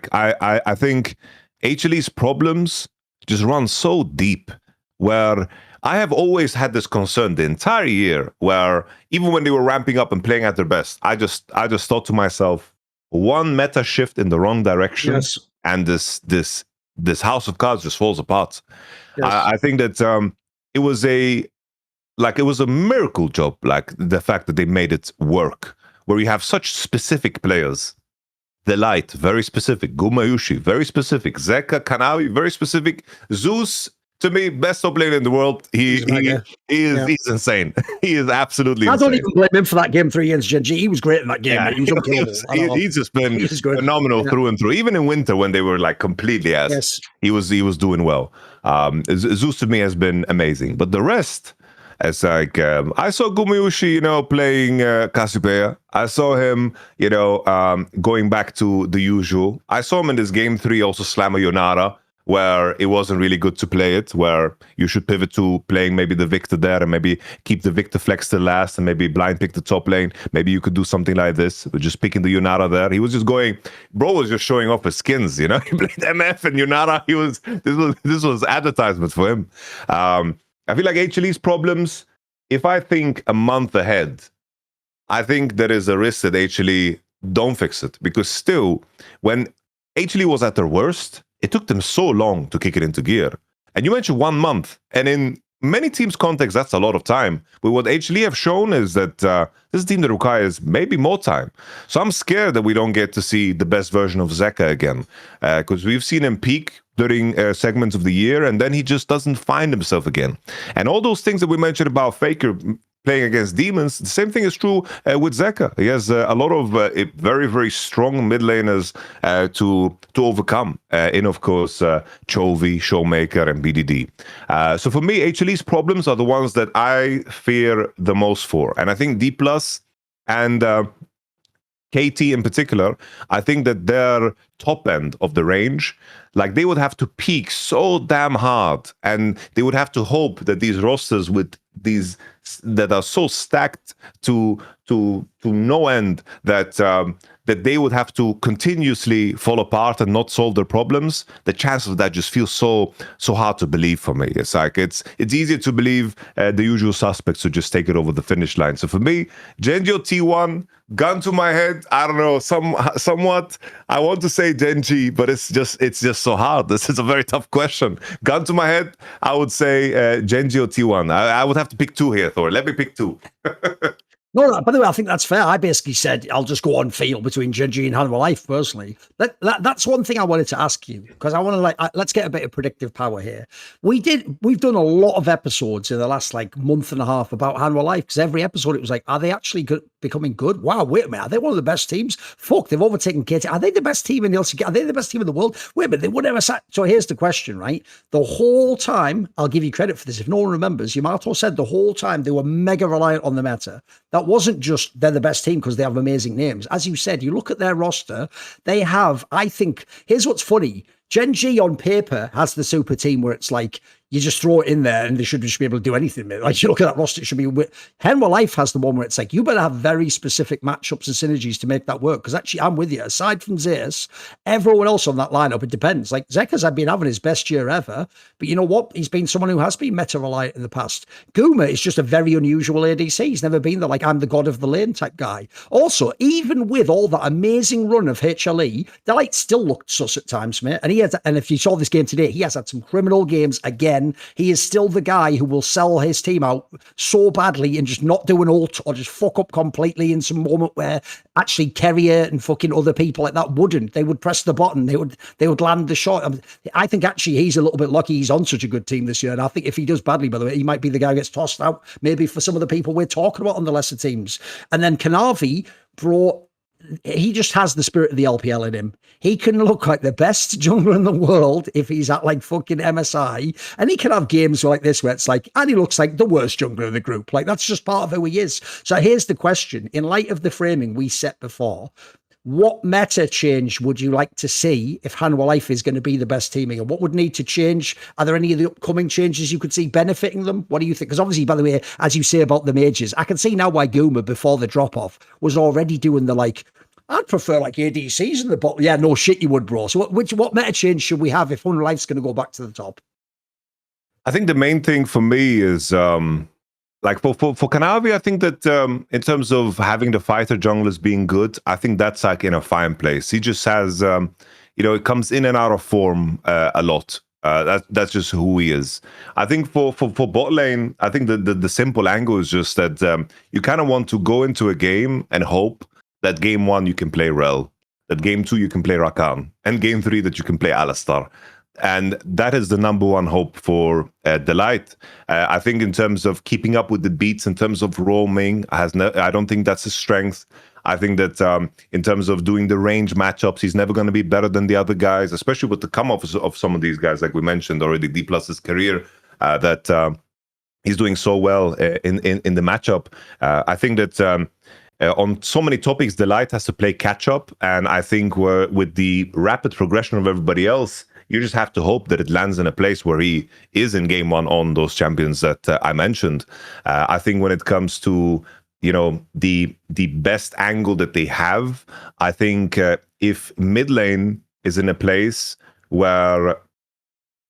think HLE's problems just run so deep where I have always had this concern the entire year where even when they were ramping up and playing at their best, I just thought to myself, one meta shift in the wrong direction. Yes. And this house of cards just falls apart. Yes. I think that it was a miracle job, like the fact that they made it work, where you have such specific players. The Light, very specific. Gumayushi, very specific. Zeka, Kanawi, very specific. Zeus, to me, best top player in the world. He's insane. He is absolutely insane. I don't even blame him for that game 3 against Gen G. He was great in that game. Yeah, he was unkillable. He's just been phenomenal through and through. Even in winter when they were like completely ass. Yes. He was doing well. Zeus to me has been amazing. But the rest, it's like I saw Gumayushi, playing Cassiopeia. I saw him, going back to the usual. I saw him in this game 3 also slam a Yonara, where it wasn't really good to play it, where you should pivot to playing maybe the Victor there and maybe keep the Victor flex to last and maybe blind pick the top lane. Maybe you could do something like this, just picking the Yonara there. He was just bro was just showing off his skins, He played MF and Yonara. This was advertisement for him. I feel like HLE's problems, if I think a month ahead, I think there is a risk that HLE don't fix it, because still, when HLE was at their worst, it took them so long to kick it into gear. And you mentioned 1 month, and in many teams' context, that's a lot of time. But what HLE have shown is that this is a team that requires maybe more time. So I'm scared that we don't get to see the best version of Zeka again, because we've seen him peak during segments of the year, and then he just doesn't find himself again. And all those things that we mentioned about Faker playing against demons, the same thing is true with Zeka. He has a lot of very, very strong mid laners to overcome, in, of course, Chovy, ShowMaker, and BDD. So for me, HLE's problems are the ones that I fear the most for. And I think DPlus and KT in particular, I think that their top end of the range, like they would have to peak so damn hard, and they would have to hope that these rosters with these that are so stacked to no end that that they would have to continuously fall apart and not solve their problems. The chance of that just feels so hard to believe for me. It's like it's easier to believe the usual suspects who just take it over the finish line. So for me, Gen G or T1, gun to my head, I don't know, somewhat. I want to say Gen G, but it's just so hard. This is a very tough question. Gun to my head, I would say Gen G or T1. I would have to pick 2 here, Thor. Let me pick 2. No, by the way, I think that's fair. I basically said I'll just go on field between Gen G and Hanwha Life personally. That's one thing I wanted to ask you, because I want to let's get a bit of predictive power here. We've done a lot of episodes in the last month and a half about Hanwha Life, because every episode it was like, are they actually becoming good? Wow, wait a minute, are they one of the best teams? Fuck, they've overtaken KT. Are they the best team in the LCK? Are they the best team in the world? Wait a minute, they would never say. So here's the question, right? The whole time, I'll give you credit for this. If no one remembers, Yamato said the whole time they were mega reliant on the meta. That wasn't just they're the best team because they have amazing names. As you said, you look at their roster, they have, I think, here's what's funny. Gen G on paper has the super team where it's like, you just throw it in there and they should just be able to do anything. Like, you look at that roster, it should be... Henwa Life has the one where it's like, you better have very specific matchups and synergies to make that work. Because actually, I'm with you. Aside from Zeus, everyone else on that lineup, it depends. Like, Zeka's been having his best year ever, but you know what? He's been someone who has been meta-reliant in the past. Guma is just a very unusual ADC. He's never been the, like, I'm the god of the lane type guy. Also, even with all that amazing run of HLE, Delight still looked sus at times, mate. And if you saw this game today, he has had some criminal games again. He is still the guy who will sell his team out so badly and just not do an ult or just fuck up completely in some moment where actually Carrier and fucking other people like that wouldn't. They would press the button. They would land the shot. I think actually he's a little bit lucky he's on such a good team this year. And I think if he does badly, by the way, he might be the guy who gets tossed out maybe for some of the people we're talking about on the lesser teams. And then Kanavi brought... He just has the spirit of the LPL in him. He can look like the best jungler in the world if he's at like fucking MSI, and he can have games like this where it's like, and he looks like the worst jungler in the group. Like, that's just part of who he is. So here's the question. In light of the framing we set before, what meta change would you like to see if Hanwha Life is going to be the best teaming? And what would need to change? Are there any of the upcoming changes you could see benefiting them? What do you think? Because obviously, by the way, as you say about the mages, I can see now why Guma, before the drop-off, was already doing the, like, I'd prefer like ADCs in the bottom. Yeah, no shit you would, bro. So what meta change should we have if Hanwha Life's going to go back to the top? I think the main thing for me is... like for Kanavi, I think that in terms of having the fighter junglers being good, I think that's like in a fine place. He just has, it comes in and out of form a lot. That's just who he is. I think for bot lane, I think the simple angle is just that you kind of want to go into a game and hope that game 1 you can play Rel, that game 2 you can play Rakan, and game 3 that you can play Alistar. And that is the number one hope for Delight. I think in terms of keeping up with the beats, in terms of roaming, I don't think that's his strength. I think that in terms of doing the range matchups, he's never going to be better than the other guys, especially with the come-offs of some of these guys, like we mentioned already, DPlus's career, that he's doing so well in the matchup. I think that on so many topics, Delight has to play catch-up, and I think with the rapid progression of everybody else, you just have to hope that it lands in a place where he is in game 1 on those champions that I mentioned. I think when it comes to, the best angle that they have, I think if mid lane is in a place where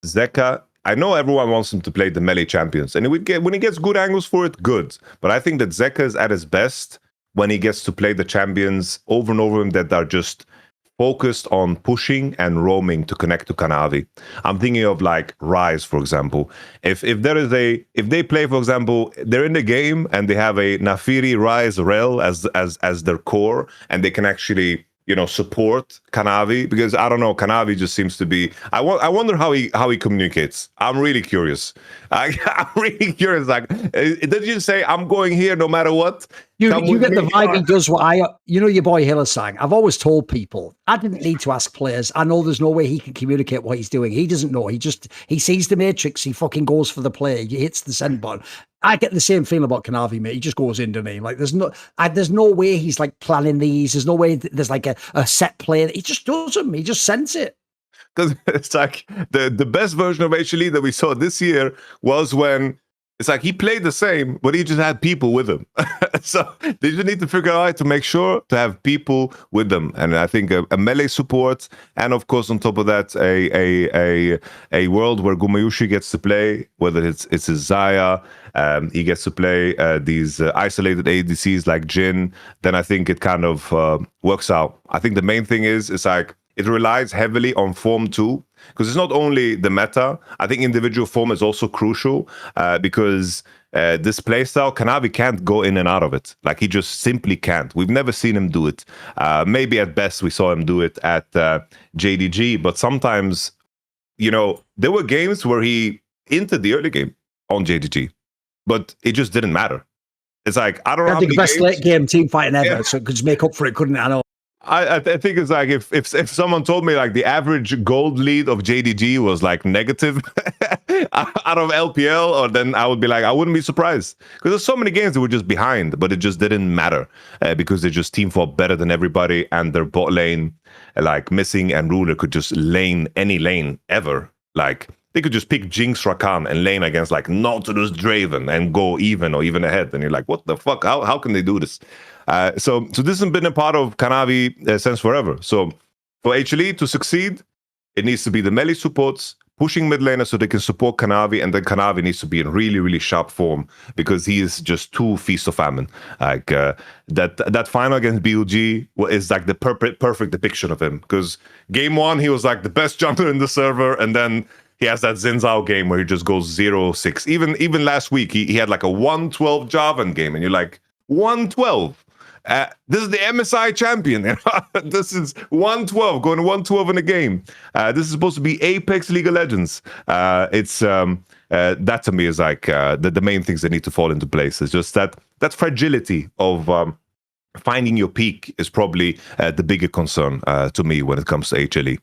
Zeka, I know everyone wants him to play the melee champions, and when he gets good angles for it, good. But I think that Zeka is at his best when he gets to play the champions over and over that are just focused on pushing and roaming to connect to Kanavi. I'm thinking of like Rise, for example. If they play, for example, they're in the game and they have a Nafiri Rise Rel as their core, and they can actually support Kanavi, because I don't know, Kanavi just seems to be. I wonder how he communicates. I'm really curious. I'm really curious. Like, did you say I'm going here no matter what? You get the vibe he does what your boy Hill is saying. I've always told people I didn't need to ask players. I know there's no way he can communicate what he's doing. He doesn't know. He sees the matrix. He fucking goes for the play. He hits the send button. I get the same feeling about Kanavi, mate. He just goes in, doesn't he? Like, there's no way he's like planning these. There's no way there's like a set play. He just does them. He just sends it. Because it's like the best version of HLE that we saw this year was when it's like he played the same, but he just had people with him. So they just need to figure out to make sure to have people with them. And I think a melee support, and of course on top of that, a world where Gumayushi gets to play, whether it's his Zaya, he gets to play these isolated ADCs like Jhin, then I think it kind of works out. I think the main thing is it's like it relies heavily on form too, because it's not only the meta. I think individual form is also crucial because this playstyle, Kanavi can't go in and out of it. Like, he just simply can't. We've never seen him do it. Maybe at best we saw him do it at JDG, but sometimes, there were games where he entered the early game on JDG, but it just didn't matter. It's like, I don't know how many the best late game team fighting ever, so it could just make up for it, couldn't it? I know. I think it's like if someone told me like the average gold lead of JDG was like negative out of LPL, or then I would be like, I wouldn't be surprised, because there's so many games that were just behind, but it just didn't matter because they just team fought better than everybody, and their bot lane, like Missing and Ruler, could just lane any lane ever. Like, they could just pick Jinx Rakan and lane against like Nautilus Draven and go even or even ahead. And you're like, what the fuck? How can they do this? So this has been a part of Kanavi since forever. So for HLE to succeed, it needs to be the melee supports pushing mid laner so they can support Kanavi, and then Kanavi needs to be in really, really sharp form because he is just too feast of famine. Like that final against BLG is like the perfect depiction of him, because game 1 he was like the best jungler in the server, and then he has that Xin Zhao game where he just goes 0-6. Even last week he had like a 112 Javan game, and you're like 112. This is the MSI champion. This is 112, going to 112 in a game. This is supposed to be Apex League of Legends. That to me is like the main things that need to fall into place. It's just that fragility of finding your peak is probably the bigger concern to me when it comes to HLE.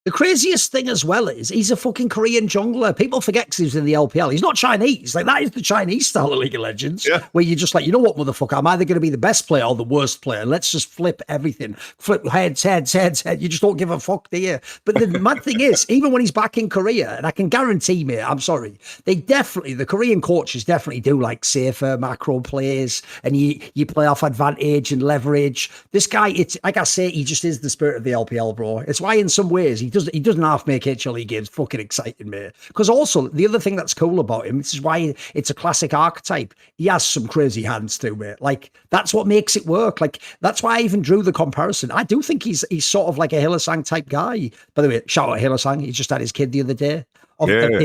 The craziest thing as well is he's a fucking Korean jungler. People forget because he was in the LPL. He's not Chinese. Like, that is the Chinese style of League of Legends, where you're just like, you know what, motherfucker, I'm either going to be the best player or the worst player. Let's just flip everything. Flip heads. You just don't give a fuck, do you? But the mad thing is, even when he's back in Korea, and I can guarantee, mate, I'm sorry, the Korean coaches definitely do like safer macro plays, and you play off advantage and leverage. This guy, it's like I say, he just is the spirit of the LPL, bro. It's why in some ways he doesn't half make HLE games fucking exciting, mate. Because also, the other thing that's cool about him, this is why it's a classic archetype, he has some crazy hands too, mate. Like, that's what makes it work. Like, that's why I even drew the comparison. I do think he's sort of like a Hylissang type guy. By the way, shout out Hylissang. He just had his kid the other day.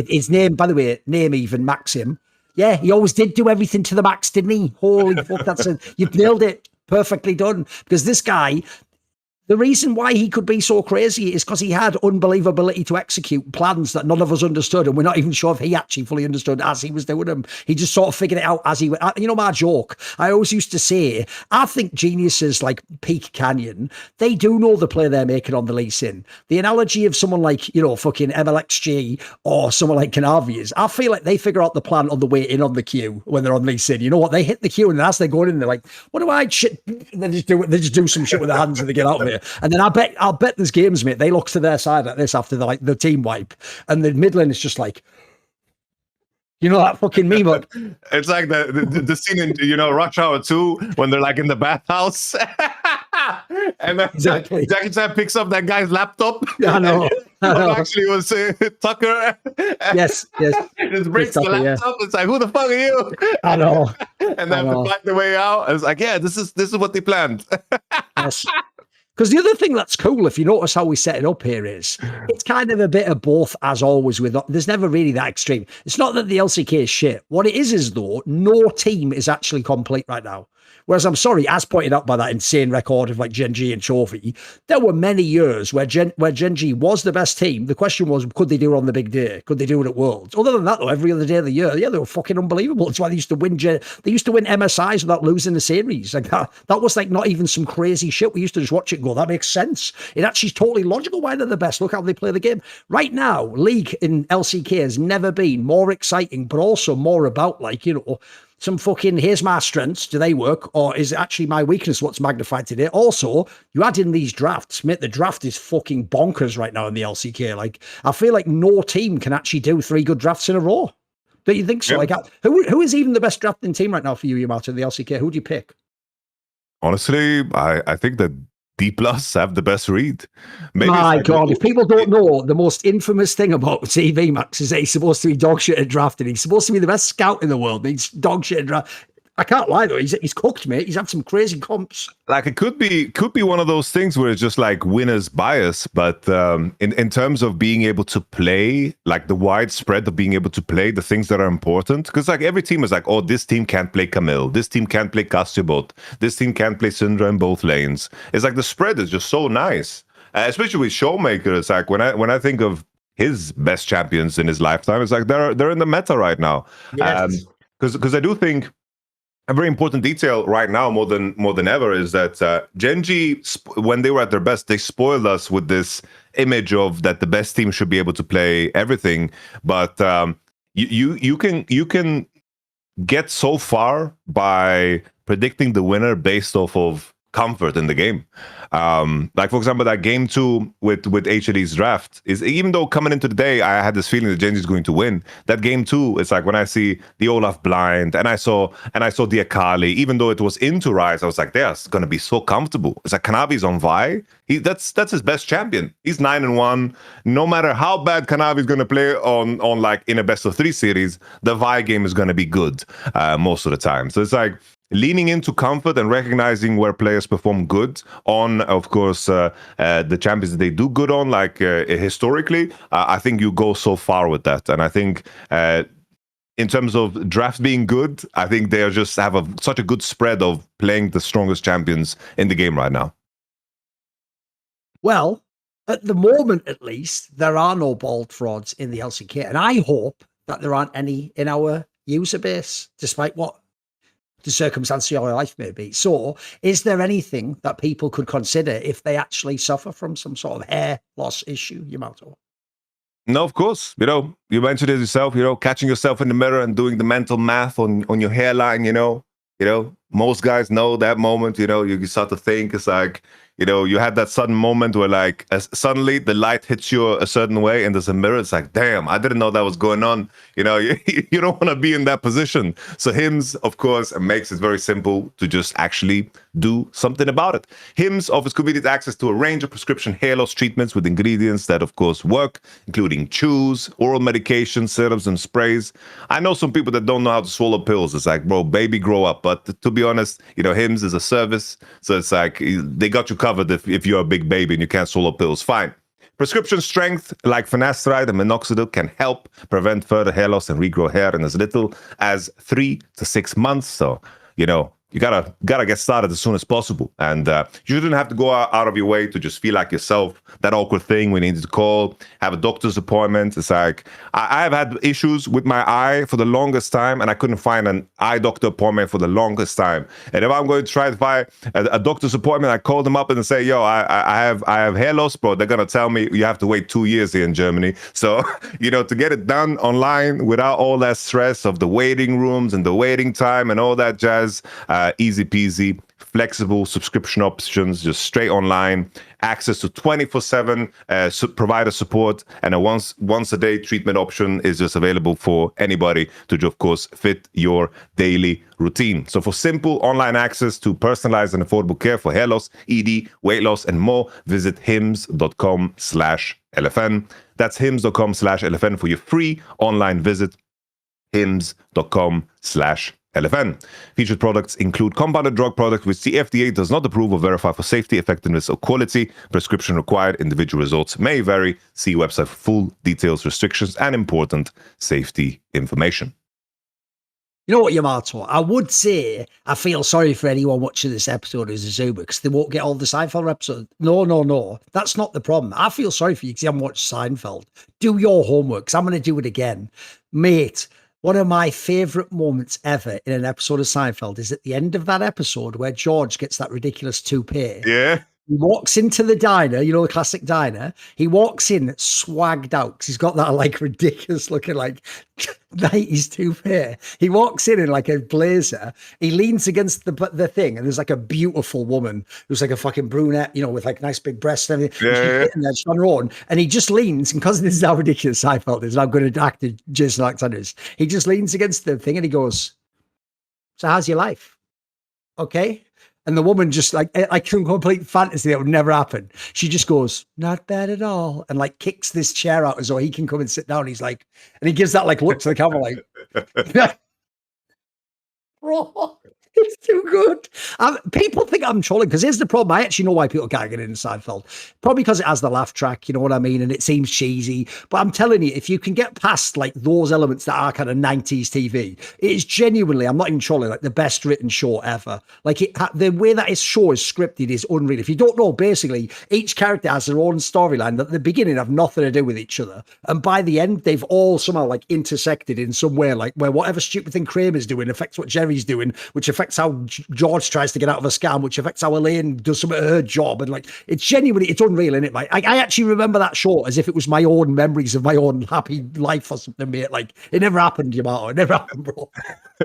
His name, by the way, even Maxim. Yeah, he always did do everything to the max, didn't he? Holy fuck, you've nailed it. Perfectly done. Because this guy, the reason why he could be so crazy is because he had unbelievability to execute plans that none of us understood, and we're not even sure if he actually fully understood as he was doing them. He just sort of figured it out as he went. You know, my joke, I always used to say, I think geniuses like Peak Canyon, they do know the play they're making on the Lee Sin. The analogy of someone like, you know, fucking MLXG or someone like Kanavi is, I feel like they figure out the plan on the way in on the queue when they're on Lee Sin. You know what? They hit the queue, and as they're going in, they're like, what do I shit? They just do some shit with their hands and they get out of it. And then I'll bet there's games, mate, they look to their side like this after the team wipe, and the mid lane is just like, you know, that fucking meme up. It's like the scene in, you know, Rush Hour 2 when they're like in the bathhouse. And then Exactly. Jackie Chan picks up that guy's laptop. I know. Actually, it was Tucker. Yes. Just breaks the laptop. Yeah. It's like, who the fuck are you? I know. And then to find the way out. It's like, yeah, this is what they planned. Yes. Because the other thing that's cool, if you notice how we set it up here, is it's kind of a bit of both, as always. There's never really that extreme. It's not that the LCK is shit. What it is though, no team is actually complete right now. Whereas, I'm sorry, as pointed out by that insane record of like Gen.G and Chovy, there were many years where Gen.G was the best team. The question was, could they do it on the big day? Could they do it at Worlds? Other than that, though, every other day of the year, yeah, they were fucking unbelievable. That's why they used to win. They used to win MSIs without losing the series. Like that was like not even some crazy shit. We used to just watch it and go, that makes sense. It actually is totally logical why they're the best. Look how they play the game. Right now, League in LCK has never been more exciting, but also more about, like, you know, some fucking, here's my strengths, do they work? Or is it actually my weakness what's magnified today? Also, you add in these drafts, mate, the draft is fucking bonkers right now in the LCK. Like, I feel like no team can actually do 3 good drafts in a row. Don't you think so? Yep. Like, who is even the best drafting team right now for you, Yamato, in the LCK? Who do you pick? Honestly, I think that DPlus have the best read. Maybe my God, if people don't know, the most infamous thing about TV Max is that he's supposed to be dog shit at drafting. He's supposed to be the best scout in the world. He's dog shit at draft. I can't lie though. He's cooked, mate. He's had some crazy comps. Like, it could be one of those things where it's just like winner's bias, but in terms of being able to play, like the widespread of being able to play the things that are important, because like every team is like, oh, this team can't play Camille, this team can't play Castiobot, this team can't play Syndra in both lanes. It's like the spread is just so nice, especially with ShowMaker. It's like when I think of his best champions in his lifetime, it's like they're in the meta right now. Yes. Because I do think a very important detail right now, more than ever, is that Gen.G, when they were at their best, they spoiled us with this image of that the best team should be able to play everything. But you can get so far by predicting the winner based off of comfort in the game. Like, for example, that game 2 with HD's draft is, even though coming into the day I had this feeling that Gen Z is going to win, that game 2, it's like when I see the Olaf blind and I saw the Akali, even though it was into Rise, I was like, they're going to be so comfortable. It's like Kanavi's on Vi. That's his best champion. He's 9-1. No matter how bad Kanavi's going to play on like in a best of 3 series, the Vi game is going to be good most of the time. So it's like leaning into comfort and recognizing where players perform good on, of course, the champions that they do good on, like historically. I think you go so far with that. And I think in terms of drafts being good, I think they just have such a good spread of playing the strongest champions in the game right now. Well, at the moment, at least, there are no bald frauds in the LCK. And I hope that there aren't any in our user base, despite what the circumstance of your life may be. So is there anything that people could consider if they actually suffer from some sort of hair loss issue, Yamato? No, of course. You mentioned it yourself, catching yourself in the mirror and doing the mental math on your hairline, most guys know that moment, you start to think, it's like, you had that sudden moment where like suddenly the light hits you a certain way and there's a mirror. It's like, damn, I didn't know that was going on. You don't want to be in that position. So Hims, of course, makes it very simple to just actually do something about it. Hims offers convenient access to a range of prescription hair loss treatments with ingredients that, of course, work, including chews, oral medications, serums, and sprays. I know some people that don't know how to swallow pills. It's like, bro, baby, grow up. But to be honest, Hims is a service. So it's like they got you covered if you're a big baby and you can't swallow pills. Fine. Prescription strength like finasteride and minoxidil can help prevent further hair loss and regrow hair in as little as 3 to 6 months. So, you gotta get started as soon as possible, and you shouldn't have to go out of your way to just feel like yourself. That awkward thing when you need to call, have a doctor's appointment. It's like I have had issues with my eye for the longest time, and I couldn't find an eye doctor appointment for the longest time. And if I'm going to try to find a doctor's appointment, I call them up and say, "Yo, I have hair loss, bro." They're gonna tell me you have to wait 2 years here in Germany. So to get it done online without all that stress of the waiting rooms and the waiting time and all that jazz. Easy peasy, flexible subscription options, just straight online, access to 24/7 provider support, and a once a day treatment option is just available for anybody to, of course, fit your daily routine. So for simple online access to personalized and affordable care for hair loss, ED, weight loss, and more, visit hims.com/LFN. That's hims.com/LFN for your free online visit. hims.com/LFN. Featured products include compounded drug products which the FDA does not approve or verify for safety, effectiveness, or quality. Prescription required. Individual results may vary. See website for full details, restrictions, and important safety information. You know what, Yamato? I would say I feel sorry for anyone watching this episode who's a Zoomer because they won't get all the Seinfeld episodes. No. That's not the problem. I feel sorry for you because you haven't watched Seinfeld. Do your homework because I'm going to do it again. Mate, one of my favorite moments ever in an episode of Seinfeld is at the end of that episode where George gets that ridiculous toupee. Yeah. He walks into the diner, the classic diner. He walks in swagged out because he's got that like ridiculous looking like 90s toupee. He walks in like a blazer. He leans against the thing, and there's like a beautiful woman who's like a fucking brunette, with like nice big breasts and everything. Yeah. And she's on her own, and he just leans, and because this is how ridiculous Seinfeld is, and I'm going to act as Jason Alexander's. He just leans against the thing and he goes, "So how's your life? Okay." And the woman just like some complete fantasy that would never happen. She just goes, "Not bad at all," and like kicks this chair out as though he can come and sit down. He's like, and he gives that like look to the camera, like, bro, it's too good. People think I'm trolling because here's the problem. I actually know why people can't get into Seinfeld. Probably because it has the laugh track, you know what I mean? And it seems cheesy. But I'm telling you, if you can get past like those elements that are kind of 90s TV, it is genuinely, I'm not even trolling, like the best written show ever. Like the way that his show is scripted is unreal. If you don't know, basically, each character has their own storyline that at the beginning have nothing to do with each other. And by the end, they've all somehow like intersected in some way, like where whatever stupid thing Kramer's doing affects what Jerry's doing, which affects affects how George tries to get out of a scam, which affects how Elaine does some of her job. And like, it's genuinely, it's unreal, isn't it, mate? I actually remember that short as if it was my own memories of my own happy life or something, mate. Like, it never happened, Yamato. It never happened, bro.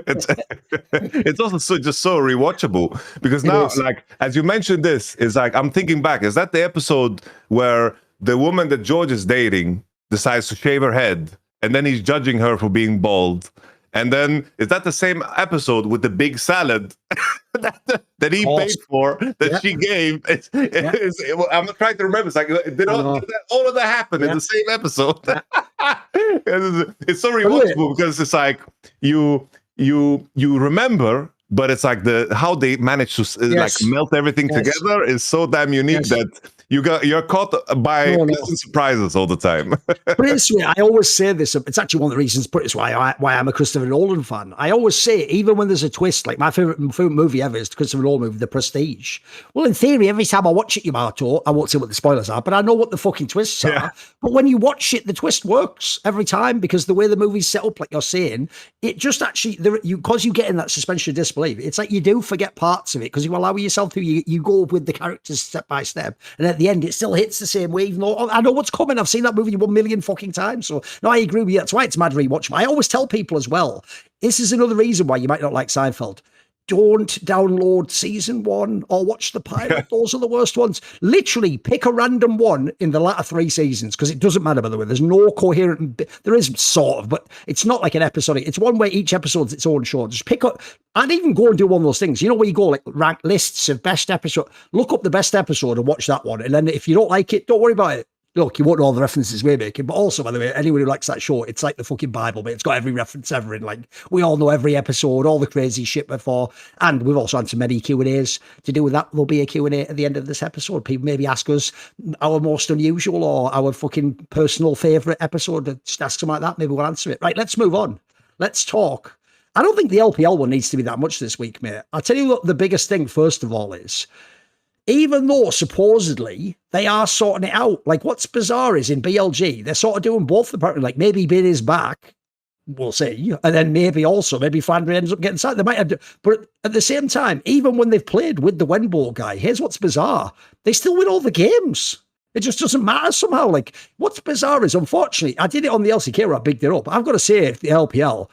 It's also just so rewatchable because now, like, as you mentioned this, is like, I'm thinking back, is that the episode where the woman that George is dating decides to shave her head and then he's judging her for being bald? And then is that the same episode with the big salad that he paid for, that she gave? I'm trying to remember. It's like, did all of that happen in the same episode? It's so rewatchable because it's like you remember, but it's like how they manage to like melt everything together is so damn unique that you're caught by pleasant surprises all the time. But it's I always say this. It's actually one of the reasons. Put it why I'm a Christopher Nolan fan. I always say, even when there's a twist, like my favorite movie ever is the Christopher Nolan movie, The Prestige. Well, in theory, every time I watch it, Yamato, I won't say what the spoilers are, but I know what the fucking twists are. But when you watch it, the twist works every time because the way the movie's set up, like you're saying, it just actually because you get in that suspension of disbelief. It's like you do forget parts of it because you allow yourself to. You go with the characters step by step, and at the end, it still hits the same way. Even though I know what's coming, I've seen that movie 1 million fucking times. So no, I agree with you. That's why it's mad rewatchable. I always tell people as well. This is another reason why you might not like Seinfeld. Don't download season 1 or watch the pilot. Those are the worst ones. Literally pick a random one in the latter 3 seasons because it doesn't matter, by the way. There's no coherent, there is sort of, but it's not like an episode. It's one where each episode's its own show. Just pick up, I'd even go and do one of those things. You know where you go like rank lists of best episode, look up the best episode and watch that one. And then if you don't like it, don't worry about it. Look, you won't know all the references we're making, but also, by the way, anyone who likes that show, it's like the fucking Bible, but it's got every reference ever in. Like, we all know every episode, all the crazy shit before, and we've also answered many Q&As to do with that. There'll be a Q&A at the end of this episode. People maybe ask us our most unusual or our fucking personal favourite episode. Just ask something like that. Maybe we'll answer it. Right, let's move on. Let's talk. I don't think the LPL one needs to be that much this week, mate. I'll tell you what the biggest thing, first of all, is even though supposedly they are sorting it out, like what's bizarre is in BLG, they're sort of doing both apparently. Like maybe Bid is back, we'll see. And then maybe Flandre ends up getting signed. They might have but at the same time, even when they've played with the Wenbo guy, here's what's bizarre. They still win all the games. It just doesn't matter somehow. Like what's bizarre is, unfortunately, I did it on the LCK where I bigged it up. I've got to say, the LPL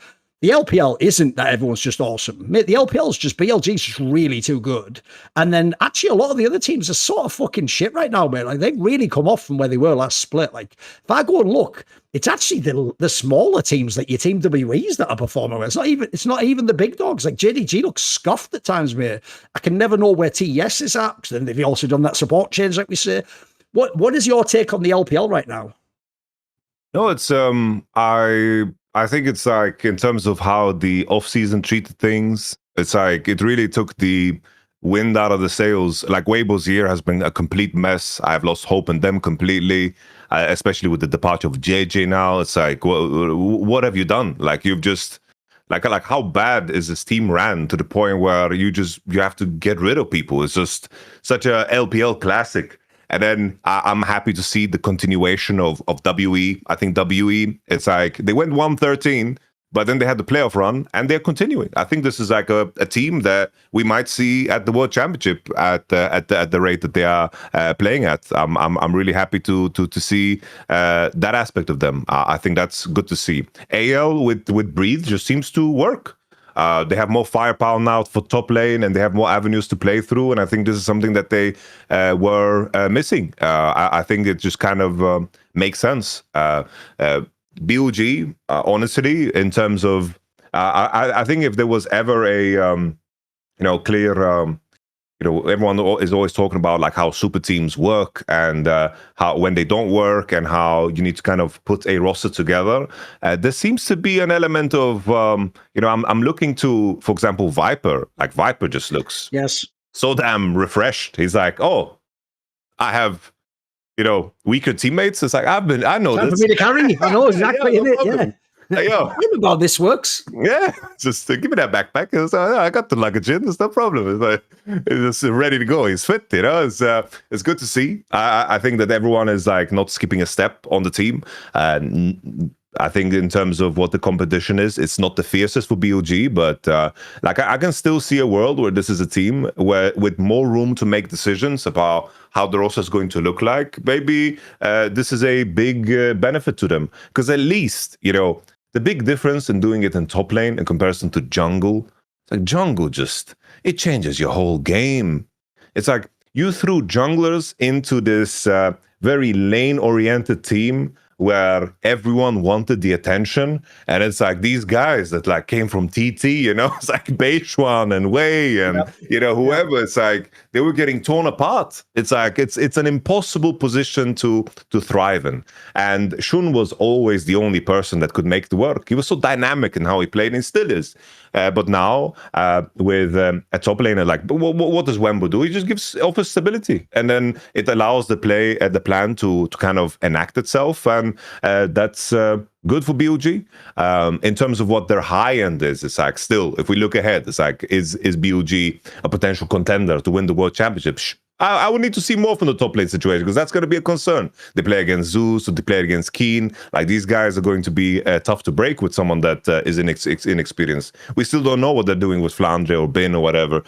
isn't that everyone's just awesome. Mate, the LPL is just, BLG's just really too good. And then actually a lot of the other teams are sort of fucking shit right now, mate. Like they've really come off from where they were last split. Like if I go and look, it's actually the smaller teams like your Team WEs that are performing well. It's not even the big dogs. Like JDG looks scuffed at times, mate. I can never know where TES is at, because then they've also done that support change, like we say. What is your take on the LPL right now? No, it's I think it's like, in terms of how the off-season treated things, it's like it really took the wind out of the sails. Like Weibo's year has been a complete mess. I've lost hope in them completely, especially with the departure of JJ now. It's like, what have you done? Like you've just, like how bad is this team ran to the point where you have to get rid of people? It's just such a LPL classic. And then I'm happy to see the continuation of WE. I think WE, it's like they went 1-13, but then they had the playoff run and they're continuing. I think this is like a team that we might see at the World Championship at the rate that they are playing at. I'm really happy to see that aspect of them. I think that's good to see. AL with Breathe just seems to work. They have more firepower now for top lane, and they have more avenues to play through. And I think this is something that they were missing. I think it just kind of makes sense. BLG, honestly, in terms of, I think if there was ever a, clear, everyone is always talking about like how super teams work and how when they don't work and how you need to kind of put a roster together. There seems to be an element of, I'm looking to, for example, Viper. Like Viper just looks so damn refreshed. He's like, oh, I have, weaker teammates. It's like, I know this. For me to carry. I know exactly. Yeah. Hey, yo. I know how this works. Yeah, just give me that backpack. I got the luggage in. It's no problem. It's like, it's ready to go. He's fit. It's good to see. I think that everyone is like not skipping a step on the team. I think in terms of what the competition is, it's not the fiercest for BOG, but like I can still see a world where this is a team where with more room to make decisions about how the roster is going to look like. Maybe this is a big benefit to them, because at least, you know, the big difference in doing it in top lane in comparison to jungle, it's like jungle just, it changes your whole game. It's like you threw junglers into this very lane-oriented team where everyone wanted the attention, and it's like these guys that like came from TT, you know, it's like Beishwan and Wei and you know whoever. It's like they were getting torn apart. It's like it's an impossible position to thrive in. And Shun was always the only person that could make it work. He was so dynamic in how he played, and still is. But now with a top laner, like what does Wembo do? He just offers stability, and then it allows the play the plan to kind of enact itself, and that's good for BOG. In terms of what their high end is, it's like still, if we look ahead, it's like is BOG a potential contender to win the world championship? I would need to see more from the top lane situation, because that's going to be a concern. They play against Zeus, or they play against Keen. Like, these guys are going to be tough to break with someone that is inexperienced. We still don't know what they're doing with Flandre or Bin or whatever.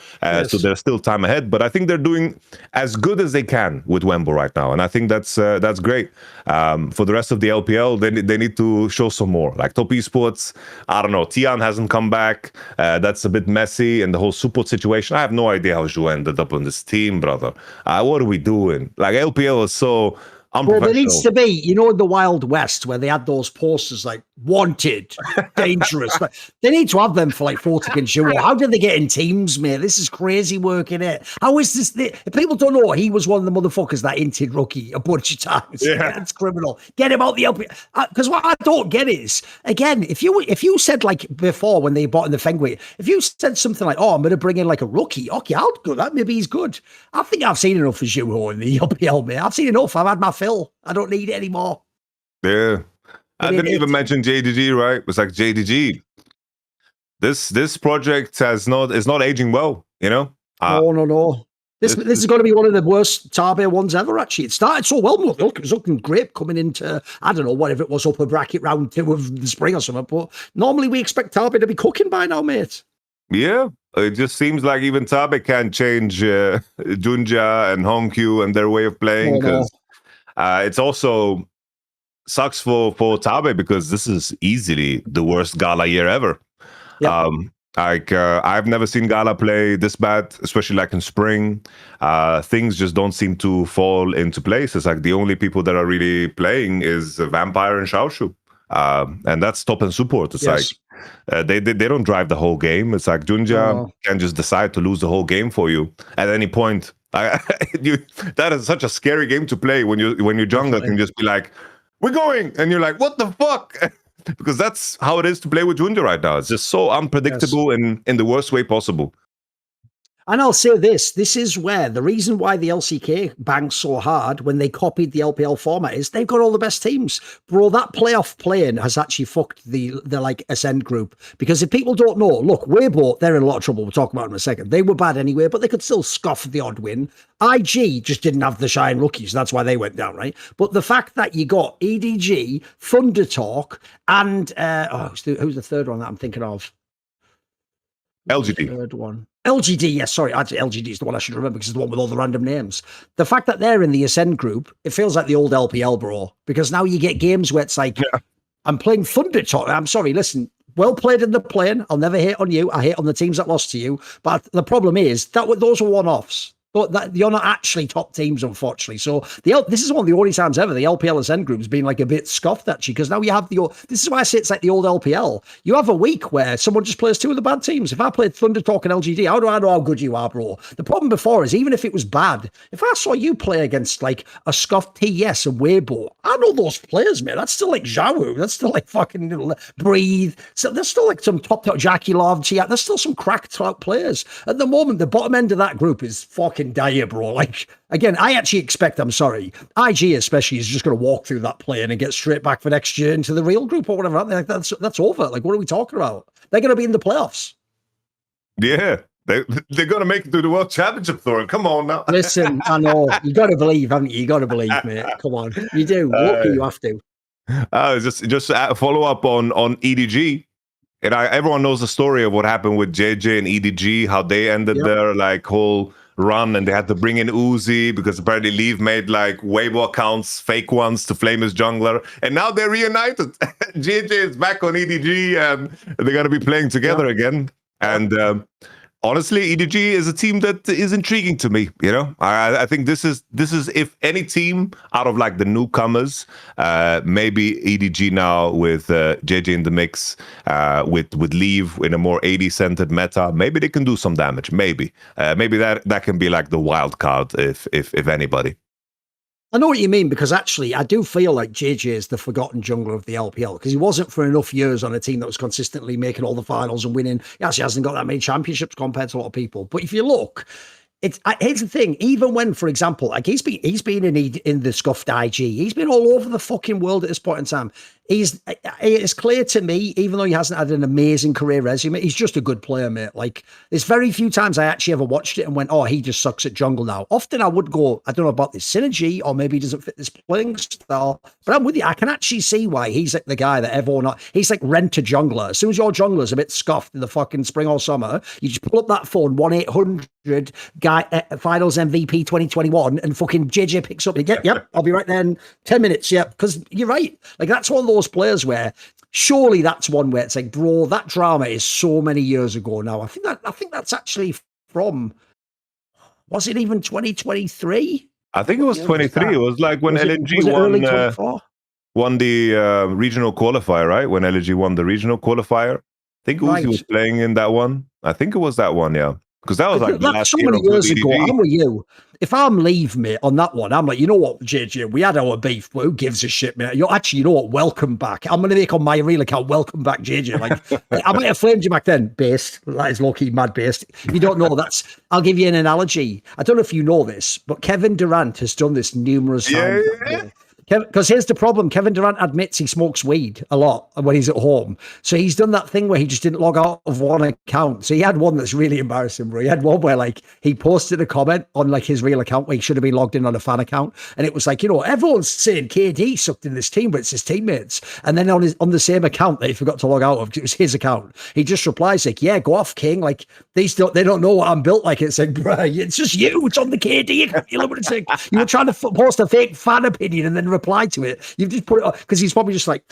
So there's still time ahead. But I think they're doing as good as they can with Wembo right now. And I think that's great. For the rest of the LPL, they need to show some more. Like Top Esports, I don't know. Tian hasn't come back. That's a bit messy. And the whole support situation, I have no idea how Zhu ended up on this team, brother. What are we doing? Like, LPL is so unprofessional. Well, there needs to be, you know, in the Wild West where they had those posters like wanted, dangerous. They need to have them for like Fortic and Zhu. How did they get in teams, mate? This is crazy work, innit? How is this? If people don't know, he was one of the motherfuckers that hinted Rookie a bunch of times. Yeah, it's criminal. Get him out the LPL. Because what I don't get is, again, if you said like before when they bought in the Fenway, if you said something like, oh, I'm going to bring in like a rookie, okay, I'll go that. Maybe he's good. I think I've seen enough of Zhu in the LPL, mate. I've seen enough. I've had my fill. I don't need it anymore. Yeah. I didn't even mention JDG, right? It's like JDG. This project is not aging well, you know? No. This is going to be one of the worst Tabe ones ever, actually. It started so well. Look, it was looking great coming into, I don't know, whatever it was, upper bracket round 2 of the spring or something. But normally we expect Tabe to be cooking by now, mate. Yeah. It just seems like even Tabe can change Junja and Hongkyu and their way of playing, because it's also sucks for Tabe, because this is easily the worst Gala year ever. Yep. I've never seen Gala play this bad, especially like in spring. Things just don't seem to fall into place. It's like the only people that are really playing is Vampire and Xiaoshu. And that's top and support. It's like they don't drive the whole game. It's like Junja can just decide to lose the whole game for you at any point. That is such a scary game to play when your jungler can just be like, we're going, and you're like, what the fuck? Because that's how it is to play with Junja right now. It's just so unpredictable in the worst way possible. And I'll say this is where the reason why the LCK banged so hard when they copied the LPL format is they've got all the best teams. Bro, that playoff playing has actually fucked the like Ascend group. Because if people don't know, look, Weibo, they're in a lot of trouble. We'll talk about it in a second. They were bad anyway, but they could still scoff the odd win. IG just didn't have the shine rookies. That's why they went down, right? But the fact that you got EDG, Thunder Talk, and who's the third one that I'm thinking of? LGD. Third one. LGD, yes, sorry. Actually, LGD is the one I should remember because it's the one with all the random names. The fact that they're in the Ascend group, it feels like the old LPL, bro. Because now you get games where it's like, I'm playing Thunder Talk. I'm sorry, listen, well played in the plane. I'll never hate on you. I hate on the teams that lost to you. But the problem is that those were one-offs. But that you're not actually top teams, unfortunately. So this is one of the only times ever the LPL Ascend group has been like a bit scoffed, actually, because now you have this is why I say it's like the old LPL. You have a week where someone just plays 2 of the bad teams. If I played Thunder Talk and LGD, how do I know how good you are, bro? The problem before is, even if it was bad, if I saw you play against like a scoffed TS and Weibo, I know those players, man. That's still like Zhao. That's still like fucking Breathe. So there's still like some top Jackie Love. There's still some cracked top players. At the moment, the bottom end of that group is fucking dire, bro. Like, again, I actually expect, I'm sorry, IG especially is just going to walk through that plane and get straight back for next year into the real group or whatever. Like, that's over. Like, what are we talking about? They're going to be in the playoffs. Yeah. They're going to make it to the World Championship, Thorin. Come on now. Listen, I know. You got to believe, haven't you? You got to believe, mate. Come on. You do. Look, you have to. Just a follow up on EDG. And everyone knows the story of what happened with JJ and EDG, how they ended their like whole run, and they had to bring in Uzi because apparently Leave made like Weibo accounts, fake ones, to flame his jungler, and now they're reunited. JJ is back on EDG, and they're gonna be playing together again. And honestly, EDG is a team that is intriguing to me. You know, I think this is if any team out of like the newcomers, maybe EDG now with JJ in the mix, with Leave in a more AD centered meta, maybe they can do some damage. Maybe that can be like the wild card if anybody. I know what you mean, because actually I do feel like JJ is the forgotten jungler of the LPL, because he wasn't for enough years on a team that was consistently making all the finals and winning. He actually hasn't got that many championships compared to a lot of people. But if you look, here's the thing. Even when, for example, like he's been in the scuffed IG, he's been all over the fucking world at this point in time. It's clear to me, even though he hasn't had an amazing career resume, he's just a good player, mate. Like, there's very few times I actually ever watched it and went, oh, he just sucks at jungle now. Often I would go, I don't know about this synergy, or maybe he doesn't fit this playing style. But I'm with you. I can actually see why he's like the guy that everyone, he's like rent a jungler. As soon as your jungler's a bit scuffed in the fucking spring or summer, you just pull up that phone, 1-800 guy, finals MVP 2021, and fucking JJ picks up. Yep, I'll be right there in 10 minutes. Yep, because you're right. Like, that's one of those players where surely that's one where it's like, bro, that drama is so many years ago now. I think that's actually from, was it even 2023? I think it was 23. It was like when LNG won the regional qualifier, right? When LNG won the regional qualifier. I think Uzi was playing in that one. I think it was that one, yeah. Because that was like that's so many years ago. I'm with you. If I'm Leave, mate, on that one, I'm like, you know what, JJ, we had our beef, but who gives a shit, mate? You know what? Welcome back. I'm going to make on my real account, welcome back, JJ. Like, I might have flamed you back then, based. That is low-key mad based. If you don't know, I'll give you an analogy. I don't know if you know this, but Kevin Durant has done this numerous times. Yeah. Because here's the problem. Kevin Durant admits he smokes weed a lot when he's at home. So he's done that thing where he just didn't log out of one account. So he had one that's really embarrassing, bro. He had one where like he posted a comment on like his real account where he should have been logged in on a fan account. And it was like, you know, everyone's saying KD sucked in this team, but it's his teammates. And then on the same account that he forgot to log out of, because it was his account, he just replies like, yeah, go off, King. Like, they don't know what I'm built like. It's like, bro, it's just you. It's on the KD account. You know what it's like? You were trying to post a fake fan opinion and then reply to it. You've just put it on because he's probably just like,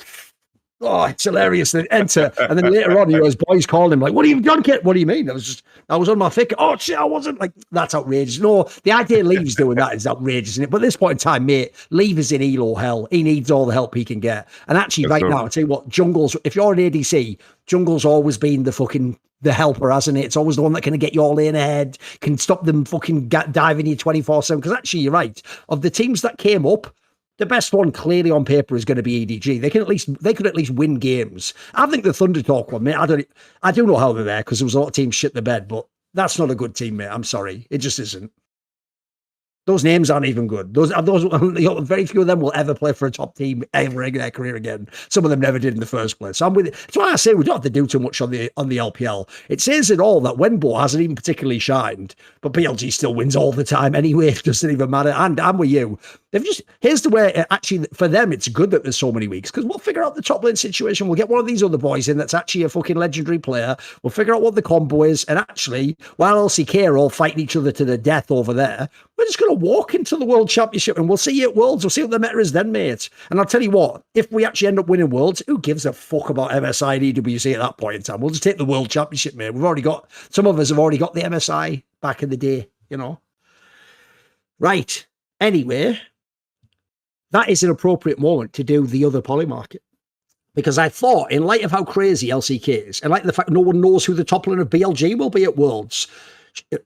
oh, it's hilarious. Then enter, and then later on, his boys called him like, "What have you done, kid? What do you mean?" I was on my thick. Oh shit, I wasn't. Like, that's outrageous. No, the idea Leave's doing that is outrageous, isn't it? But at this point in time, mate, Leave is in elo hell. He needs all the help he can get. And actually, now, I'll tell you what, jungles. If you're an ADC, jungle's always been the helper, hasn't it? It's always the one that can get your lane ahead, can stop them fucking diving you 24/7. Because actually, you're right. Of the teams that came up, the best one clearly on paper is going to be EDG. They could at least win games. I think the Thunder Talk one, mate, I do know how they're there because there was a lot of teams shit the bed, but that's not a good team, mate. I'm sorry. It just isn't. Those names aren't even good. Those very few of them will ever play for a top team ever in their career again. Some of them never did in the first place. So I'm with it. That's why I say we don't have to do too much on the LPL. It says it all that Wenbo hasn't even particularly shined, but BLG still wins all the time anyway. It doesn't even matter. And I'm with you. Here's the way, actually, for them, it's good that there's so many weeks, because we'll figure out the top lane situation. We'll get one of these other boys in that's actually a fucking legendary player. We'll figure out what the combo is. And actually, while LCK are all fighting each other to the death over there, we're just going to walk into the World Championship and we'll see you at Worlds. We'll see what the meta is then, mate. And I'll tell you what, if we actually end up winning Worlds, who gives a fuck about MSI and EWC at that point in time? We'll just take the World Championship, mate. Some of us have already got the MSI back in the day, you know. Right. Anyway, that is an appropriate moment to do the other poly market. Because I thought, in light of how crazy LCK is, and like the fact no one knows who the top lane of BLG will be at Worlds,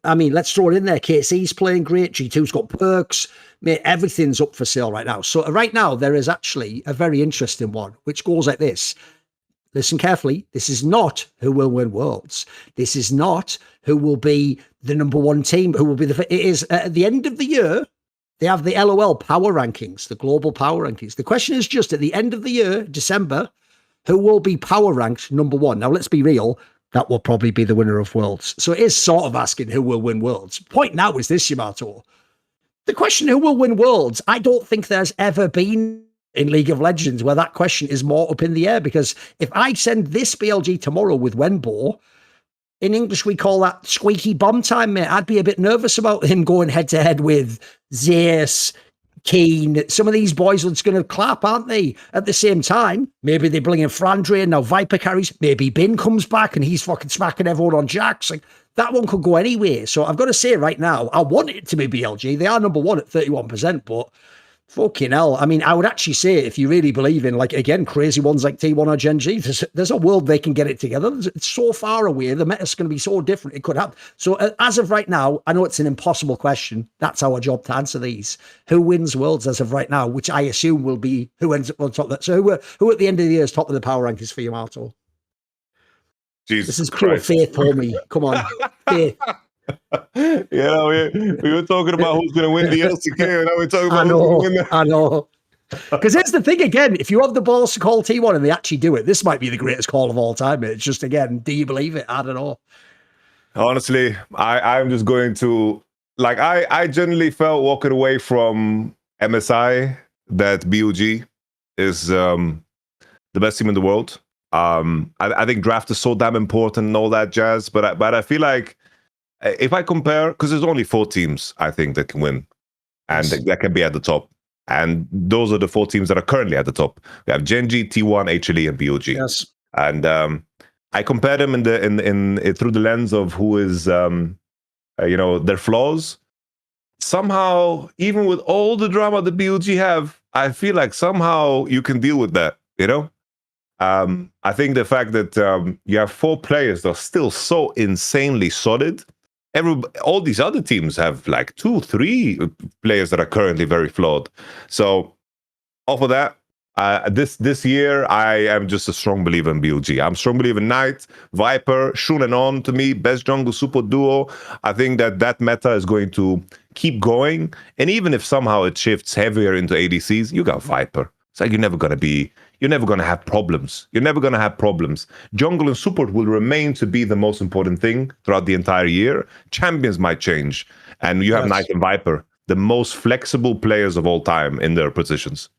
I mean, let's throw it in there. KC's playing great. G2's got perks. Mate, everything's up for sale right now. So right now, there is actually a very interesting one, which goes like this. Listen carefully. This is not who will win Worlds. This is not who will be the number one team, who will be it is at the end of the year, they have the LOL power rankings, the global power rankings. The question is just at the end of the year, December, who will be power ranked number one? Now, let's be real. That will probably be the winner of Worlds. So it is sort of asking who will win Worlds. Point now is this, Yamato. The question who will win Worlds, I don't think there's ever been in League of Legends, where that question is more up in the air. Because if I send this BLG tomorrow with Wenbo, in English we call that squeaky bomb time, mate. I'd be a bit nervous about him going head to head with Zeus, Keen. Some of these boys are just going to clap, aren't they? At the same time, maybe they bring in Frandre and now Viper carries. Maybe Bin comes back and he's fucking smacking everyone on jacks. Like, that one could go anywhere. So I've got to say right now, I want it to be BLG. They are number one at 31%, but fucking hell. I mean, I would actually say if you really believe in, like, again, crazy ones like T1 or Gen G, there's a world they can get it together. It's so far away. The meta's going to be so different. It could happen. So as of right now, I know it's an impossible question. That's our job to answer these. Who wins Worlds as of right now, which I assume will be who ends up on top of that. So who at the end of the year is top of the power rankings for Yamato? Jesus this is pure Christ. faith, homie. Come on. Faith. Yeah, we were talking about who's going to win the LCK, and now we're talking about who's going to win the... I know. Because here's the thing again, if you have the balls to call T1 and they actually do it, this might be the greatest call of all time. It's just, again, do you believe it? I don't know. Honestly, I'm just going to, like, I generally felt walking away from MSI that BOG is the best team in the world. I think draft is so damn important and all that jazz, but I feel like if I compare, because there's only 4 teams I think that can win, and that can be at the top, and those are the 4 teams that are currently at the top. We have Gen G, T1, HLE, and BOG. Yes, and I compare them in through the lens of who is their flaws. Somehow, even with all the drama that BOG have, I feel like somehow you can deal with that. I think the fact that you have 4 players that are still so insanely solid. All these other teams have like 2, 3 players that are currently very flawed. So off of that, this year, I am just a strong believer in BLG. I'm a strong believer in Knight, Viper, Shun and On, to me, best jungle super duo. I think that meta is going to keep going. And even if somehow it shifts heavier into ADCs, you got Viper. It's like you're never going to have problems. You're never going to have problems. Jungle and support will remain to be the most important thing throughout the entire year. Champions might change. And you have Knight and Viper, the most flexible players of all time in their positions.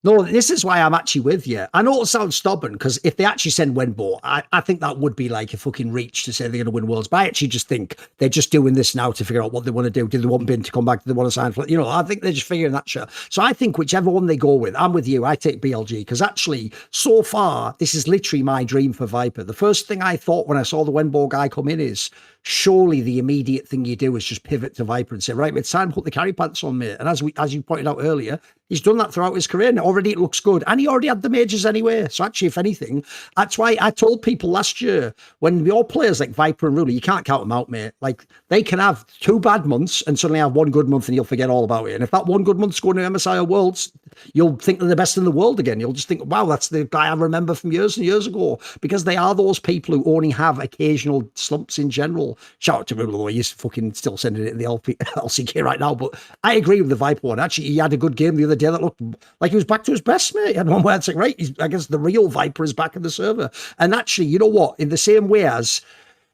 No, this is why I'm actually with you. I know it sounds stubborn, because if they actually send Wenbo, I think that would be like a fucking reach to say they're going to win Worlds. But I actually just think they're just doing this now to figure out what they want to do. Do they want Bin to come back? Do they want to sign for, I think they're just figuring that shit. So I think whichever one they go with, I'm with you. I take BLG, because actually, so far, this is literally my dream for Viper. The first thing I thought when I saw the Wenbo guy come in is, surely the immediate thing you do is just pivot to Viper and say, right, it's time to put the carry pants on, mate. And as you pointed out earlier, he's done that throughout his career, and already it looks good. And he already had the majors anyway. So actually, if anything, that's why I told people last year, when your players like Viper and Ruler, you can't count them out, mate. Like, they can have 2 bad months and suddenly have 1 good month and you'll forget all about it. And if that 1 good month's going to MSI or Worlds, you'll think they're the best in the world again. You'll just think, wow, that's the guy I remember from years and years ago. Because they are those people who only have occasional slumps in general. Shout out to Ruler, though. He's fucking still sending it in the LCK right now. But I agree with the Viper one. Actually, he had a good game the other day that looked like he was back to his best, mate. He had one where it's like, right, I guess the real Viper is back in the server. And actually, you know what? In the same way as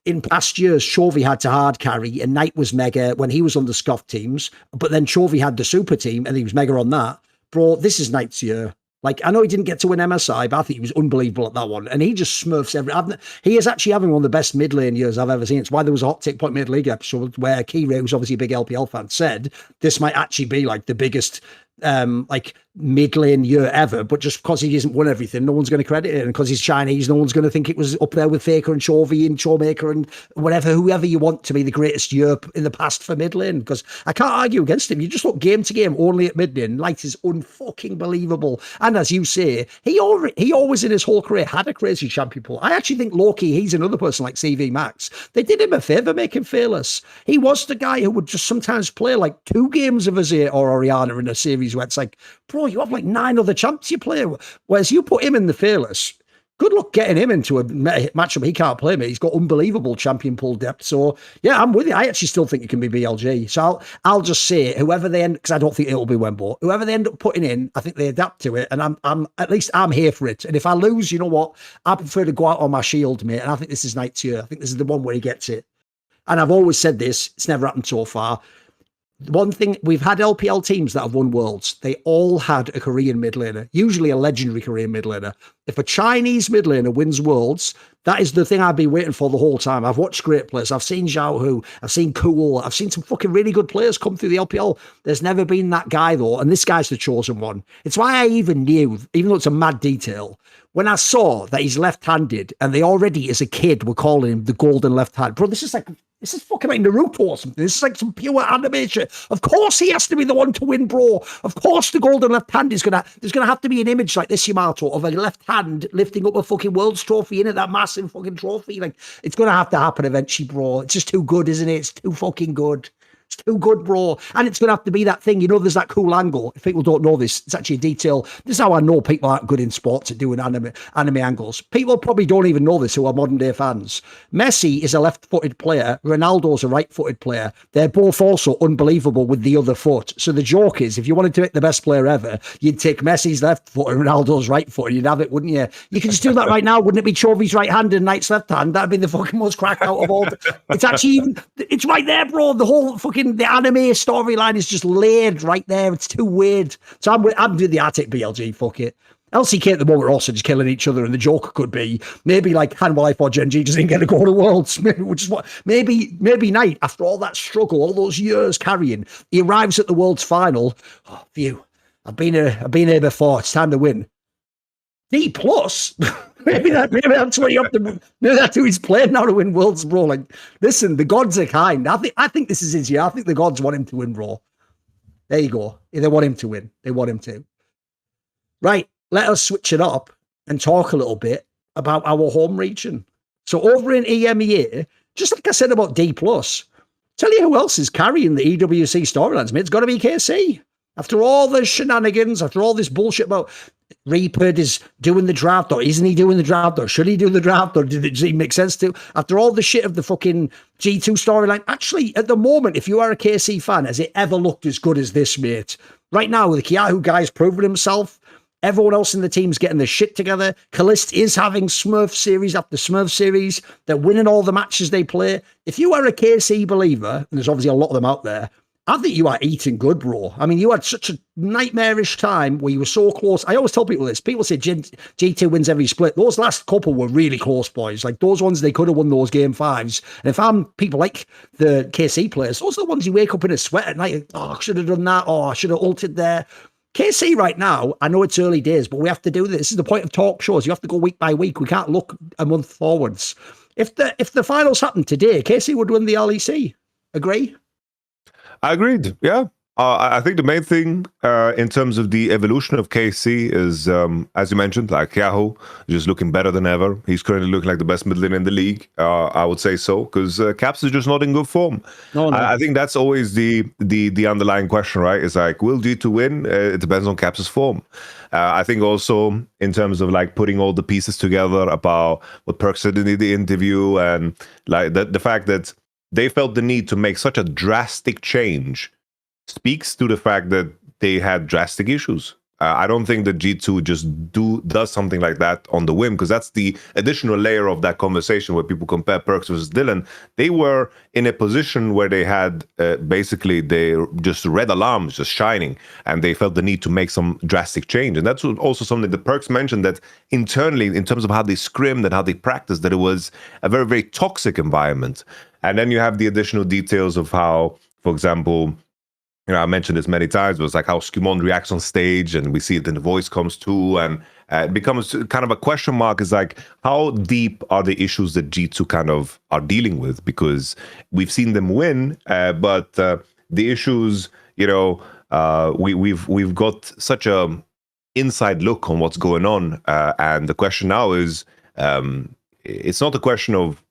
in past years, Chovy had to hard carry and Knight was mega when he was on the scuff teams, but then Chovy had the super team and he was mega on that. Bro, this is Knight's year. Like, I know he didn't get to win MSI, but I think he was unbelievable at that one. And he just smurfs he is actually having one of the best mid lane years I've ever seen. It's why there was a Hot Take Point Mid League episode where Kira, who's obviously a big LPL fan, said this might actually be like the biggest mid lane year ever, but just because he hasn't won everything, no one's going to credit it, and because he's Chinese, no one's going to think it was up there with Faker and Chovy and ShowMaker and whoever you want to be the greatest year in the past for mid lane. Because I can't argue against him. You just look game to game only at mid lane. Light is unfucking believable, and as you say, he always in his whole career had a crazy champion pool. I actually think low-key he's another person like CV Max. They did him a favor, make him fearless. He was the guy who would just sometimes play like 2 games of Azir or Orianna in a series where it's like, bro, you have like 9 other champs you play. Whereas you put him in the fearless, good luck getting him into a matchup he can't play, mate. He's got unbelievable champion pool depth. So yeah, I'm with you. I actually still think it can be BLG. So I'll just say whoever they end, because I don't think it'll be Wenbo. Whoever they end up putting in, I think they adapt to it, and I'm at least I'm here for it. And if I lose, you know what? I prefer to go out on my shield, mate. And I think this is Knight's year. I think this is the one where he gets it. And I've always said this. It's never happened so far. one thing, we've had LPL teams that have won Worlds. They all had a Korean mid laner, usually a legendary Korean mid laner. If a Chinese mid laner wins Worlds, that is the thing I've been waiting for the whole time. I've watched great players. I've seen Zhao Hu. I've seen Cool. I've seen some fucking really good players come through the LPL. There's never been that guy, though, and this guy's the chosen one. It's why I even knew, even though it's a mad detail, when I saw that he's left-handed, and they already, as a kid, were calling him the golden left hand. Bro, this is fucking like Naruto or something. This is like some pure animation. Of course he has to be the one to win, bro. Of course the golden left hand is there's gonna have to be an image like this, Yamato, of a left hand lifting up a fucking World's trophy in it, that massive fucking trophy. Like, it's gonna have to happen eventually, bro. It's just too good, isn't it? It's too fucking good. It's too good, bro. And it's going to have to be that thing. You know, there's that cool angle. If people don't know this, it's actually a detail. This is how I know people aren't good in sports at doing anime angles. People probably don't even know this who are modern day fans. Messi is a left-footed player. Ronaldo's a right-footed player. They're both also unbelievable with the other foot. So the joke is, if you wanted to make the best player ever, you'd take Messi's left foot and Ronaldo's right foot, and you'd have it, wouldn't you? You could just do that right now. Wouldn't it be Chovy's right hand and Knight's left hand? That'd be the fucking most cracked out of all. It's actually it's right there, bro. The whole fucking the anime storyline is just laid right there. It's too weird. So I'm doing the Arctic BLG. Fuck it. LCK at the moment are also just killing each other, and the joke could be maybe like Hanwha or Gen G just didn't get to go to Worlds, which is what maybe Knight, after all that struggle, all those years carrying, he arrives at the Worlds final. Oh, phew! I've been here before. It's time to win. DPlus. Maybe that's what you have to. Maybe that's who he's playing now to win Worlds, bro. Like, listen, the gods are kind. I think this is his year. I think the gods want him to win, bro. There you go. They want him to win. They want him to. Right. Let us switch it up and talk a little bit about our home region. So over in EMEA, just like I said about DPlus, tell you who else is carrying the EWC storylines, mate. It's got to be KC. After all the shenanigans, after all this bullshit about Reaper is doing the draft, or isn't he doing the draft, or should he do the draft, or does it make sense to? After all the shit of the fucking G2 storyline, actually, at the moment, if you are a KC fan, has it ever looked as good as this, mate? Right now, the Kiahu guy's proven himself. Everyone else in the team's getting their shit together. Kalist is having Smurf series after Smurf series. They're winning all the matches they play. If you are a KC believer, and there's obviously a lot of them out there, I think you are eating good, bro. I mean, you had such a nightmarish time where you were so close. I always tell people this. People say G2 wins every split. Those last couple were really close, boys. Like, those ones, they could have won those game fives. And if I'm people like the KC players, those are the ones you wake up in a sweat at night. Oh, I should have done that. Oh, I should have ulted there. KC right now, I know it's early days, but we have to do this. This is the point of talk shows. You have to go week by week. We can't look a month forwards. If the finals happened today, KC would win the LEC. Agree? I agreed. Yeah. I think the main thing in terms of the evolution of KC is, as you mentioned, like Yahoo, just looking better than ever. He's currently looking like the best mid laner in the league. I would say so, because Caps is just not in good form. No. I think that's always the underlying question, right? It's like, will G2 win? It depends on Caps' form. I think also in terms of like putting all the pieces together about what Perk said in the interview, and like the fact that they felt the need to make such a drastic change speaks to the fact that they had drastic issues. I don't think that G2 just does something like that on the whim, because that's the additional layer of that conversation where people compare Perks versus Dylan. They were in a position where they had basically they just red alarms just shining, and they felt the need to make some drastic change. And that's also something that Perks mentioned, that internally, in terms of how they scrimmed and how they practiced, that it was a very, very toxic environment. And then you have the additional details of how, for example, you know, I mentioned this many times, but it's like how Skimon reacts on stage, and we see it in the voice comes too, and it becomes kind of a question mark. Is like, how deep are the issues that G2 kind of are dealing with? Because we've seen them win, but the issues, you know, we've got such a inside look on what's going on, and the question now is, it's not a question of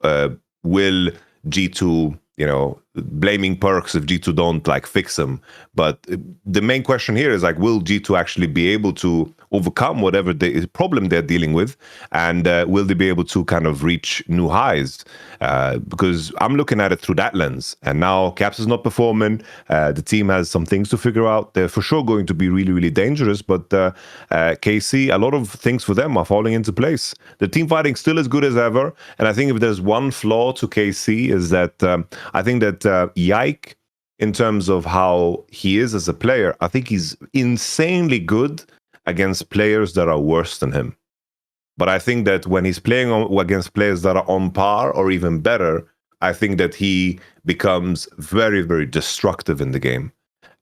will G2, you know, blaming Perks if G2 don't like fix them, but the main question here is like, will G2 actually be able to overcome whatever the problem they're dealing with, and will they be able to kind of reach new highs? Because I'm looking at it through that lens, and now Caps is not performing. The team has some things to figure out. They're for sure going to be really, really dangerous, but KC, a lot of things for them are falling into place. The team fighting still as good as ever, and I think if there's one flaw to KC is that I think that Yike in terms of how he is as a player, I think he's insanely good against players that are worse than him. But I think that when he's playing against players that are on par or even better, I think that he becomes very, very destructive in the game.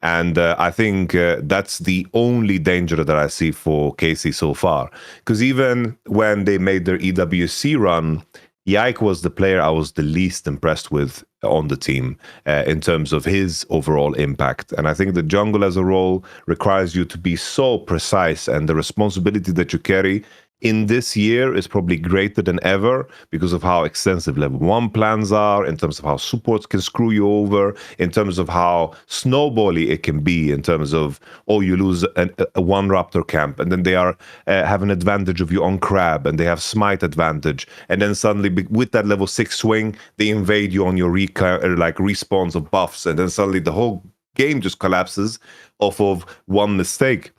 And I think that's the only danger that I see for KC so far. Because even when they made their EWC run, Yike was the player I was the least impressed with on the team in terms of his overall impact. And I think the jungle as a role requires you to be so precise, and the responsibility that you carry in this year is probably greater than ever because of how extensive level 1 plans are, in terms of how supports can screw you over, in terms of how snowbally it can be, in terms of, oh, you lose a one Raptor camp, and then they are have an advantage of you on Crab, and they have smite advantage, and then suddenly with that level 6 swing, they invade you on your respawns of buffs, and then suddenly the whole game just collapses off of one mistake.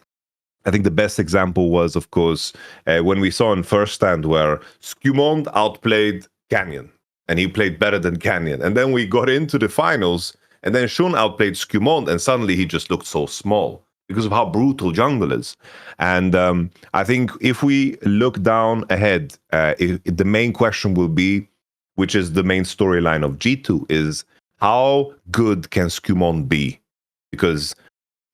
I think the best example was, of course, when we saw in first stand where Skumond outplayed Canyon, and he played better than Canyon. And then we got into the finals, and then Shun outplayed Skumond, and suddenly he just looked so small because of how brutal jungle is. And I think if we look down ahead, the main question will be, which is the main storyline of G2, is how good can Skumond be? Because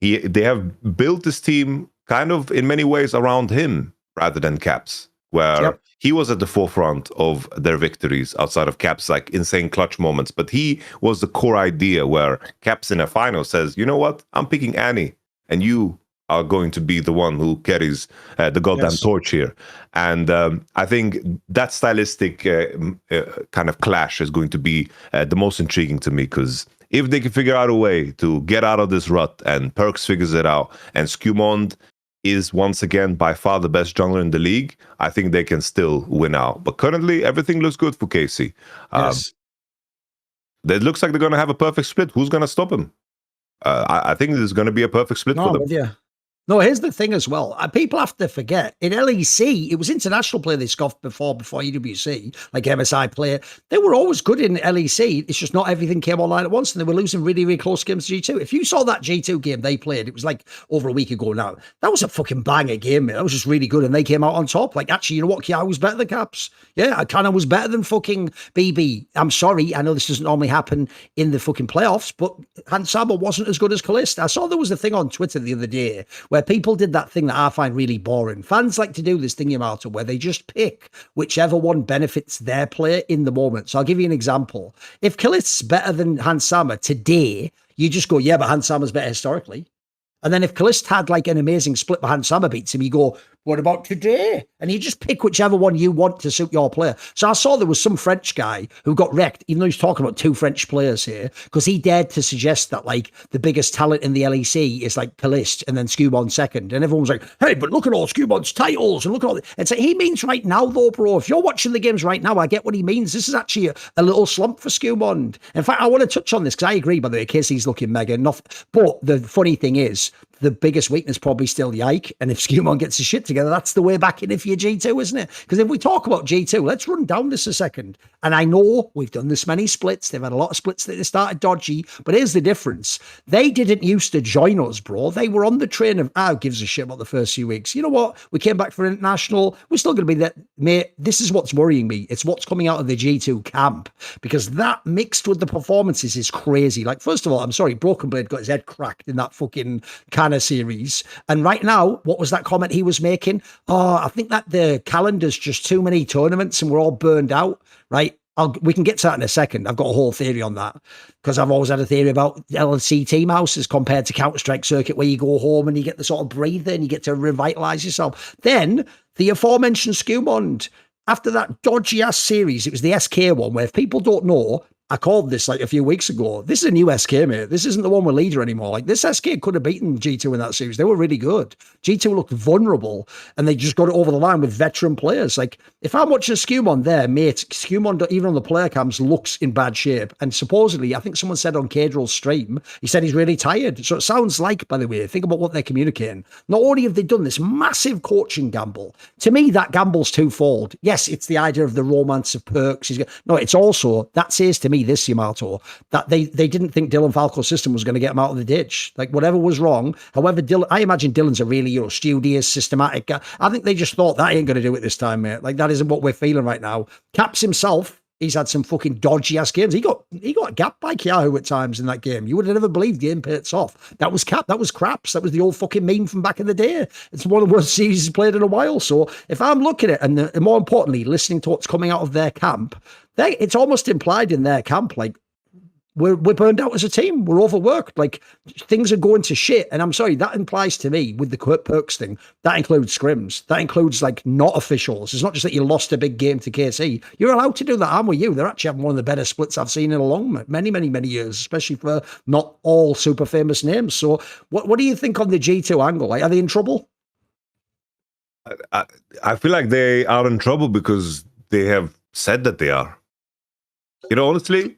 they have built this team kind of in many ways around him rather than Caps, where he was at the forefront of their victories outside of Caps, like insane clutch moments. But he was the core idea where Caps in a final says, you know what, I'm picking Annie, and you are going to be the one who carries the goddamn torch here. And I think that stylistic kind of clash is going to be the most intriguing to me, because if they can figure out a way to get out of this rut, and Perks figures it out, and Skumond is once again by far the best jungler in the league, I think they can still win out. But currently, everything looks good for KC. It looks like they're going to have a perfect split. Who's going to stop him? I think there's going to be a perfect split for them. No, here's the thing as well. People have to forget, in LEC, it was international play they scoffed before EWC, like MSI player. They were always good in LEC. It's just not everything came online at once, and they were losing really, really close games to G2. If you saw that G2 game they played, it was like over a week ago now. That was a fucking banger game, man. That was just really good, and they came out on top. Like, actually, you know what? KIA was better than Caps. Yeah, KIA was better than fucking BB. I'm sorry, I know this doesn't normally happen in the fucking playoffs, but Hansama wasn't as good as Kalista. I saw there was a thing on Twitter the other day where people did that thing that I find really boring. Fans like to do this thing, Yamato, where they just pick whichever one benefits their player in the moment. So I'll give you an example. If Kalist's better than Hansama today, you just go, yeah, but Hansama's better historically. And then if Kalist had like an amazing split behind Hansama beats him, you go, what about today? And you just pick whichever one you want to suit your player. So I saw there was some French guy who got wrecked, even though he's talking about 2 French players here, because he dared to suggest that like the biggest talent in the LEC is like Kalist and then Skumond second. And everyone's like, hey, but look at all Skumond's titles and look at all. And so he means right now though, bro, if you're watching the games right now, I get what he means. This is actually a little slump for Skumond. In fact, I want to touch on this because I agree, by the way, Casey's looking mega enough. But the funny thing is, the biggest weakness probably still Yike. And if Skumond gets his shit together, that's the way back in if you're G2, isn't it? Because if we talk about G2, let's run down this a second. And I know we've done this many splits. They've had a lot of splits that they started dodgy. But here's the difference. They didn't used to join us, bro. They were on the train of, who gives a shit about the first few weeks? You know what? We came back for international. We're still going to be there. Mate, this is what's worrying me. It's what's coming out of the G2 camp. Because that mixed with the performances is crazy. Like, first of all, I'm sorry, Broken Blade got his head cracked in that fucking Canna series. And right now, what was that comment he was making? Oh, I think that the calendar's just too many tournaments and we're all burned out, right? We can get to that in a second. I've got a whole theory on that because I've always had a theory about LCK team houses compared to Counter-Strike Circuit, where you go home and you get the sort of breather and you get to revitalize yourself. Then the aforementioned Skumond, after that dodgy ass series, it was the SK one, where if people don't know, I called this like a few weeks ago. This is a new SK, mate. This isn't the one with leader anymore. Like, this SK could have beaten G2 in that series. They were really good. G2 looked vulnerable, and they just got it over the line with veteran players. Like, if I'm watching Skumond there, mate, Skumond, even on the player cams, looks in bad shape. And supposedly, I think someone said on Kadrill's stream, he said he's really tired. So it sounds like, by the way, think about what they're communicating. Not only have they done this massive coaching gamble, to me, that gamble's twofold. Yes, it's the idea of the romance of Perks. No, it's also, that says to me, me this, Yamato, that they didn't think Dylan Falco's system was going to get him out of the ditch. Like, whatever was wrong, however, I imagine Dylan's a really, studious, systematic guy. I think they just thought that ain't going to do it this time, mate. Like, that isn't what we're feeling right now. Caps himself, he's had some fucking dodgy ass games. He got gapped by KIA at times in that game. You would have never believed game pits off. That was Cap. That was Craps. That was the old fucking meme from back in the day. It's one of the worst series he's played in a while. So if I'm looking at it, and more importantly, listening to what's coming out of their camp, it's almost implied in their camp, like, we're burned out as a team. We're overworked. Like, things are going to shit. And I'm sorry, that implies to me, with the perks thing, that includes scrims. That includes, like, not officials. It's not just that you lost a big game to KC. You're allowed to do that, aren't you? They're actually having one of the better splits I've seen in many years, especially for not all super famous names. So what do you think on the G2 angle? Like, are they in trouble? I feel like they are in trouble because they have said that they are. Honestly,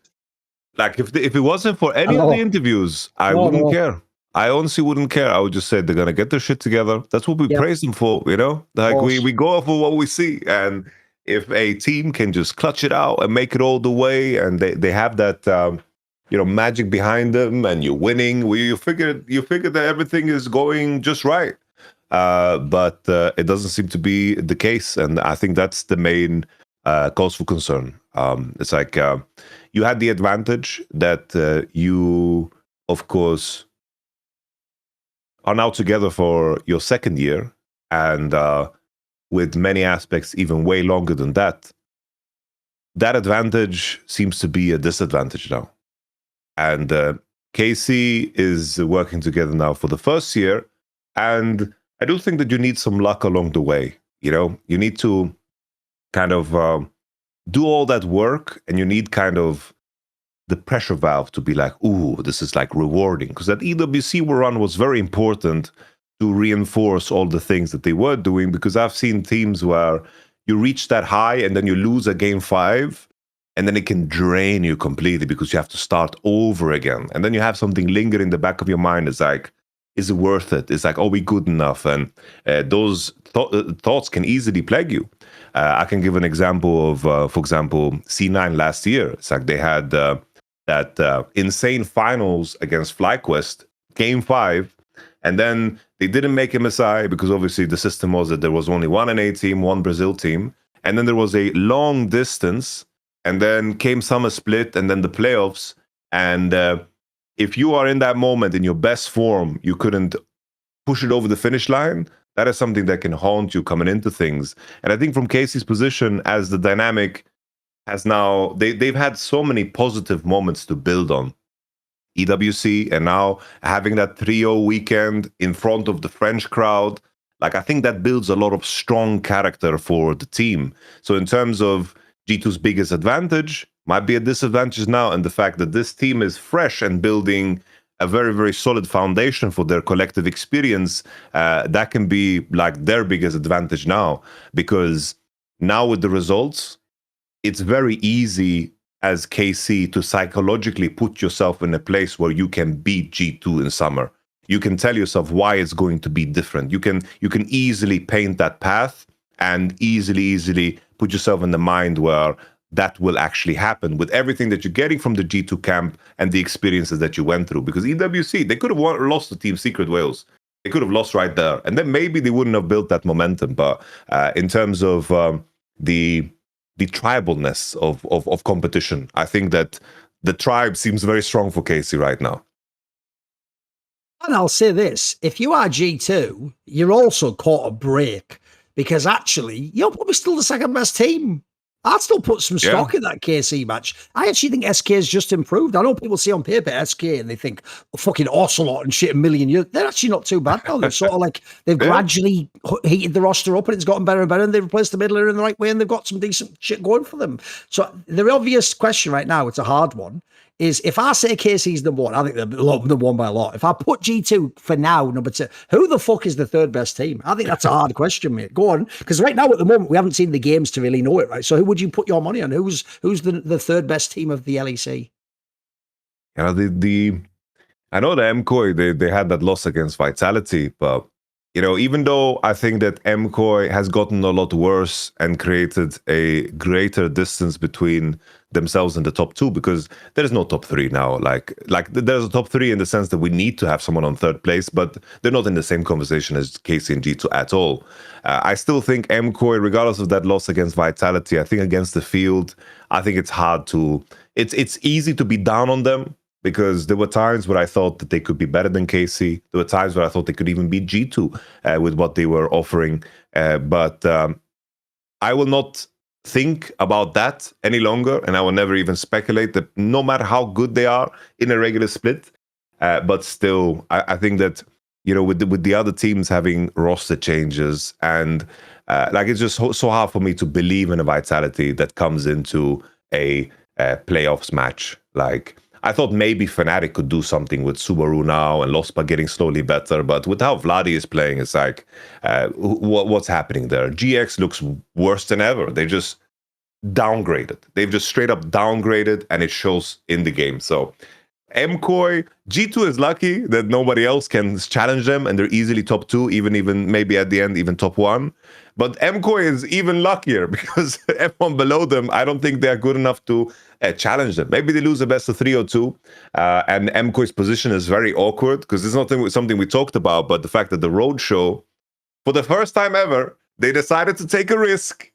like, if it wasn't for any of the interviews, I wouldn't care. I honestly wouldn't care. I would just say they're gonna get their shit together. That's what we praise them for, Like, we go off of what we see, and if a team can just clutch it out and make it all the way, and they have that magic behind them, and you're winning, you figure that everything is going just right. But it doesn't seem to be the case, and I think that's the main cause for concern. It's like you had the advantage that you, of course, are now together for your second year, and with many aspects even way longer than that. That advantage seems to be a disadvantage now. And KC is working together now for the first year, and I do think that you need some luck along the way. You need to kind of do all that work, and you need kind of the pressure valve to be like, ooh, this is like rewarding. Because that EWC run was very important to reinforce all the things that they were doing, because I've seen teams where you reach that high and then you lose a game 5, and then it can drain you completely because you have to start over again. And then you have something linger in the back of your mind. It's like, is it worth it? It's like, are we good enough? And those thoughts can easily plague you. I can give an example of, for example, C9 last year. It's like they had that insane finals against FlyQuest, game 5, and then they didn't make MSI because obviously the system was that there was only one NA team, one Brazil team, and then there was a long distance, and then came summer split, and then the playoffs, and if you are in that moment in your best form, you couldn't push it over the finish line. That is something that can haunt you coming into things. And I think from Casey's position, as the dynamic has now, they've had so many positive moments to build on. EWC, and now having that 3-0 weekend in front of the French crowd, like, I think that builds a lot of strong character for the team. So in terms of G2's biggest advantage, might be a disadvantage now, and the fact that this team is fresh and building a very, very solid foundation for their collective experience, that can be like their biggest advantage now, because now with the results, it's very easy as KC to psychologically put yourself in a place where you can beat G2 in summer. You can tell yourself why it's going to be different. You can easily paint that path and easily put yourself in the mind where that will actually happen with everything that you're getting from the G2 camp and the experiences that you went through. Because EWC, they could have lost to Team Secret Wales. They could have lost right there. And then maybe they wouldn't have built that momentum. But in terms of the tribalness of competition, I think that the tribe seems very strong for KC right now. And I'll say this, if you are G2, you're also caught a break, because actually, you're probably still the second best team. I'd still put some stock in that KC match. I actually think SK has just improved. I know people see on paper SK and they think, oh, fucking Ocelot and shit, a million years. They're actually not too bad now. They're sort of like, they've gradually heated the roster up, and it's gotten better and better, and they've replaced the middler in the right way, and they've got some decent shit going for them. So the obvious question right now, it's a hard one, is if I say KC's number one, I think they're number one by a lot. If I put G2 for now, number 2, who the fuck is the third best team? I think that's a hard question, mate. Go on. Because right now, at the moment, we haven't seen the games to really know it, right? So who would you put your money on? Who's the third best team of the LEC? I know the MKOI, they had that loss against Vitality, but even though I think that MKOI has gotten a lot worse and created a greater distance between themselves in the top 2, because there is no top 3 now. Like there's a top 3 in the sense that we need to have someone on 3rd place, but they're not in the same conversation as KC and G2 at all. I still think MKOI, regardless of that loss against Vitality, I think against the field, I think it's hard to, it's easy to be down on them, because there were times where I thought that they could be better than KC. There were times where I thought they could even beat G2 with what they were offering. But I will not think about that any longer, and I will never even speculate that no matter how good they are in a regular split. But still, I think that, you know, with the other teams having roster changes, and like, it's just so hard for me to believe in a Vitality that comes into a playoffs match. Like, I thought maybe Fnatic could do something with Subaru now and Lospa getting slowly better, but with how Vladi is playing, it's like, what's happening there? GX looks worse than ever. They just downgraded. They've just straight up downgraded, and it shows in the game. So MKOI, G2 is lucky that nobody else can challenge them, and they're easily top 2, even maybe at the end, even top 1. But MKOI is even luckier, because everyone below them, I don't think they're good enough to challenge them. Maybe they lose a best of 3 or 2, and MKOI's position is very awkward, because it's not something we talked about, but the fact that the Roadshow, for the first time ever, they decided to take a risk,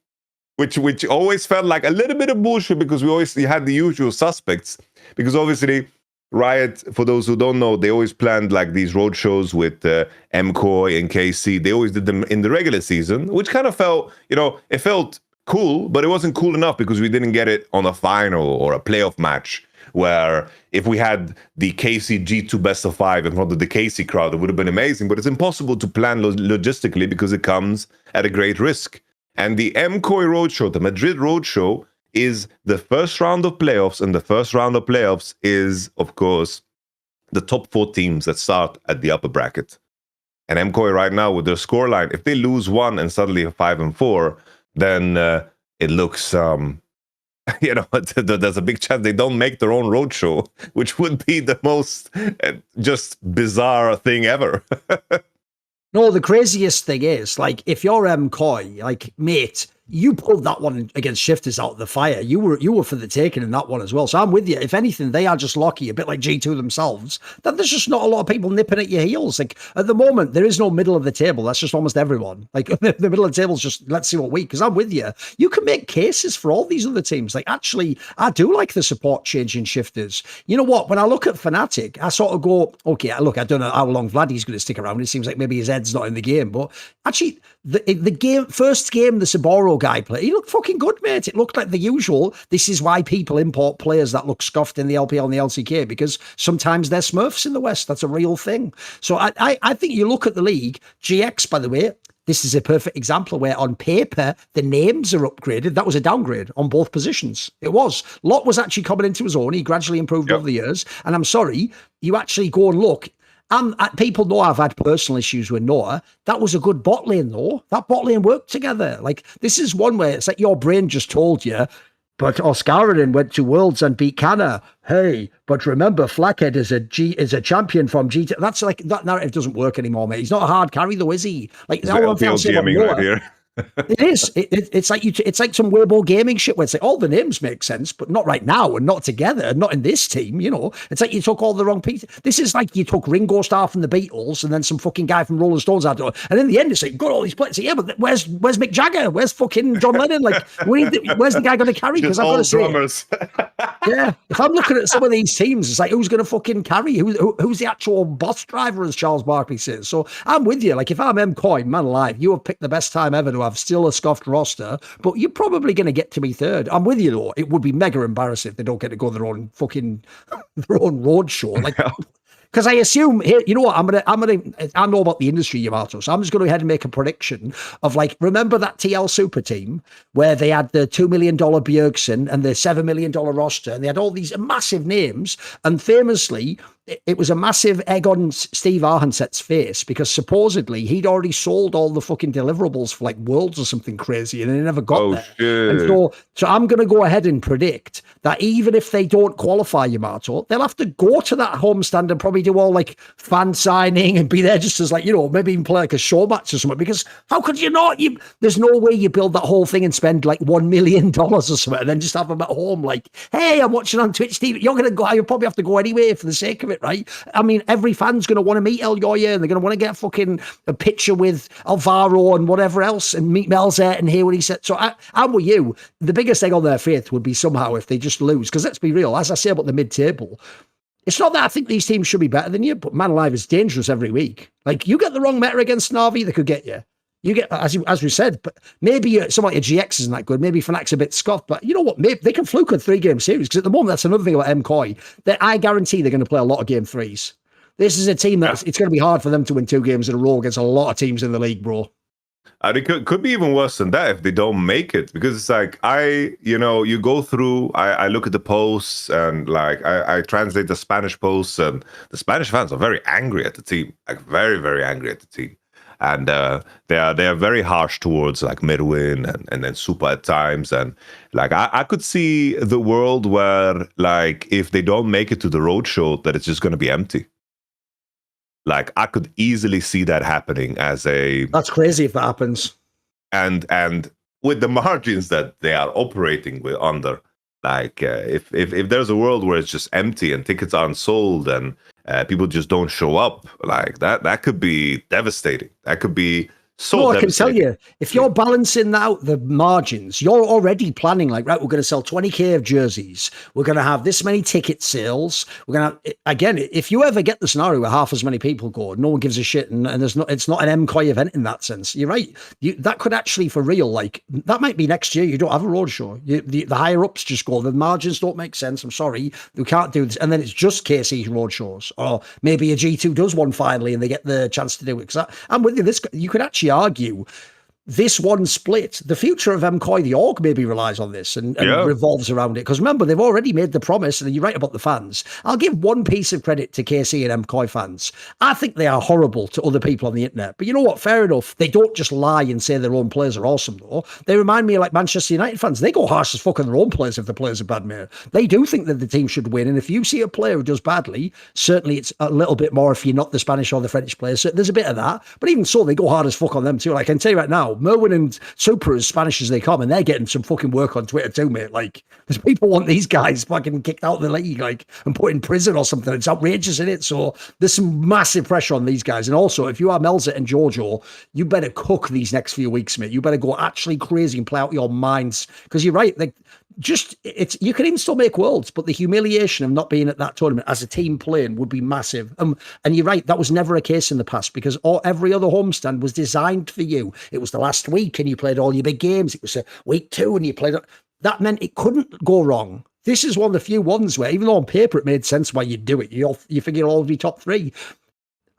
which always felt like a little bit of bullshit, because we had the usual suspects, because obviously Riot, for those who don't know, they always planned like these road shows with MKOI and KC. They always did them in the regular season, which kind of felt, you know, it felt cool, but it wasn't cool enough because we didn't get it on a final or a playoff match, where if we had the KC G2 best of 5 in front of the KC crowd, it would have been amazing. But it's impossible to plan logistically, because it comes at a great risk. And the MKOI Roadshow, the Madrid Roadshow, is the first round of playoffs, and the first round of playoffs is, of course, the top 4 teams that start at the upper bracket. And MKOI right now, with their scoreline, if they lose one and suddenly 5 and 4, then it looks, you know, there's a big chance they don't make their own roadshow, which would be the most just bizarre thing ever. No, the craziest thing is, like, if you're MKOI, like, mate, you pulled that one against Shifters out of the fire. You were for the taking in that one as well. So I'm with you. If anything, they are just lucky, a bit like G2 themselves, that there's just not a lot of people nipping at your heels. Like, at the moment, there is no middle of the table. That's just almost everyone. Like, the middle of the table is just, let's see what we, because I'm with you. You can make cases for all these other teams. Like, actually, I do like the support change in Shifters. You know what? When I look at Fnatic, I sort of go, okay, look, I don't know how long Vladdy's going to stick around. It seems like maybe his head's not in the game, but actually, the first game the Saboro guy played, he looked fucking good, mate. It looked like the usual. This is why people import players that look scuffed in the LPL and the LCK, because sometimes they're Smurfs in the West. That's a real thing. So I think you look at the league, GX, by the way, this is a perfect example where on paper, the names are upgraded. That was a downgrade on both positions. It was. Lot was actually coming into his own. He gradually improved over the years. And I'm sorry, you actually go and look. People know I've had personal issues with Noah. That was a good bot lane, though. That bot lane worked together. Like, this is one where it's like your brain just told you, but Oscaridin went to Worlds and beat Canna. Hey, but remember, Flackhead is a champion from G2. That's like, that narrative doesn't work anymore, mate. He's not a hard carry, though, is he? Like, that's what I'm saying about Noah. Right here. It is. It's like some Weibo gaming shit where it's like all the names make sense, but not right now and not together and not in this team. You know, it's like you took all the wrong pieces. This is like you took Ringo Starr from the Beatles and then some fucking guy from Rolling Stones out there, and in the end it's like got all these players. Yeah, but where's Mick Jagger? Where's fucking John Lennon? Like, where's the guy going to carry? Because I've got to say, yeah, if I'm looking at some of these teams, it's like who's going to fucking carry? Who's the actual boss driver, as Charles Barkley says? So I'm with you. Like, if I'm MKOI, man alive, you have picked the best time ever to have still a scuffed roster, but you're probably going to get to be third. I'm with you, though. It would be mega embarrassing if they don't get to go their own road show. Like, because I assume here, you know what? I know about the industry, Yamato, so I'm just going to go ahead and make a prediction of, like, remember that TL Super team where they had the $2 million Bjergsen and the $7 million roster, and they had all these massive names, and famously it was a massive egg on Steve Arhanset's face because supposedly he'd already sold all the fucking deliverables for like Worlds or something crazy and they never got there. Shit. And so I'm going to go ahead and predict that even if they don't qualify Yamato, they'll have to go to that homestand and probably do all like fan signing and be there just as like, maybe even play like a show match or something, because how could you not? There's no way you build that whole thing and spend like $1 million or something and then just have them at home like, hey, I'm watching on Twitch TV. You're going to go, you'll probably have to go anyway for the sake of it, right? I mean, every fan's going to want to meet El Yoya and they're going to want to get a picture with Alvaro and whatever else and meet Melzet and hear what he said. So I'm with you. The biggest thing on their faith would be somehow if they just lose, because let's be real, as I say about the mid-table, it's not that I think these teams should be better than you, but Man Alive is dangerous every week. Like, you get the wrong meta against Na'Vi, they could get you. You get, as we said, but maybe some of your GX isn't that good. Maybe Fnac's a bit scuffed, but you know what? Maybe they can fluke a 3-game series, because at the moment, that's another thing about MCOY, that I guarantee they're going to play a lot of game 3s. This is a team that it's going to be hard for them to win 2 games in a row against a lot of teams in the league, bro. And it could be even worse than that if they don't make it, because it's like you go through, I look at the posts and like I translate the Spanish posts, and the Spanish fans are very angry at the team, like very, very angry at the team. And they are very harsh towards like Midwin and then Super at times. And like I could see the world where like if they don't make it to the roadshow, that it's just going to be empty. Like I could easily see that happening as a. That's crazy if that happens. And with the margins that they are operating with under, like if there's a world where it's just empty and tickets aren't sold and people just don't show up, like that could be devastating. That could be so I can tell you, if you're balancing out the margins, you're already planning like, right, we're going to sell 20K of jerseys. We're going to have this many ticket sales. We're going to, again, if you ever get the scenario where half as many people go, no one gives a shit, and it's not an MCOY event in that sense. You're right. That could actually, for real, like, that might be next year. You don't have a roadshow. The higher ups just go, the margins don't make sense. I'm sorry, we can't do this. And then it's just KC roadshows, or maybe a G2 does one finally and they get the chance to do it. Because I'm with you. You could actually argue this one split, the future of MCOY, the org maybe relies on this and revolves around it. Because remember, they've already made the promise, and you're right about the fans. I'll give one piece of credit to KC and MCOY fans. I think they are horrible to other people on the internet. But you know what? Fair enough. They don't just lie and say their own players are awesome, though. They remind me of like Manchester United fans. They go harsh as fuck on their own players if the players are bad, mate. They do think that the team should win. And if you see a player who does badly, certainly it's a little bit more if you're not the Spanish or the French players. So there's a bit of that. But even so, they go hard as fuck on them too. Like, I can tell you right now, Merwin and Super are as Spanish as they come, and they're getting some fucking work on Twitter too, mate. Like, there's people want these guys fucking kicked out of the league, like, and put in prison or something. It's outrageous, isn't it? So there's some massive pressure on these guys. And also, if you are Melzet and Jojo, you better cook these next few weeks, mate. You better go actually crazy and play out your minds, because you're right. Like, you can even still make Worlds, but the humiliation of not being at that tournament as a team playing would be massive. And you're right, that was never a case in the past, because every other homestand was designed for you. It was the last week and you played all your big games. It was week 2 and you played. That meant it couldn't go wrong. This is one of the few ones where, even though on paper it made sense why you'd do it, you figure it'll all be top 3.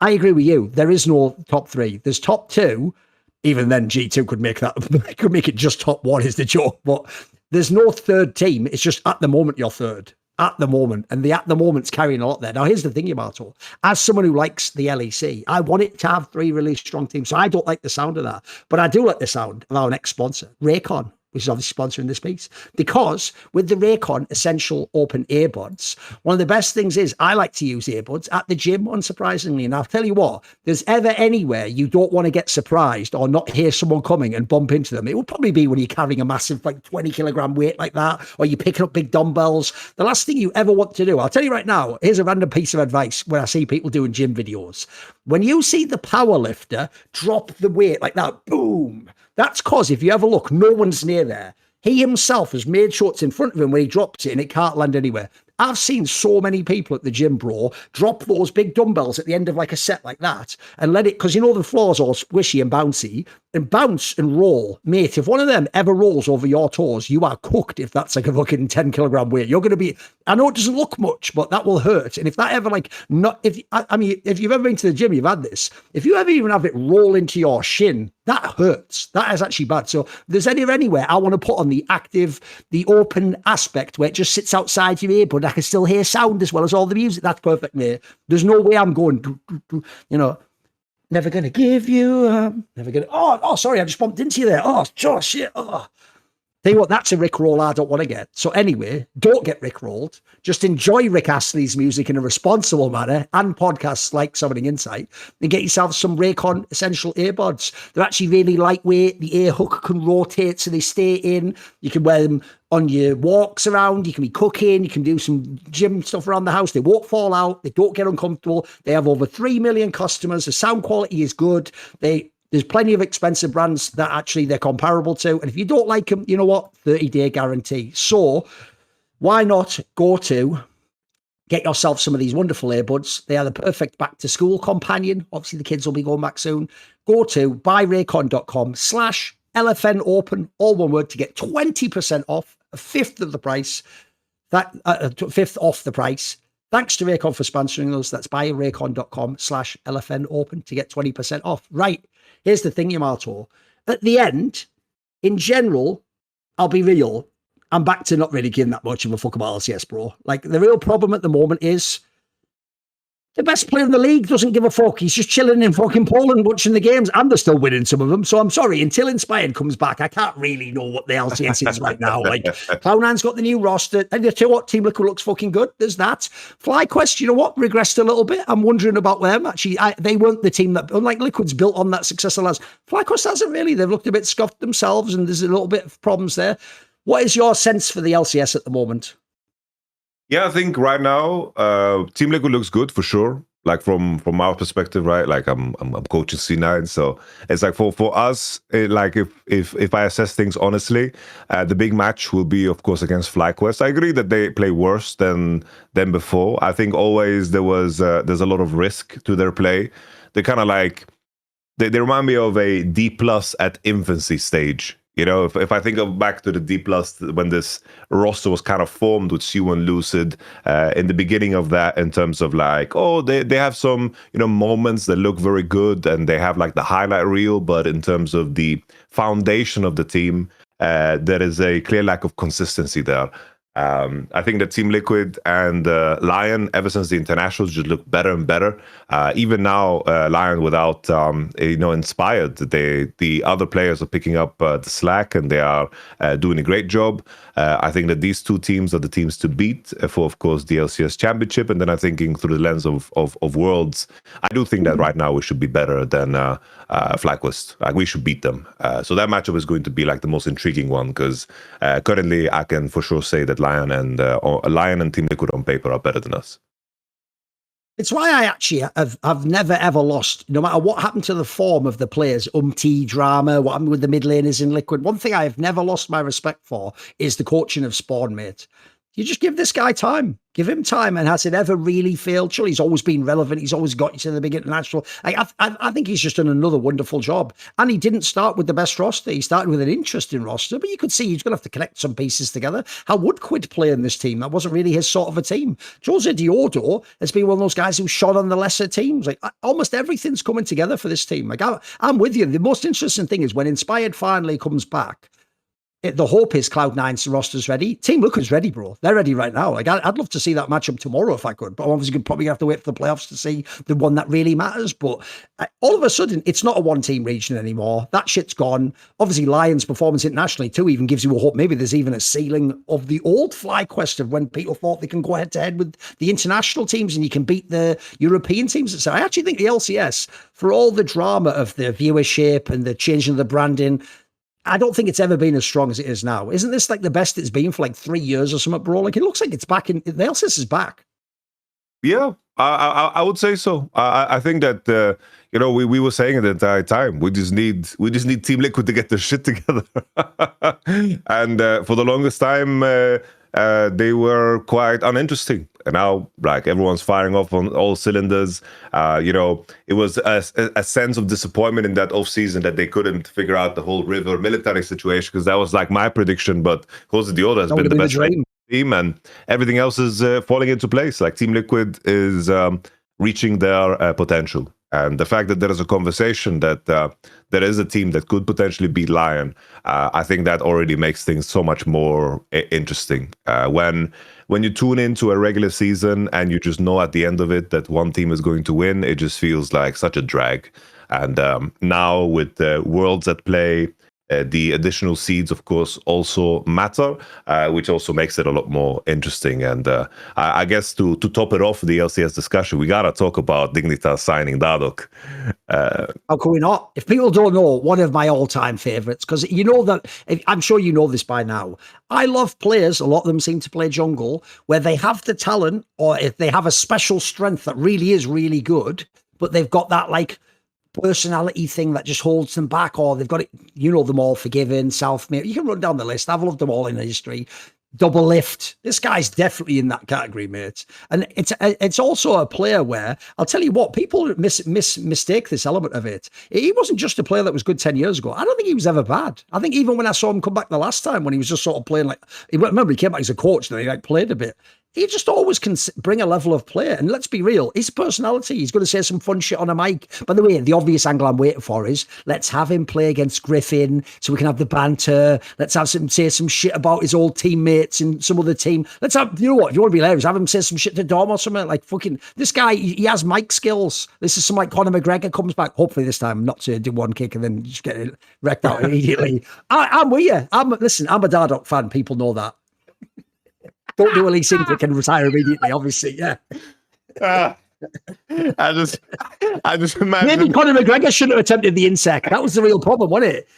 I agree with you. There is no top 3. There's top 2. Even then, G2 could make that. Could make it just top 1 is the joke, but there's no third team. It's just at the moment you're third. At the moment. And the at the moment's carrying a lot there. Now, here's the thing, Yamato. As someone who likes the LEC, I want it to have 3 really strong teams. So I don't like the sound of that. But I do like the sound of our next sponsor, Raycon, which is obviously sponsoring this piece. Because with the Raycon Essential Open Earbuds, one of the best things is I like to use earbuds at the gym, unsurprisingly. And I'll tell you what, there's ever anywhere you don't want to get surprised or not hear someone coming and bump into them, it would probably be when you're carrying a massive like 20 kilogram weight like that, or you're picking up big dumbbells. The last thing you ever want to do, I'll tell you right now, here's a random piece of advice when I see people doing gym videos. When you see the power lifter drop the weight like that, boom, that's because if you ever look, no one's near there. He himself has made sure it's in front of him when he drops it and it can't land anywhere. I've seen so many people at the gym, bro, drop those big dumbbells at the end of like a set like that and let it, because you know the floor's all squishy and bouncy, and bounce and roll. Mate, if one of them ever rolls over your toes, you are cooked. If that's like a fucking 10 kilogram weight, you're going to be, I know it doesn't look much, but that will hurt. And if that ever like, not, if I mean, if you've ever been to the gym, you've had this. If you ever even have it roll into your shin, that hurts. That is actually bad. So if there's anywhere I want to put on the active, the open aspect where it just sits outside your earbud and I can still hear sound as well as all the music. That's perfect, mate. There's no way I'm going, you know, never gonna give you up, never gonna. Oh, sorry, I just bumped into you there. Oh, shit. Oh. Tell you what, that's a Rickroll I don't want to get. So anyway, don't get Rickrolled. Just enjoy Rick Astley's music in a responsible manner and podcasts like Summoning Insight, and get yourself some Raycon Essential earbuds. They're actually really lightweight. The ear hook can rotate so they stay in. You can wear them on your walks around. You can be cooking. You can do some gym stuff around the house. They won't fall out. They don't get uncomfortable. They have over 3 million customers. The sound quality is good. There's plenty of expensive brands that actually they're comparable to. And if you don't like them, you know what? 30-day guarantee. So why not get yourself some of these wonderful earbuds? They are the perfect back-to-school companion. Obviously, the kids will be going back soon. Go to buyraycon.com/LFN open, all one word, to get 20% off, a fifth of the price. Fifth off the price. Thanks to Raycon for sponsoring us. That's buyraycon.com/LFN open to get 20% off. Right. Here's the thing, Yamato. At the end, in general, I'll be real. I'm back to not really giving that much of a fuck about LCS, bro. Like, the real problem at the moment is the best player in the league doesn't give a fuck. He's just chilling in fucking Poland watching the games, and they're still winning some of them. So I'm sorry, until Inspired comes back, I can't really know what the LCS is right now. Like, Cloud9's got the new roster, and you know what? Team Liquid looks fucking good. There's that. FlyQuest, you know what? Regressed a little bit. I'm wondering about them. Actually, they weren't the team that, unlike Liquid's, built on that success of last. FlyQuest hasn't really. They've looked a bit scuffed themselves, and there's a little bit of problems there. What is your sense for the LCS at the moment? Yeah, I think right now, Team Liquid looks good for sure. Like from our perspective, right? Like I'm coaching C9, so it's like for us, like if I assess things honestly, the big match will be, of course, against FlyQuest. I agree that they play worse than before. I think always there's a lot of risk to their play. They kind of like they remind me of a DPlus at infancy stage. You know, if I think of back to the DPlus when this roster was kind of formed with Siu and Lucid in the beginning of that, in terms of like, oh, they have some, you know, moments that look very good and they have like the highlight reel, but in terms of the foundation of the team, there is a clear lack of consistency there. I think that Team Liquid and Lion, ever since the internationals, just look better and better. Even now, Lion without Inspired, the other players are picking up the slack, and they are doing a great job. I think that these two teams are the teams to beat for, of course, the LCS Championship. And then I'm thinking through the lens of Worlds, I do think that right now we should be better than FlyQuest. Like, we should beat them. So that matchup is going to be like the most intriguing one, because currently I can for sure say that Lion and Team Liquid on paper are better than us. It's why I actually have never ever lost, no matter what happened to the form of the players, drama, what happened with the mid laners in Liquid. One thing I have never lost my respect for is the coaching of Spawn, mate. You just give this guy time. Give him time. And has it ever really failed? Sure, he's always been relevant. He's always got you to the big international. I think he's just done another wonderful job. And he didn't start with the best roster. He started with an interesting roster, but you could see he's going to have to connect some pieces together. How would Quid play in this team? That wasn't really his sort of a team. Jose Diodo has been one of those guys who shot on the lesser teams. Like, almost everything's coming together for this team. Like, I'm with you. The most interesting thing is when Inspired finally comes back, the hope is Cloud9's roster's ready. Team Liquid's ready, bro. They're ready right now. Like, I'd love to see that matchup tomorrow if I could, but obviously you're probably have to wait for the playoffs to see the one that really matters. But all of a sudden, it's not a one-team region anymore. That shit's gone. Obviously, Lions' performance internationally too even gives you a hope. Maybe there's even a ceiling of the old FlyQuest of when people thought they can go head-to-head with the international teams and you can beat the European teams. So I actually think the LCS, for all the drama of the viewership and the changing of the branding, I don't think it's ever been as strong as it is now. Isn't this like the best it's been for like 3 years or something, bro? Like, it looks like it's back in, the LCS is back. Yeah, I would say so. I think that, we were saying it the entire time. We just need Team Liquid to get their shit together. And for the longest time, they were quite uninteresting. And now, like, everyone's firing off on all cylinders. It was a sense of disappointment in that offseason that they couldn't figure out the whole River military situation, because that was like my prediction. But Jose Diodo has been the best team, and everything else is falling into place. Like, Team Liquid is reaching their potential. And the fact that there is a conversation that there is a team that could potentially beat Lion, I think that already makes things so much more interesting. When when you tune into a regular season and you just know at the end of it that one team is going to win, it just feels like such a drag. And now with the Worlds at play, the additional seeds, of course, also matter, which also makes it a lot more interesting. And I guess to top it off the LCS discussion, we got to talk about Dignitas signing Dardoch. How can we not? If people don't know, one of my all-time favorites, because you know that, I'm sure you know this by now, I love players, a lot of them seem to play jungle, where they have the talent or if they have a special strength that really is really good, but they've got that like personality thing that just holds them back, or they've got it, you know, them all, Forgiven, Self-Made. You can run down the list. I've loved them all in history. Double Lift. This guy's definitely in that category, mate. And it's also a player where, I'll tell you what, people mistake this element of it. He wasn't just a player that was good 10 years ago. I don't think he was ever bad. I think even when I saw him come back the last time, when he was just sort of playing like, remember he came back as a coach, then he like played a bit. He just always can bring a level of play. And let's be real, his personality, he's going to say some fun shit on a mic. By the way, the obvious angle I'm waiting for is, let's have him play against Griffin so we can have the banter. Let's have him say some shit about his old teammates in some other team. Let's have, you know what, if you want to be hilarious, have him say some shit to Dom or something. Like, fucking, this guy, he has mic skills. This is some like Conor McGregor comes back, hopefully this time, not to do one kick and then just get it wrecked out immediately. I'm with you. Listen, I'm a Dardoch fan. People know that. Don't do a Lee Syndra can retire immediately, obviously, yeah. I just imagine... Maybe Conor McGregor shouldn't have attempted the insect. That was the real problem, wasn't it?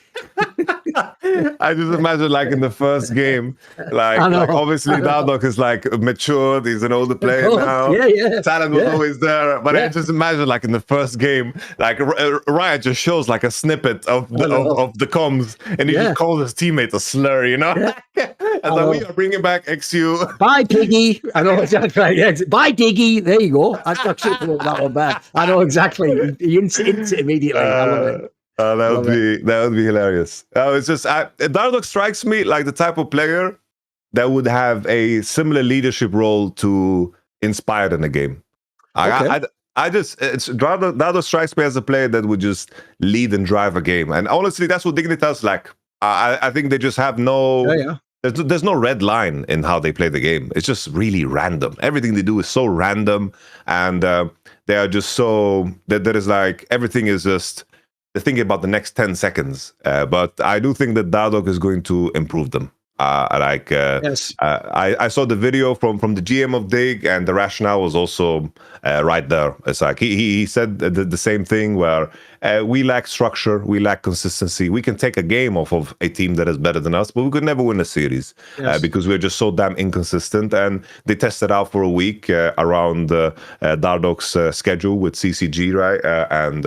I just imagine like in the first game, like obviously Dardoch is like matured, he's an older player now. Yeah. Talent was always there. But I just imagine like in the first game, like Riot just shows like a snippet of the comms and he just calls his teammate a slur, you know? And like, we are bringing back XU. Bye, Piggy. I know exactly. Yeah. Bye, Diggy. There you go. I actually put that one back. I know exactly. He ints it immediately. I love it. That would be hilarious. It's just Dardoch strikes me like the type of player that would have a similar leadership role to Inspired in the game. Dardoch strikes me as a player that would just lead and drive a game. And honestly, that's what Dignitas like. I think they just have no. There's no red line in how they play the game. It's just really random. Everything they do is so random, and they are just so that there is like everything is just. They're thinking about the next 10 seconds, but I do think that Dardoch is going to improve them. I saw the video from the GM of Dig, and the rationale was also right there. It's like he said the same thing where we lack structure, we lack consistency. We can take a game off of a team that is better than us, but we could never win a series because we're just so damn inconsistent. And they tested out for a week around Dardoch's schedule with CCG, right? And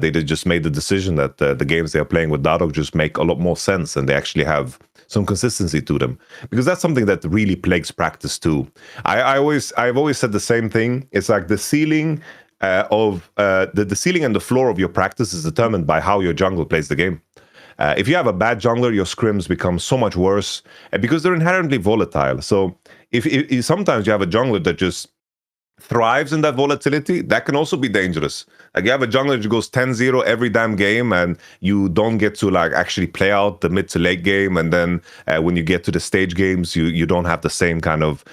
they just made the decision that the games they are playing with Dardoch just make a lot more sense, and they actually have some consistency to them, because that's something that really plagues practice too. I've always said the same thing. It's like the ceiling the ceiling and the floor of your practice is determined by how your jungle plays the game. If you have a bad jungler, your scrims become so much worse because they're inherently volatile. So if sometimes you have a jungler that just thrives in that volatility, that can also be dangerous. Like you have a jungler that goes 10-0 every damn game, and you don't get to like actually play out the mid to late game, and then when you get to the stage games, you don't have the same kind of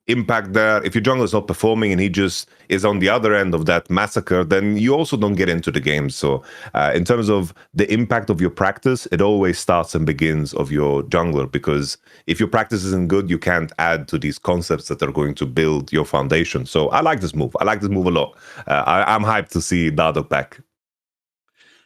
impact there. If your jungler is not performing and he just is on the other end of that massacre, then you also don't get into the game. So in terms of the impact of your practice, it always starts and begins of your jungler, because if your practice isn't good, you can't add to these concepts that are going to build your foundation. So I like this move. I like this move a lot. I'm hyped to see Dardoch back.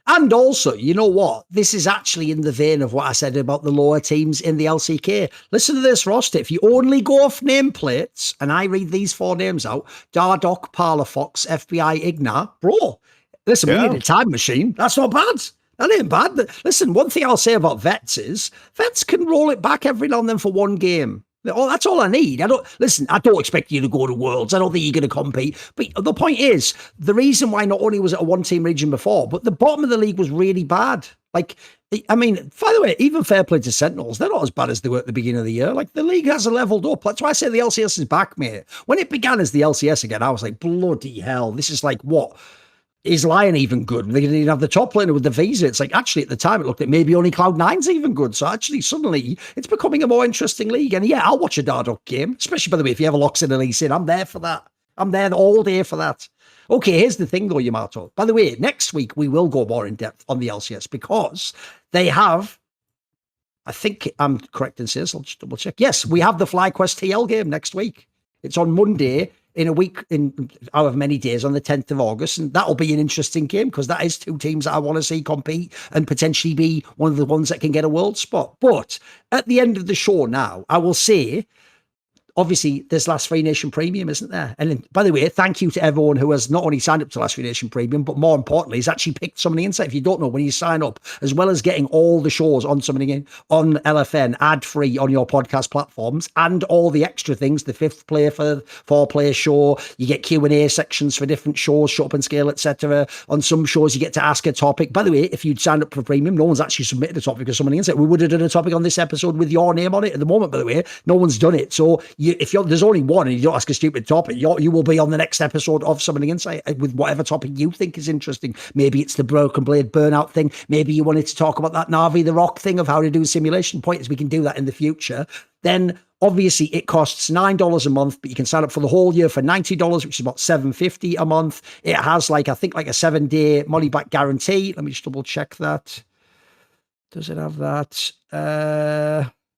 And also, you know what? This is actually in the vein of what I said about the lower teams in the LCK. Listen to this roster. If you only go off nameplates, and I read these 4 names out, Dardoch, Parlofox, FBI, Igna, bro, listen, we need a time machine. That's not bad. That ain't bad. Listen, one thing I'll say about Vets is, Vets can roll it back every now and then for one game. Oh, that's all I need. I don't expect you to go to Worlds. I don't think you're going to compete. But the point is, the reason why not only was it a one-team region before, but the bottom of the league was really bad. Like, I mean, by the way, even fair play to Sentinels, they're not as bad as they were at the beginning of the year. Like, the league has leveled up. That's why I say the LCS is back, mate. When it began as the LCS again, I was like, bloody hell, this is like what? is Lion even good? They didn't have the top laner with the visa. It's like, actually, at the time, it looked like maybe only Cloud9's even good. So actually, suddenly, it's becoming a more interesting league. And yeah, I'll watch a Dardoch game, especially, by the way, if you ever locks in and Elise in, I'm there for that. I'm there all day for that. Okay, here's the thing, though, Yamato. By the way, next week, we will go more in depth on the LCS because they have, I think I'm correct in saying, so I'll just double check. Yes, we have the FlyQuest TL game next week. It's on Monday. In a week, in however many days, on the 10th of August. And that'll be an interesting game because that is two teams that I want to see compete and potentially be one of the ones that can get a world spot. But at the end of the show now, I will say, obviously, there's Last Free Nation Premium, isn't there? And by the way, thank you to everyone who has not only signed up to Last Free Nation Premium, but more importantly, has actually picked Summoning Insight. If you don't know, when you sign up, as well as getting all the shows on Summoning on LFN ad-free on your podcast platforms, and all the extra things, the 5th player for 4-player show, you get Q&A sections for different shows, Shut Up and Scale, etc. On some shows, you get to ask a topic. By the way, if you'd signed up for Premium, no one's actually submitted a topic of Summoning Insight. We would have done a topic on this episode with your name on it. At the moment, by the way, no one's done it. So if there's only one and you don't ask a stupid topic, you will be on the next episode of Summoning Insight with whatever topic you think is interesting. Maybe it's the Broken Blade burnout thing. Maybe you wanted to talk about that Navi the Rock thing of how to do simulation. Point is, we can do that in the future. Then obviously it costs $9 a month, but you can sign up for the whole year for $90, which is about $7.50 a month. It has I think a 7-day money back guarantee. Let me just double check that. Does it have that?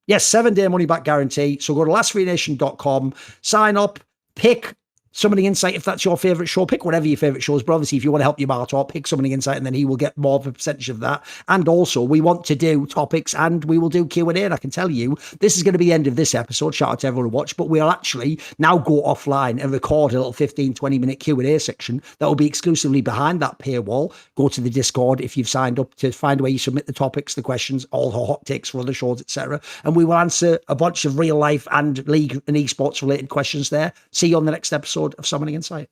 Yes, 7-day money-back guarantee. So go to lastfreenation.com, sign up, pick Summoning Insight if that's your favourite show. Pick whatever your favourite show is. But obviously, if you want to help your Yamato, pick Summoning Insight and then he will get more of a percentage of that. And also, we want to do topics and we will do Q&A. And I can tell you, this is going to be the end of this episode. Shout out to everyone who watched. But we'll actually now go offline and record a little 15, 20-minute Q&A section that will be exclusively behind that paywall. Go to the Discord if you've signed up to find where you submit the topics, the questions, all the hot takes for other shows, etc. And we will answer a bunch of real life and league and esports related questions there. See you on the next episode of Summoning Insight.